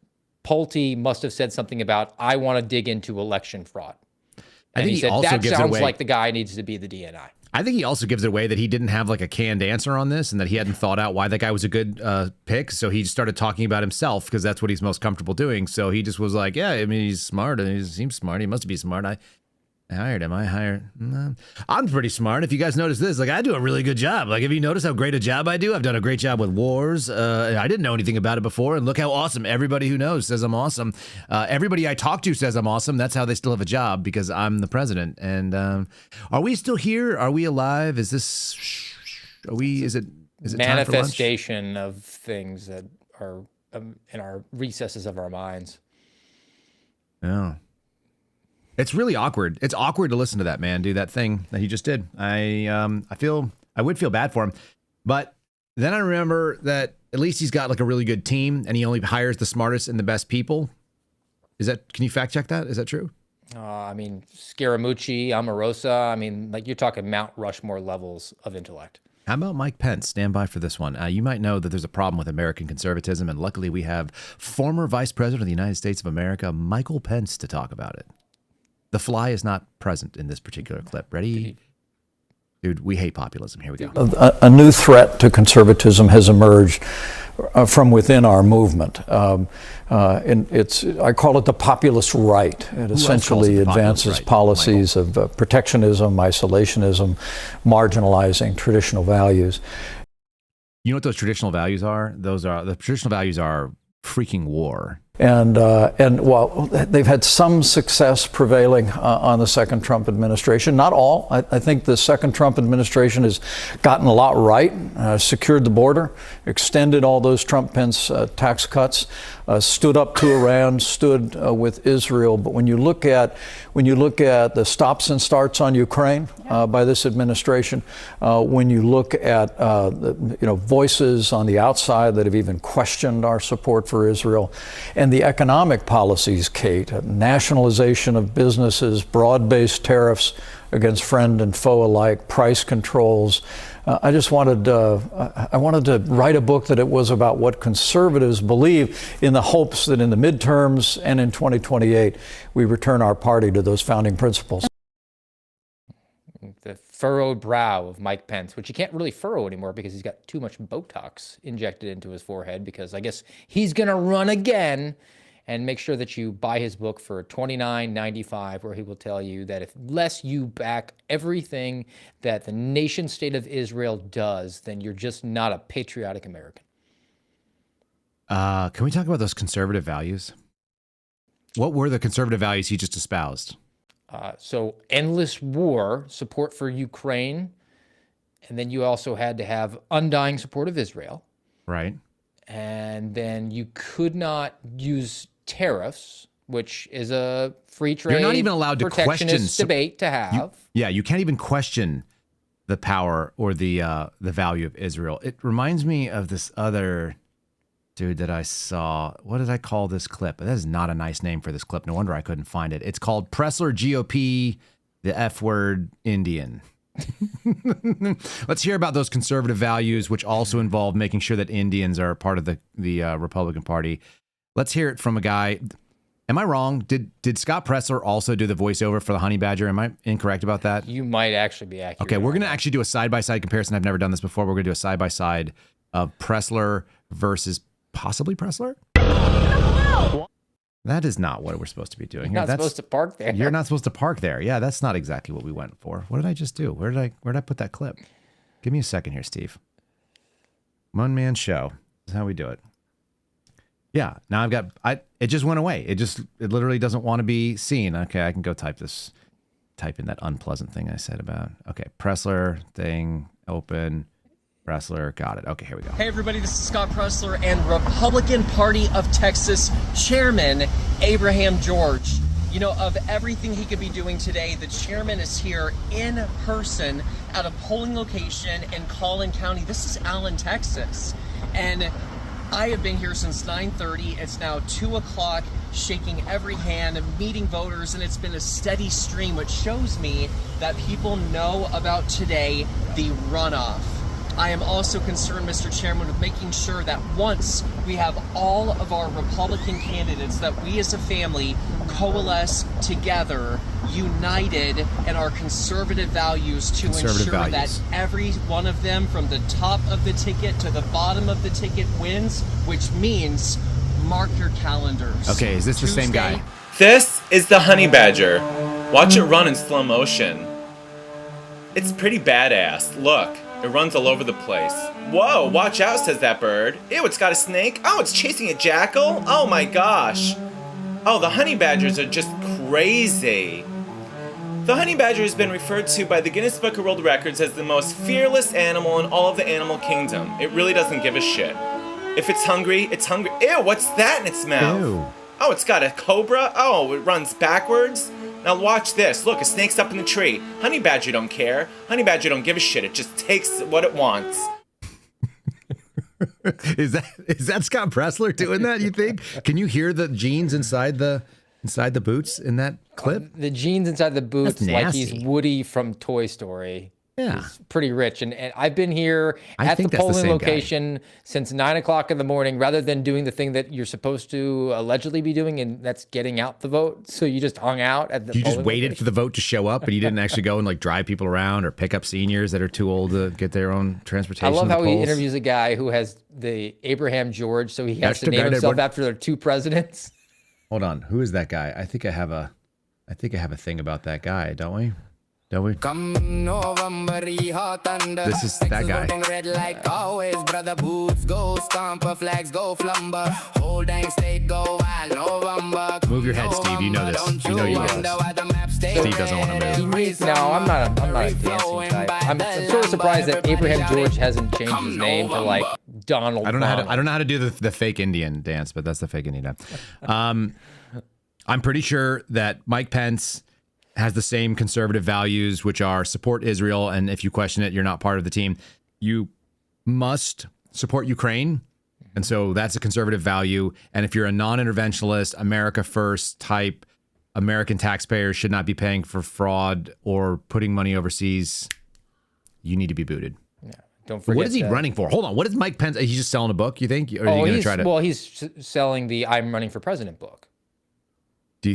Pulte must have said something about, I want to dig into election fraud. And I think he said, also that gives sounds it away. like the guy needs to be the DNI. I think he also gives it away that he didn't have like a canned answer on this and that he hadn't thought out why that guy was a good pick. So he started talking about himself because that's what he's most comfortable doing. So he just was like, yeah, I mean, he's smart and he seems smart. He must be smart. I hired him. I'm pretty smart. If you guys notice this, like I do a really good job. Like if you notice how great a job I do, I've done a great job with wars. I didn't know anything about it before, and look how awesome. Everybody who knows says I'm awesome. Everybody I talk to says I'm awesome. That's how they still have a job because I'm the president. And are we still here? Are we alive? Is this? Are we? Is it Manifestation of things that are in our recesses of our minds? Yeah. It's really awkward. It's awkward to listen to that man do that thing that he just did. I would feel bad for him, but then I remember that at least he's got like a really good team, and he only hires the smartest and the best people. Can you fact check that? Is that true? I mean, Scaramucci, Omarosa. I mean, like you're talking Mount Rushmore levels of intellect. How about Mike Pence? Stand by for this one. You might know that there's a problem with American conservatism, and luckily we have former Vice President of the United States of America, Michael Pence, to talk about it. The fly is not present in this particular clip. Ready? Dude, we hate populism. Here we go. A new threat to conservatism has emerged from within our movement. And I call it the populist right. It essentially advances policies of protectionism, isolationism, marginalizing traditional values. You know what those traditional values are? The traditional values are freaking war. And while they've had some success prevailing on the second Trump administration, not all. I think the second Trump administration has gotten a lot right, secured the border, extended all those Trump-Pence tax cuts, stood up to Iran, stood with Israel. But when you look at the stops and starts on Ukraine by this administration, when you look at voices on the outside that have even questioned our support for Israel, and the economic policies, Kate, nationalization of businesses, broad-based tariffs against friend and foe alike, price controls. I wanted to write a book that it was about what conservatives believe, in the hopes that in the midterms and in 2028, we return our party to those founding principles. The furrowed brow of Mike Pence, which he can't really furrow anymore because he's got too much Botox injected into his forehead, because I guess he's going to run again. And make sure that you buy his book for $29.95, where he will tell you that unless you back everything that the nation state of Israel does, then you're just not a patriotic American. Can we talk about those conservative values? What were the conservative values he just espoused? So endless war, support for Ukraine, and then you also had to have undying support of Israel. Right. And then you could not use tariffs, which is a free trade. You're not even allowed to question debate to have. You can't even question the power or the value of Israel. It reminds me of this other dude that I saw. What did I call this clip? That is not a nice name for this clip. No wonder I couldn't find it. It's called Pressler GOP, the F word Indian. Let's hear about those conservative values, which also involve making sure that Indians are part of the Republican Party. Let's hear it from a guy. Am I wrong? Did Scott Pressler also do the voiceover for the Honey Badger? Am I incorrect about that? You might actually be accurate. Okay, we're going to actually do a side-by-side comparison. I've never done this before. We're going to do a side-by-side of Pressler versus possibly Pressler. That is not what we're supposed to be doing. You're not supposed to park there. You're not supposed to park there. Yeah, that's not exactly what we went for. What did I just do? Where did I put that clip? Give me a second here, Steve. One man show. This is how we do it. Yeah, now it just went away. It literally doesn't want to be seen. Okay, I can go type in that unpleasant thing I said about. Okay, Pressler thing, open. Pressler, got it. Okay, here we go. Hey everybody, this is Scott Pressler and Republican Party of Texas Chairman Abraham George. You know, of everything he could be doing today, the chairman is here in person at a polling location in Collin County. This is Allen, Texas. And I have been here since 9:30. It's now 2 o'clock, shaking every hand, meeting voters, and it's been a steady stream, which shows me that people know about today, the runoff. I am also concerned, Mr. Chairman, with making sure that once we have all of our Republican candidates, that we as a family coalesce together, united in our conservative values to ensure that every one of them from the top of the ticket to the bottom of the ticket wins, which means mark your calendars. Okay, is this the same guy? This is the Honey Badger. Watch it run in slow motion. It's pretty badass. Look. It runs all over the place. Whoa, watch out, says that bird. Ew, it's got a snake. Oh, it's chasing a jackal. Oh my gosh. Oh, the honey badgers are just crazy. The honey badger has been referred to by the Guinness Book of World Records as the most fearless animal in all of the animal kingdom. It really doesn't give a shit. If it's hungry, it's hungry. Ew, what's that in its mouth? Ew. Oh, it's got a cobra. Oh, it runs backwards. Now watch this. Look, a snake's up in the tree. Honey badger don't care. Honey badger don't give a shit. It just takes what it wants. Is that Scott Pressler doing that, you think? Can you hear the jeans inside the boots in that clip? The jeans inside the boots, like he's Woody from Toy Story. Yeah. He's pretty rich. And I've been here at the polling location since 9 o'clock in the morning, rather than doing the thing that you're supposed to allegedly be doing, and that's getting out the vote. So you just hung out at the You just waited for the vote to show up, but you didn't actually go and like drive people around or pick up seniors that are too old to get their own transportation. I love how he polls. interviews a guy who has the Abraham George, so he has to name himself after their two presidents. Hold on. Who is that guy? I think I have a thing about that guy, don't we? Don't we? This is that guy. Move your head, Steve. You know this. You know you know this. Steve doesn't want to move. No, I'm not a dancing type. I'm sort of surprised that Abraham George hasn't changed his name to like Donald. I don't know how to do the fake Indian dance, but that's the fake Indian dance. I'm pretty sure that Mike Pence has the same conservative values, which are support Israel, and if you question it, you're not part of the team. You must support Ukraine, and so that's a conservative value. And if you're a non-interventionalist, America first type, American taxpayers should not be paying for fraud or putting money overseas, you need to be booted. Yeah, don't forget. What is he running for? Hold on. What is Mike Pence? He's just selling a book, you think? Or are you going to try to? Well, he's selling the I'm Running for President book. Do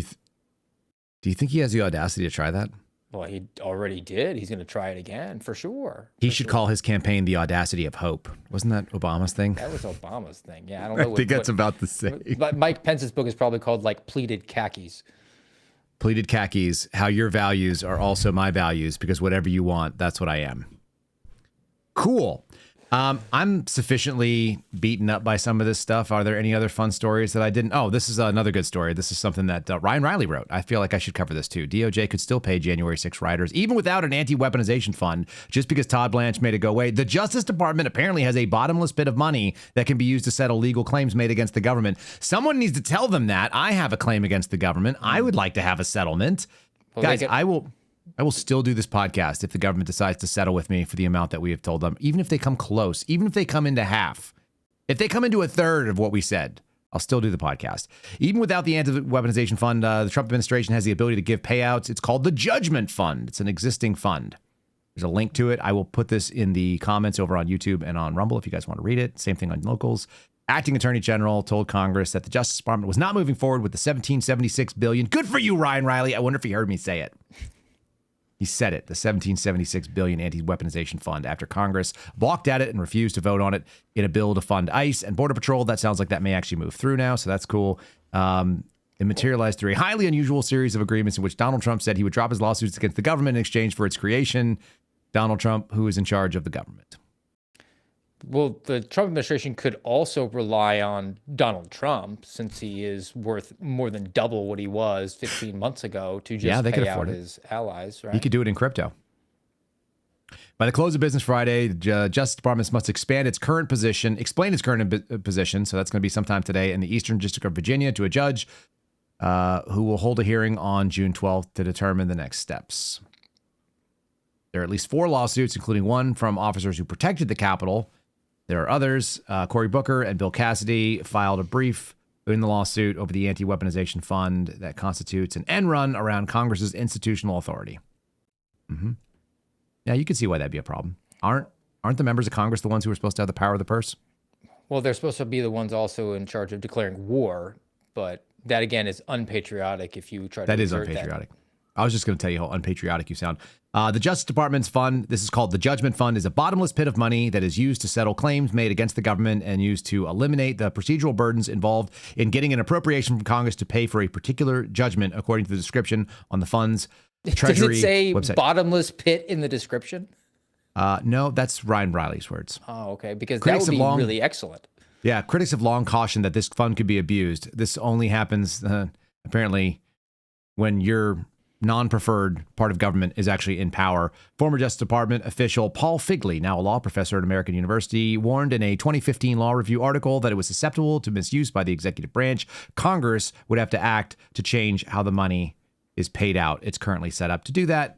you think he has the audacity to try that? Well, he already did. He's going to try it again, for sure. He should call his campaign the Audacity of Hope. Wasn't that Obama's thing? That was Obama's thing. Yeah, I don't know. I think that's about the same. But Mike Pence's book is probably called like Pleated Khakis. Pleated Khakis, how your values are also my values, because whatever you want, that's what I am. Cool. I'm sufficiently beaten up by some of this stuff. Are there any other fun stories that I didn't? Oh, this is another good story. This is something that Ryan Riley wrote. I feel like I should cover this too. DOJ could still pay January 6 rioters, even without an anti-weaponization fund, just because Todd Blanche made it go away. The Justice Department apparently has a bottomless pit of money that can be used to settle legal claims made against the government. Someone needs to tell them that. I have a claim against the government. I would like to have a settlement. Well, guys, I will still do this podcast if the government decides to settle with me for the amount that we have told them, even if they come close, even if they come into half. If they come into a third of what we said, I'll still do the podcast. Even without the anti-weaponization fund, the Trump administration has the ability to give payouts. It's called the Judgment Fund. It's an existing fund. There's a link to it. I will put this in the comments over on YouTube and on Rumble if you guys want to read it. Same thing on Locals. Acting Attorney General told Congress that the Justice Department was not moving forward with the $1776 billion. Good for you, Ryan Riley. I wonder if he heard me say it. He said it, the $1776 billion anti-weaponization fund, after Congress balked at it and refused to vote on it in a bill to fund ICE and Border Patrol. That sounds like that may actually move through now, so that's cool. It materialized through a highly unusual series of agreements in which Donald Trump said he would drop his lawsuits against the government in exchange for its creation. Donald Trump, who is in charge of the government. Well, the Trump administration could also rely on Donald Trump, since he is worth more than double what he was 15 months ago, to just pay out his allies, right? He could do it in crypto. By the close of business Friday, the Justice Department must explain its current position, so that's going to be sometime today, in the Eastern District of Virginia to a judge who will hold a hearing on June 12th to determine the next steps. There are at least 4 lawsuits, including one from officers who protected the Capitol. There are others. Cory Booker and Bill Cassidy filed a brief in the lawsuit over the anti-weaponization fund that constitutes an end run around Congress's institutional authority. Yeah, you can see why that'd be a problem. Aren't the members of Congress the ones who are supposed to have the power of the purse? Well, they're supposed to be the ones also in charge of declaring war, but that again is unpatriotic if you try to. That is unpatriotic. I was just going to tell you how unpatriotic you sound. The Justice Department's fund, this is called the Judgment Fund, is a bottomless pit of money that is used to settle claims made against the government and used to eliminate the procedural burdens involved in getting an appropriation from Congress to pay for a particular judgment, according to the description on the fund's Treasury Does it say website. Bottomless pit in the description? No, that's Ryan Riley's words. Oh, okay, because that would be really excellent. Yeah, critics have long cautioned that this fund could be abused. This only happens, apparently, when your non-preferred part of government is actually in power. Former Justice Department official Paul Figley, now a law professor at American University, warned in a 2015 Law Review article that it was susceptible to misuse by the executive branch. Congress would have to act to change how the money is paid out. It's currently set up to do that.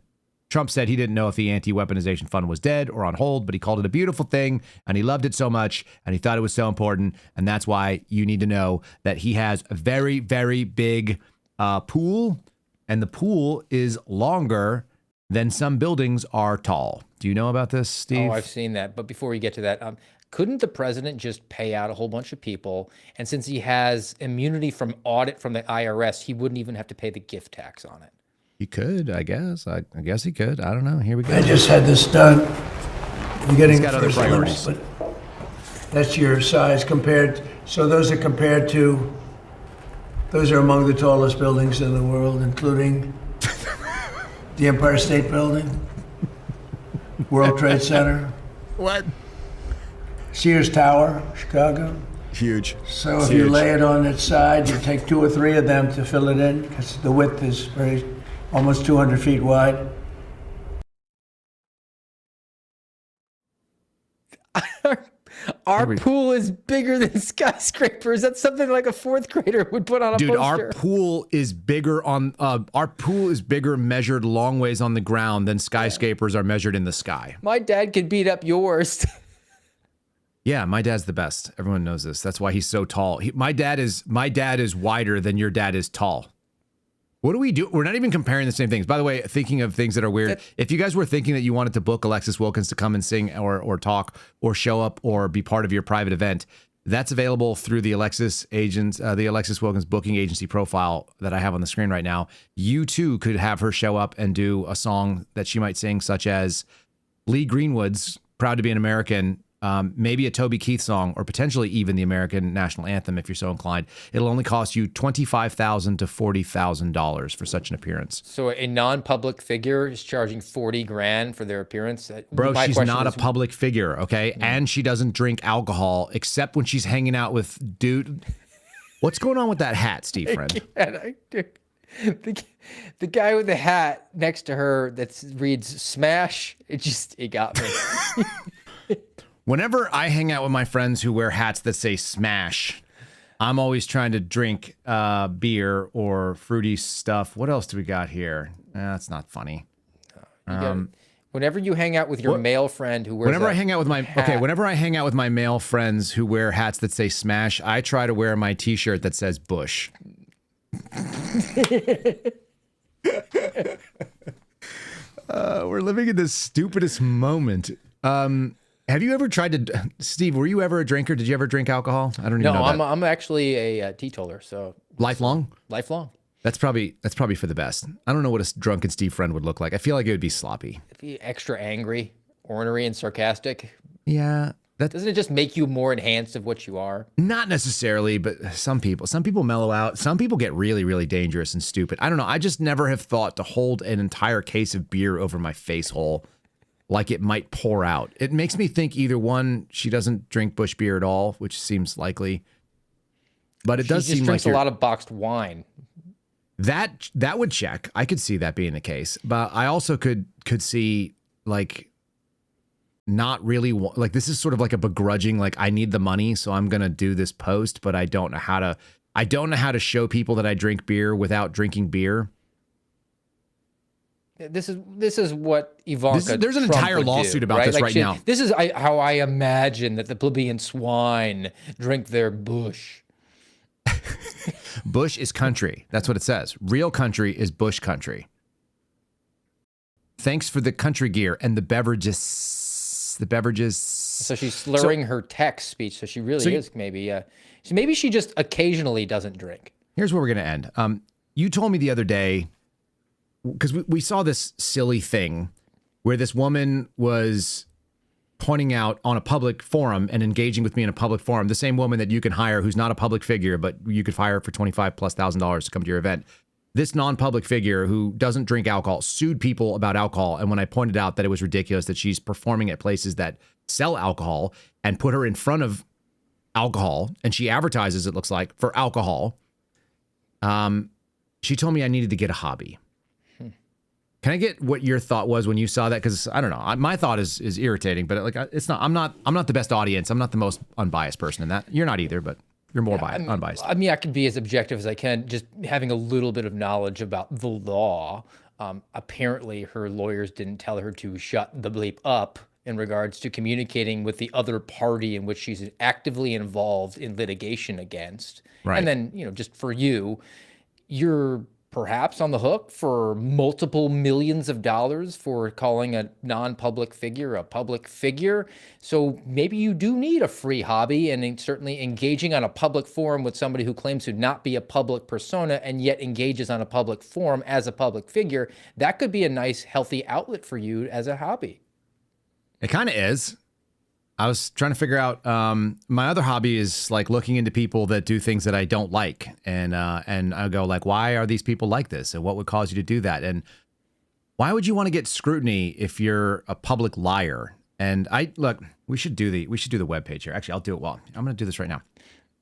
Trump said he didn't know if the anti-weaponization fund was dead or on hold, but he called it a beautiful thing, and he loved it so much, and he thought it was so important, and that's why you need to know that he has a very, very big pool, and the pool is longer than some buildings are tall. Do you know about this, Steve? Oh, I've seen that. But before we get to that, couldn't the president just pay out a whole bunch of people? And since he has immunity from audit from the IRS, he wouldn't even have to pay the gift tax on it. He could, I guess. I guess he could. I don't know. Here we go. I just had this done. I'm getting He's got other priorities. But that's your size compared. So those are compared to. Those are among the tallest buildings in the world, including the Empire State Building, World Trade Center. What? Sears Tower, Chicago. Huge. So if you lay it on its side, you take 2 or 3 of them to fill it in, because the width is almost 200 feet wide. Our pool is bigger than skyscrapers. That's something like a 4th grader would put on a poster. Dude, our pool is bigger measured long ways on the ground than skyscrapers are measured in the sky. My dad could beat up yours. Yeah, my dad's the best. Everyone knows this. That's why he's so tall. My dad is wider than your dad is tall. What do we do? We're not even comparing the same things. By the way, thinking of things that are weird, if you guys were thinking that you wanted to book Alexis Wilkins to come and sing or talk or show up or be part of your private event, that's available through the Alexis Wilkins booking agency profile that I have on the screen right now. You too could have her show up and do a song that she might sing, such as Lee Greenwood's Proud to be an American, maybe a Toby Keith song, or potentially even the American national anthem if you're so inclined. It'll only cost you $25,000 to $40,000 for such an appearance. So a non-public figure is charging $40,000 for their appearance. Bro, My she's question not a is- public figure, okay? And she doesn't drink alcohol except when she's hanging out with dude. What's going on with that hat, Steve Friend? The guy with the hat next to her that reads "Smash," it got me. Whenever I hang out with my friends who wear hats that say "Smash," I'm always trying to drink beer or fruity stuff. What else do we got here? That's not funny. Whenever you hang out with your male friend who wears Whenever a I hang out with my hat, whenever I hang out with my male friends who wear hats that say "Smash," I try to wear my T-shirt that says "Bush." We're living in the stupidest moment. Have you ever tried to, Steve? Were you ever a drinker? Did you ever drink alcohol? I don't even know. No, I'm actually a teetotaler. So lifelong. Lifelong. That's probably for the best. I don't know what a drunken Steve Friend would look like. I feel like it would be sloppy. If you extra angry, ornery, and sarcastic. Yeah. Doesn't it just make you more enhanced of what you are? Not necessarily, but some people mellow out. Some people get really, really dangerous and stupid. I don't know. I just never have thought to hold an entire case of beer over my face hole like it might pour out. It makes me think either one, she doesn't drink Bush beer at all, which seems likely. But it does seem like she just drinks a lot of boxed wine. That would check. I could see that being the case. But I also could see like not really like this is sort of like a begrudging, like I need the money, so I'm gonna do this post, but I don't know how to show people that I drink beer without drinking beer. This is what Ivanka. There's an Trump entire would lawsuit do, about this right now. This is how I imagine that the plebeian swine drink their Bush. Bush is country. That's what it says. Real country is Bush country. Thanks for the country gear and the beverages. So she's slurring her text speech. So she really is maybe. Maybe she just occasionally doesn't drink. Here's where we're gonna end. You told me the other day, because we saw this silly thing where this woman was pointing out on a public forum and engaging with me in a public forum, the same woman that you can hire who's not a public figure, but you could hire for $25,000+ to come to your event. This non-public figure who doesn't drink alcohol sued people about alcohol. And when I pointed out that it was ridiculous that she's performing at places that sell alcohol and put her in front of alcohol, and she advertises, it looks like, for alcohol, she told me I needed to get a hobby. Can I get what your thought was when you saw that? Because I don't know, my thought is irritating, but like it's not. I'm not the best audience. I'm not the most unbiased person in that. You're not either, but you're more unbiased. I mean, I can be as objective as I can, just having a little bit of knowledge about the law. Apparently, her lawyers didn't tell her to shut the bleep up in regards to communicating with the other party in which she's actively involved in litigation against. Right. And then, just for you're perhaps on the hook for multiple millions of dollars for calling a non-public figure a public figure. So maybe you do need a free hobby, and certainly engaging on a public forum with somebody who claims to not be a public persona and yet engages on a public forum as a public figure, that could be a nice, healthy outlet for you as a hobby. It kind of is. I was trying to figure out, my other hobby is like looking into people that do things that I don't like. And I go like, why are these people like this? And what would cause you to do that? And why would you want to get scrutiny if you're a public liar? And we should do the webpage here. Actually, I'll do it I'm going to do this right now.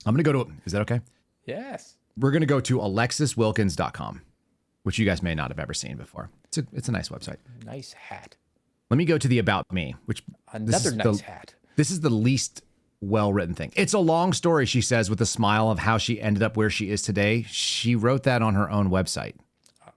I'm going to go to, is that okay? Yes. We're going to go to alexiswilkins.com, which you guys may not have ever seen before. It's a nice website. Nice hat. Let me go to the About Me, which Another nice hat. This is the least well-written thing. It's a long story, she says, with a smile of how she ended up where she is today. She wrote that on her own website,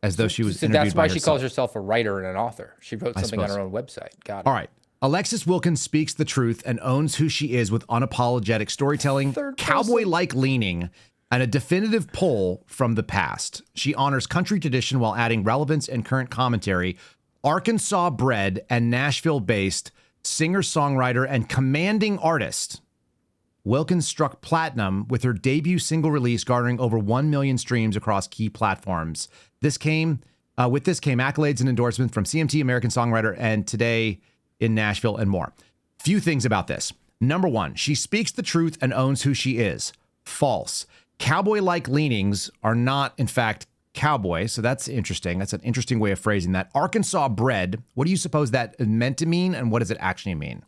as though she was interviewed That's why by she calls herself a writer and an author. She wrote something on her own website. Got it. All right. Alexis Wilkins speaks the truth and owns who she is with unapologetic storytelling, cowboy-like leaning, and a definitive pull from the past. She honors country tradition while adding relevance and current commentary. Arkansas bred and Nashville-based singer-songwriter and commanding artist, Wilkins struck platinum with her debut single release, garnering over 1 million streams across key platforms. With this came accolades and endorsements from CMT, American Songwriter, and Today in Nashville, and more. Few things about this. Number 1, she speaks the truth and owns who she is. False. Cowboy-like leanings are not, in fact, cowboy. So that's interesting. That's an interesting way of phrasing that. Arkansas bred. What do you suppose that meant to mean? And what does it actually mean?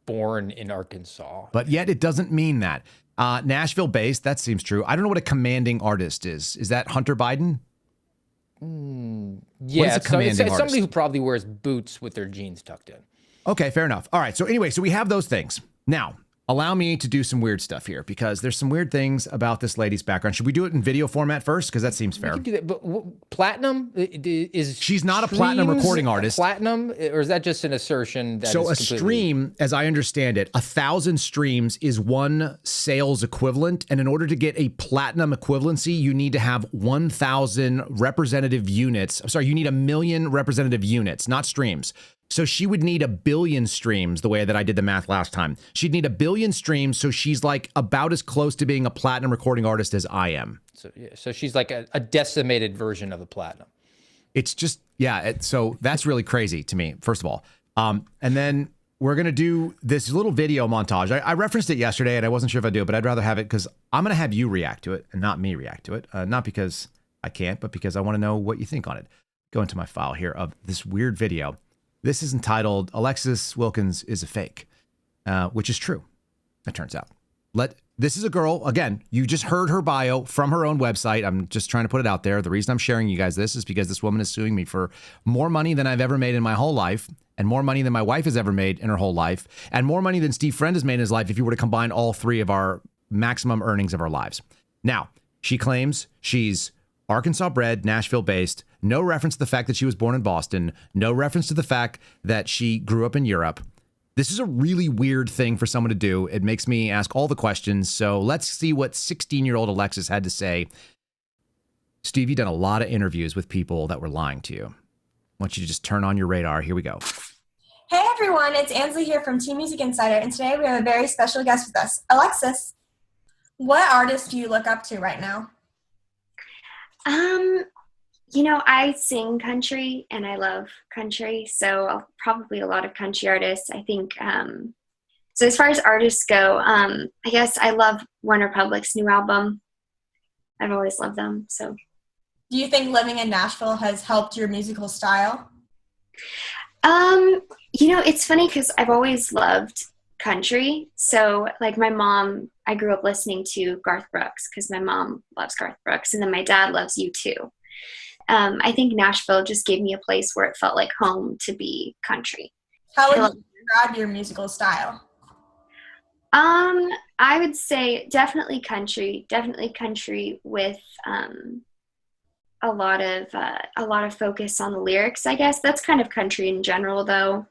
Born in Arkansas. But yet it doesn't mean that. Nashville based. That seems true. I don't know what a commanding artist is. Is that Hunter Biden? Yeah, it's somebody who probably wears boots with their jeans tucked in. Okay, fair enough. All right. So anyway, so we have those things. Now, allow me to do some weird stuff here because there's some weird things about this lady's background. Should we do it in video format first? Because that seems fair. We can do that, but platinum is she's not a platinum recording artist. Platinum, or is that just an assertion? That so is a completely... stream, as I understand it, 1,000 streams is one sales equivalent, and in order to get a platinum equivalency, you need to have 1,000 representative units. I'm sorry, you need 1 million representative units, not streams. So she would need 1 billion streams the way that I did the math last time. She'd need 1 billion streams. So she's like about as close to being a platinum recording artist as I am. So, yeah, so she's like a decimated version of the platinum. It's just, yeah. So that's really crazy to me, first of all. And then we're going to do this little video montage. I referenced it yesterday and I wasn't sure if I'd do it, but I'd rather have it because I'm going to have you react to it and not me react to it. Not because I can't, but because I want to know what you think on it. Go into my file here of this weird video. This is entitled Alexis Wilkins is a Fake, which is true, it turns out. This is a girl, again, you just heard her bio from her own website. I'm just trying to put it out there. The reason I'm sharing you guys this is because this woman is suing me for more money than I've ever made in my whole life, and more money than my wife has ever made in her whole life, and more money than Steve Friend has made in his life if you were to combine all 3 of our maximum earnings of our lives. Now, she claims she's Arkansas bred, Nashville based, no reference to the fact that she was born in Boston, no reference to the fact that she grew up in Europe. This is a really weird thing for someone to do. It makes me ask all the questions. So let's see what 16-year-old Alexis had to say. Steve, you've done a lot of interviews with people that were lying to you. I want you to just turn on your radar. Here we go. Hey everyone, it's Ansley here from Teen Music Insider, and today we have a very special guest with us, Alexis. What artist do you look up to right now? You know, I sing country and I love country, so probably a lot of country artists. I think, so as far as artists go, I guess I love One Republic's new album. I've always loved them, so. Do you think living in Nashville has helped your musical style? You know, it's funny because I've always loved country. So like my mom, I grew up listening to Garth Brooks because my mom loves Garth Brooks, and then my dad loves U2. I think Nashville just gave me a place where it felt like home to be country. How would you describe your musical style? I would say definitely country with a lot of focus on the lyrics, I guess. That's kind of country in general, though.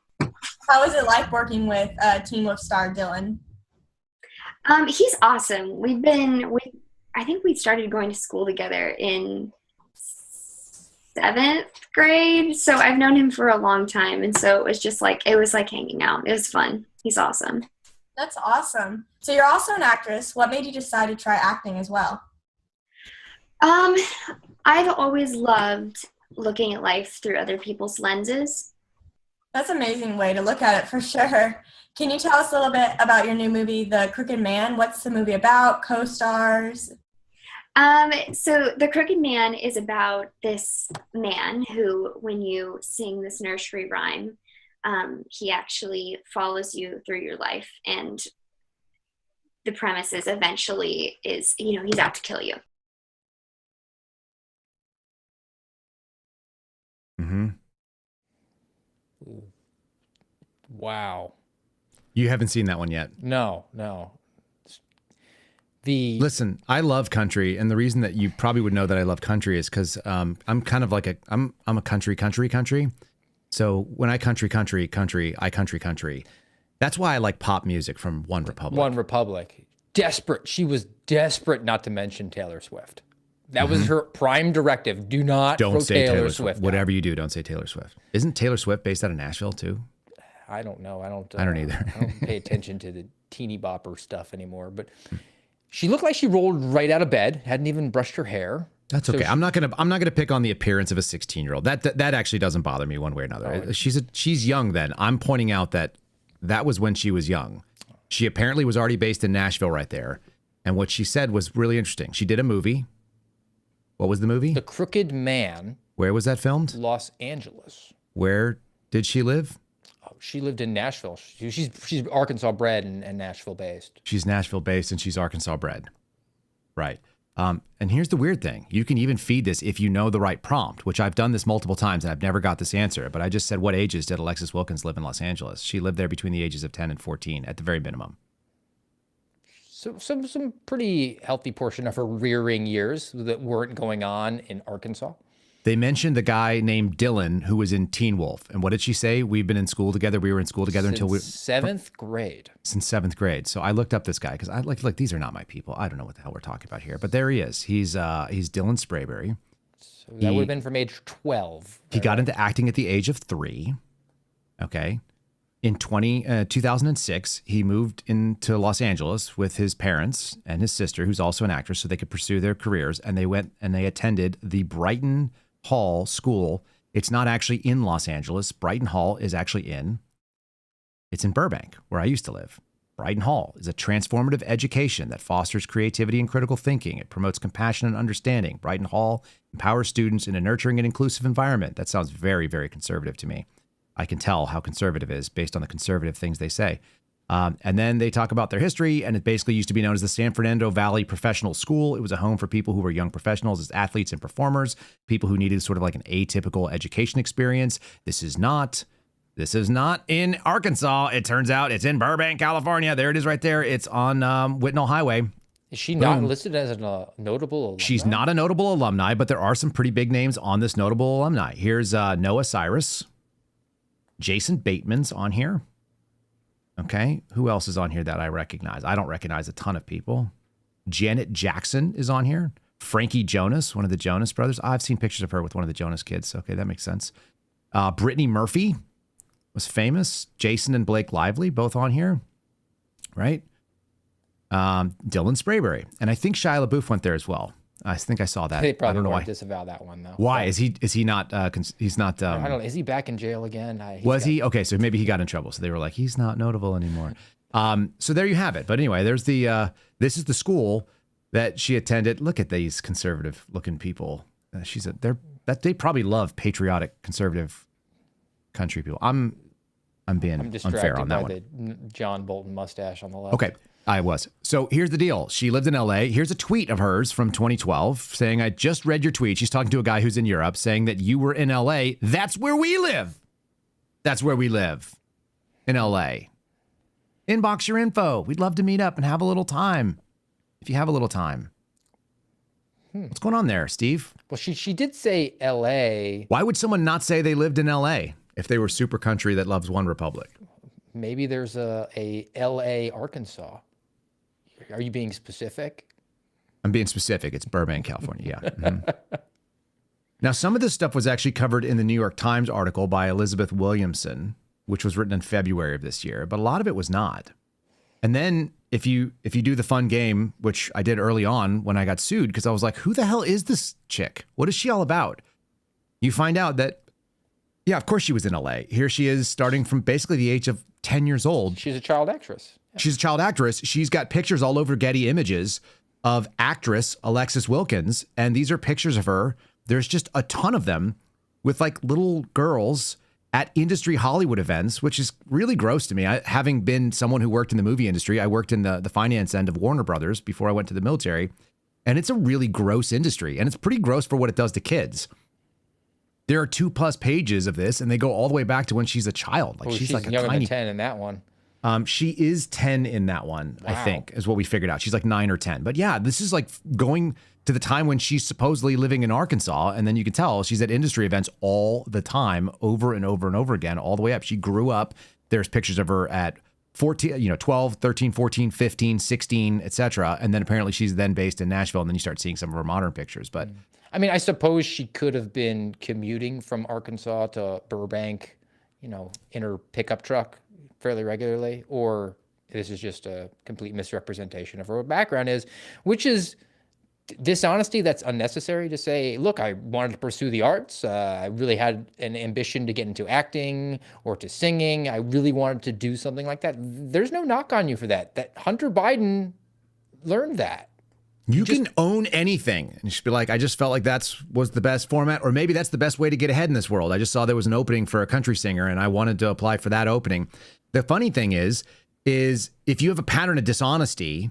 How is it like working with Teen Wolf star Dylan? He's awesome. I think we started going to school together in 7th grade, so I've known him for a long time, and so it was like hanging out. It was fun. He's awesome. That's awesome. So you're also an actress. What made you decide to try acting as well? I've always loved looking at life through other people's lenses. That's an amazing way to look at it, for sure. Can you tell us a little bit about your new movie, The Crooked Man? What's the movie about? Co-stars? So The Crooked Man is about this man who, when you sing this nursery rhyme, he actually follows you through your life, and the premise is eventually is, he's out to kill you. Mm-hmm. Wow. You haven't seen that one yet? No. Listen, I love country, and the reason that you probably would know that I love country is because I'm kind of like I'm a country. So when I country, I country. That's why I like pop music from One Republic. One Republic. Desperate. She was desperate not to mention Taylor Swift. That was her prime directive. Don't throw say Taylor Swift. Whatever you do, don't say Taylor Swift. Isn't Taylor Swift based out of Nashville too? I don't know. I don't either. I don't pay attention to the teeny bopper stuff anymore. But she looked like she rolled right out of bed. Hadn't even brushed her hair. That's okay. I'm not gonna pick on the appearance of a 16-year-old. That actually doesn't bother me one way or another. Oh, She's young then. I'm pointing out that was when she was young. She apparently was already based in Nashville right there. And what she said was really interesting. She did a movie. What was the movie? The Crooked Man. Where was that filmed? Los Angeles. Where did she live? Oh, she lived in Nashville. She's Arkansas bred and Nashville based. She's Nashville based and she's Arkansas bred. Right. And here's the weird thing. You can even feed this if you know the right prompt, which I've done this multiple times and I've never got this answer. But I just said, what ages did Alexis Wilkins live in Los Angeles? She lived there between the ages of 10 and 14 at the very minimum. So some pretty healthy portion of her rearing years that weren't going on in Arkansas. They mentioned the guy named Dylan who was in Teen Wolf. And what did she say? We've been in school together. We were in school together until we... Seventh grade. Since 7th grade. So I looked up this guy because I like these are not my people. I don't know what the hell we're talking about here. But there he is. He's Dylan Sprayberry. So that would have been from age 12. He got into acting at the age of 3. Okay. In 2006, he moved into Los Angeles with his parents and his sister, who's also an actress, so they could pursue their careers. And they went and they attended the Brighton Hall School. It's not actually in Los Angeles. Brighton Hall is actually it's in Burbank, where I used to live. Brighton Hall is a transformative education that fosters creativity and critical thinking. It promotes compassion and understanding. Brighton Hall empowers students in a nurturing and inclusive environment. That sounds very, very conservative to me. I can tell how conservative it is based on the conservative things they say. And then they talk about their history, and it basically used to be known as the San Fernando Valley Professional School. It was a home for people who were young professionals as athletes and performers, people who needed sort of like an atypical education experience. This is not in Arkansas. It turns out it's in Burbank, California. There it is right there. It's on Whitnall Highway. Is she not listed as a notable alumni? She's not a notable alumni, but there are some pretty big names on this notable alumni. Here's Noah Cyrus. Jason Bateman's on here. Okay. Who else is on here that I recognize? I don't recognize a ton of people. Janet Jackson is on here. Frankie Jonas, one of the Jonas brothers. I've seen pictures of her with one of the Jonas kids. Okay, that makes sense. Brittany Murphy was famous. Jason and Blake Lively, both on here. Right? Dylan Sprayberry. And I think Shia LaBeouf went there as well. I think I saw that. They probably I don't know why. disavow that one though. Why is he not? He's not. I don't know. Is he back in jail again? Was he? Okay, so maybe he got in trouble. So they were like, he's not notable anymore. So there you have it. But anyway, there's the. This is the school that she attended. Look at these conservative-looking people. They probably love patriotic conservative country people. I'm being unfair on that one. The John Bolton mustache on the left. Okay. I was. So here's the deal. She lived in LA. Here's a tweet of hers from 2012 saying, I just read your tweet. She's talking to a guy who's in Europe saying that you were in LA. That's where we live. That's where we live in LA. Inbox your info. We'd love to meet up and have a little time. If you have a little time. What's going on there, Steve? Well, she did say LA. Why would someone not say they lived in LA if they were super country that loves one republic? Maybe there's a LA, Arkansas. Are you being specific? I'm being specific. It's Burbank, California. Yeah. Mm-hmm. Now, some of this stuff was actually covered in the New York Times article by Elizabeth Williamson, which was written in February of this year, but a lot of it was not. And then if you do the fun game, which I did early on when I got sued, because I was like, who the hell is this chick? What is she all about? You find out that, yeah, of course she was in LA. Here she is starting from basically the age of 10 years old. She's a child actress. Yeah. She's a child actress. She's got pictures all over Getty Images of actress Alexis Wilkins. And these are pictures of her. There's just a ton of them with like little girls at industry Hollywood events, which is really gross to me. Having been someone who worked in the movie industry, I worked in the finance end of Warner Brothers before I went to the military. And it's a really gross industry. And it's pretty gross for what it does to kids. There are 2+ pages of this, and they go all the way back to when she's a child. Like she's like a younger tiny. than 10 in that one. She is 10 in that one, Wow. I think, is what we figured out. She's like 9 or 10. But yeah, this is like going to the time when she's supposedly living in Arkansas, and then you can tell she's at industry events all the time, over and over and over again, all the way up. She grew up. There's pictures of her at 14, 12, 13, 14, 15, 16, etc. And then apparently she's then based in Nashville, and then you start seeing some of her modern pictures. But I mean, I suppose she could have been commuting from Arkansas to Burbank, in her pickup truck fairly regularly, or this is just a complete misrepresentation of her background which is dishonesty that's unnecessary to say, look, I wanted to pursue the arts. I really had an ambition to get into acting or to singing. I really wanted to do something like that. There's no knock on you for that. That Hunter Biden learned that. You can own anything. And you should be like, I just felt like was the best format, or maybe that's the best way to get ahead in this world. I just saw there was an opening for a country singer and I wanted to apply for that opening. The funny thing is if you have a pattern of dishonesty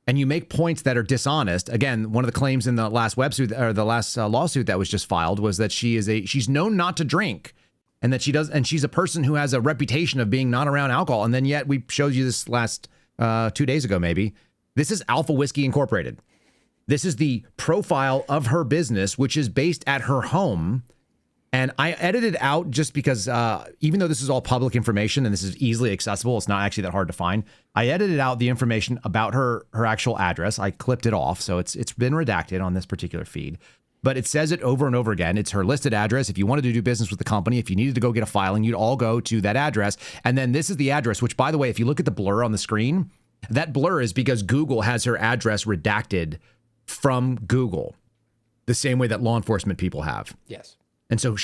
and you make points that are dishonest, again, one of the claims in the last lawsuit that was just filed was that she's known not to drink, and that she's a person who has a reputation of being not around alcohol. And then yet we showed you this last 2 days ago, maybe. This is Alpha Whiskey Incorporated. This is the profile of her business, which is based at her home. And I edited out just because even though this is all public information and this is easily accessible, it's not actually that hard to find. I edited out the information about her actual address. I clipped it off, so it's been redacted on this particular feed. But it says it over and over again. It's her listed address. If you wanted to do business with the company, if you needed to go get a filing, you'd all go to that address. And then this is the address, which, by the way, if you look at the blur on the screen, that blur is because Google has her address redacted from Google, the same way that law enforcement people have. Yes. And so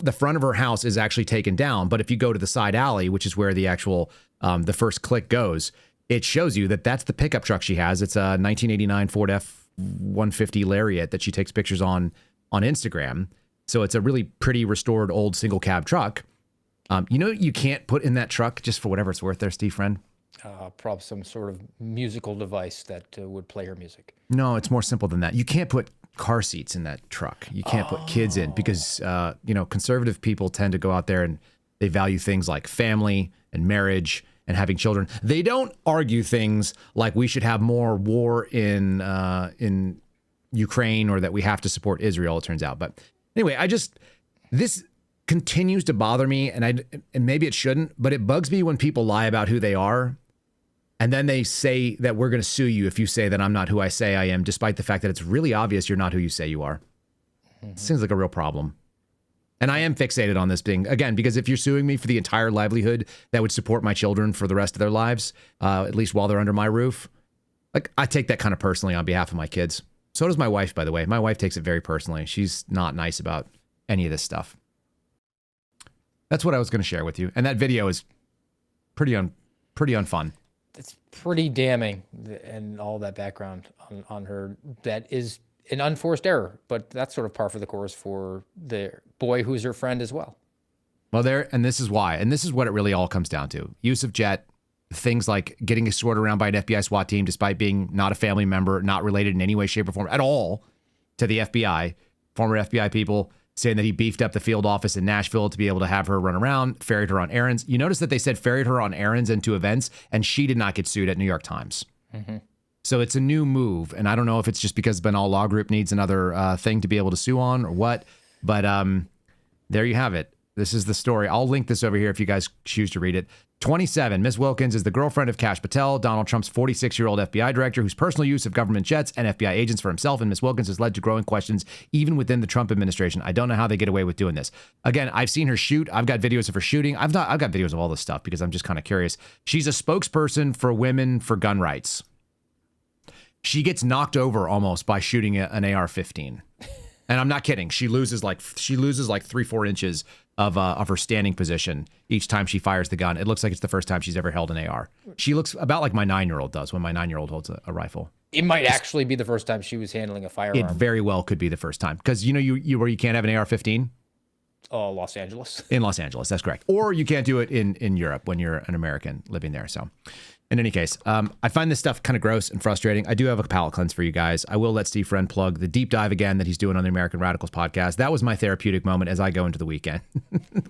the front of her house is actually taken down. But if you go to the side alley, which is where the actual, the first click goes, it shows you that that's the pickup truck she has. It's a 1989 Ford F-150 Lariat that she takes pictures on Instagram. So it's a really pretty restored old single cab truck. You can't put in that truck, just for whatever it's worth there, Steve Friend. Probably some sort of musical device that would play her music. No, it's more simple than that. You can't put car seats in that truck. You can't put kids in because, conservative people tend to go out there and they value things like family and marriage and having children. They don't argue things like we should have more war in Ukraine or that we have to support Israel, it turns out. But anyway, this continues to bother me, and maybe it shouldn't, but it bugs me when people lie about who they are. And then they say that we're going to sue you if you say that I'm not who I say I am, despite the fact that it's really obvious you're not who you say you are. Seems like a real problem. And I am fixated on this being, again, because if you're suing me for the entire livelihood that would support my children for the rest of their lives, at least while they're under my roof, like I take that kind of personally on behalf of my kids. So does my wife, by the way. My wife takes it very personally. She's not nice about any of this stuff. That's what I was going to share with you. And that video is pretty unfun. It's pretty damning, and all that background on her. That is an unforced error, but that's sort of par for the course for the boy who's her friend as well. Well, and this is why, and this is what it really all comes down to. Use of jet, things like getting escorted around by an FBI SWAT team despite being not a family member, not related in any way, shape, or form at all to the FBI, former FBI people, saying that he beefed up the field office in Nashville to be able to have her run around, ferried her on errands. You notice that they said ferried her on errands and to events, and she did not get sued at New York Times. Mm-hmm. So it's a new move, and I don't know if it's just because Banal Law Group needs another thing to be able to sue on or what, but there you have it. This is the story. I'll link this over here if you guys choose to read it. 27, Ms. Wilkins is the girlfriend of Kash Patel, Donald Trump's 46-year-old FBI director, whose personal use of government jets and FBI agents for himself and Ms. Wilkins has led to growing questions even within the Trump administration. I don't know how they get away with doing this. Again, I've seen her shoot. I've got videos of her shooting. I've got videos of all this stuff because I'm just kind of curious. She's a spokesperson for women for gun rights. She gets knocked over almost by shooting an AR-15. And I'm not kidding. She loses like 3-4 inches of her standing position each time she fires the gun. It looks like it's the first time she's ever held an AR. She looks about like my 9-year-old does when my 9-year-old holds a rifle. It might actually be the first time she was handling a firearm. It very well could be the first time because where you can't have an AR-15. Los Angeles. In Los Angeles, that's correct. Or you can't do it in Europe when you're an American living there. So in any case, I find this stuff kind of gross and frustrating. I do have a palate cleanse for you guys. I will let Steve Friend plug the deep dive again that he's doing on the American Radicals podcast. That was my therapeutic moment as I go into the weekend.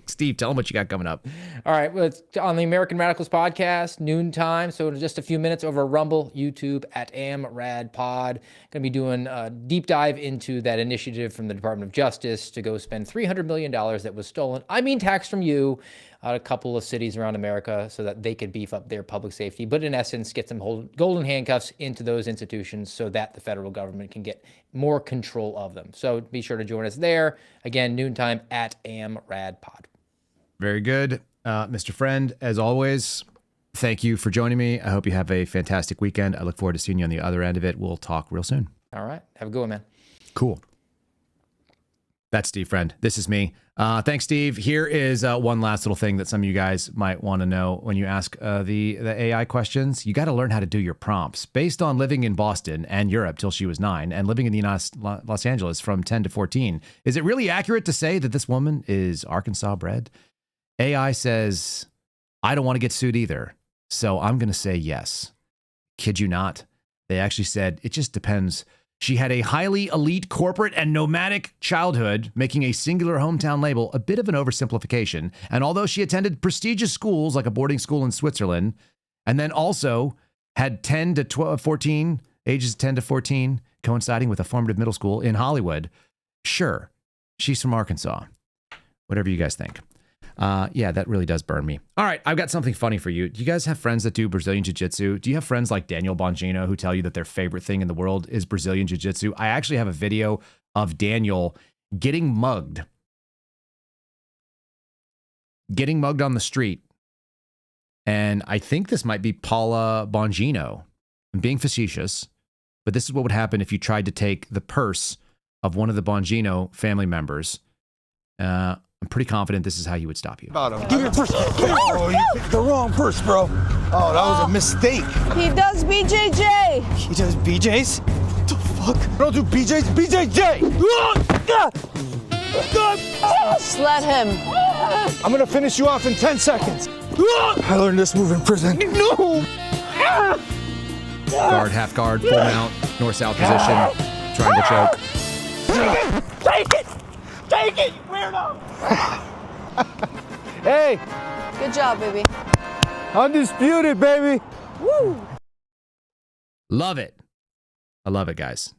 Steve, tell them what you got coming up. All right. Well, it's on the American Radicals podcast, noontime. So in just a few minutes over Rumble, YouTube at AmRadPod. Going to be doing a deep dive into that initiative from the Department of Justice to go spend $300 million that was stolen. I mean, taxed from you. A couple of cities around America so that they could beef up their public safety, but in essence, get some golden handcuffs into those institutions so that the federal government can get more control of them. So be sure to join us there. Again, noontime at AmRadPod. Very good. Mr. Friend, as always, thank you for joining me. I hope you have a fantastic weekend. I look forward to seeing you on the other end of it. We'll talk real soon. All right. Have a good one, man. Cool. That's Steve Friend. This is me. Thanks, Steve. Here is one last little thing that some of you guys might want to know when you ask the AI questions. You got to learn how to do your prompts. Based on living in Boston and Europe till she was 9 and living in Los Angeles from 10 to 14, is it really accurate to say that this woman is Arkansas bred? AI says, I don't want to get sued either, so I'm going to say yes. Kid you not. They actually said, it just depends. She had a highly elite corporate and nomadic childhood, making a singular hometown label a bit of an oversimplification. And although she attended prestigious schools like a boarding school in Switzerland, and then also had 10 to 12, 14, ages 10 to 14, coinciding with a formative middle school in Hollywood, sure, she's from Arkansas. Whatever you guys think. Yeah, that really does burn me. All right, I've got something funny for you. Do you guys have friends that do Brazilian Jiu-Jitsu? Do you have friends like Daniel Bongino who tell you that their favorite thing in the world is Brazilian Jiu-Jitsu? I actually have a video of Daniel getting mugged on the street. And I think this might be Paula Bongino. I'm being facetious, but this is what would happen if you tried to take the purse of one of the Bongino family members. I'm pretty confident this is how he would stop you. Give me your purse. Oh, you picked the wrong purse, bro. Oh, that was a mistake. He does BJJ. He does BJs? What the fuck? I don't do BJs, BJJ. Just let him. I'm gonna finish you off in 10 seconds. I learned this move in prison. No! Guard, half guard, full mount, north-south position, trying to choke. Take it! Take it, you weirdo! Hey! Good job, baby. Undisputed, baby! Woo! Love it. I love it, guys.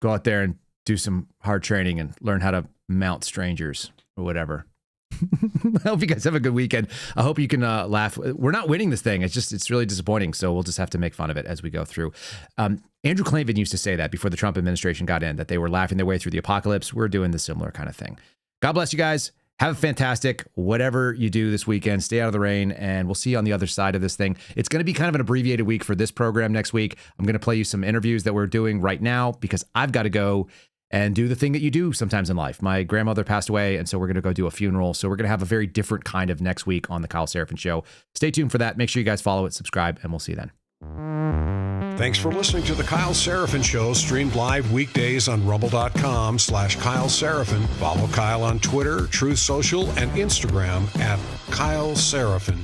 Go out there and do some hard training and learn how to mount strangers or whatever. I hope you guys have a good weekend. I hope you can laugh. We're not winning this thing. It's really disappointing. So we'll just have to make fun of it as we go through. Andrew Klavan used to say that before the Trump administration got in, that they were laughing their way through the apocalypse. We're doing the similar kind of thing. God bless you guys. Have a fantastic whatever you do this weekend. Stay out of the rain, and we'll see you on the other side of this thing. It's going to be kind of an abbreviated week for this program next week. I'm going to play you some interviews that we're doing right now because I've got to go and do the thing that you do sometimes in life. My grandmother passed away, and so we're going to go do a funeral. So we're going to have a very different kind of next week on the Kyle Seraphin Show. Stay tuned for that. Make sure you guys follow it, subscribe, and we'll see you then. Thanks for listening to the Kyle Seraphin Show, streamed live weekdays on rumble.com/Kyle Seraphin. Follow Kyle on Twitter, Truth Social, and Instagram at Kyle Seraphin.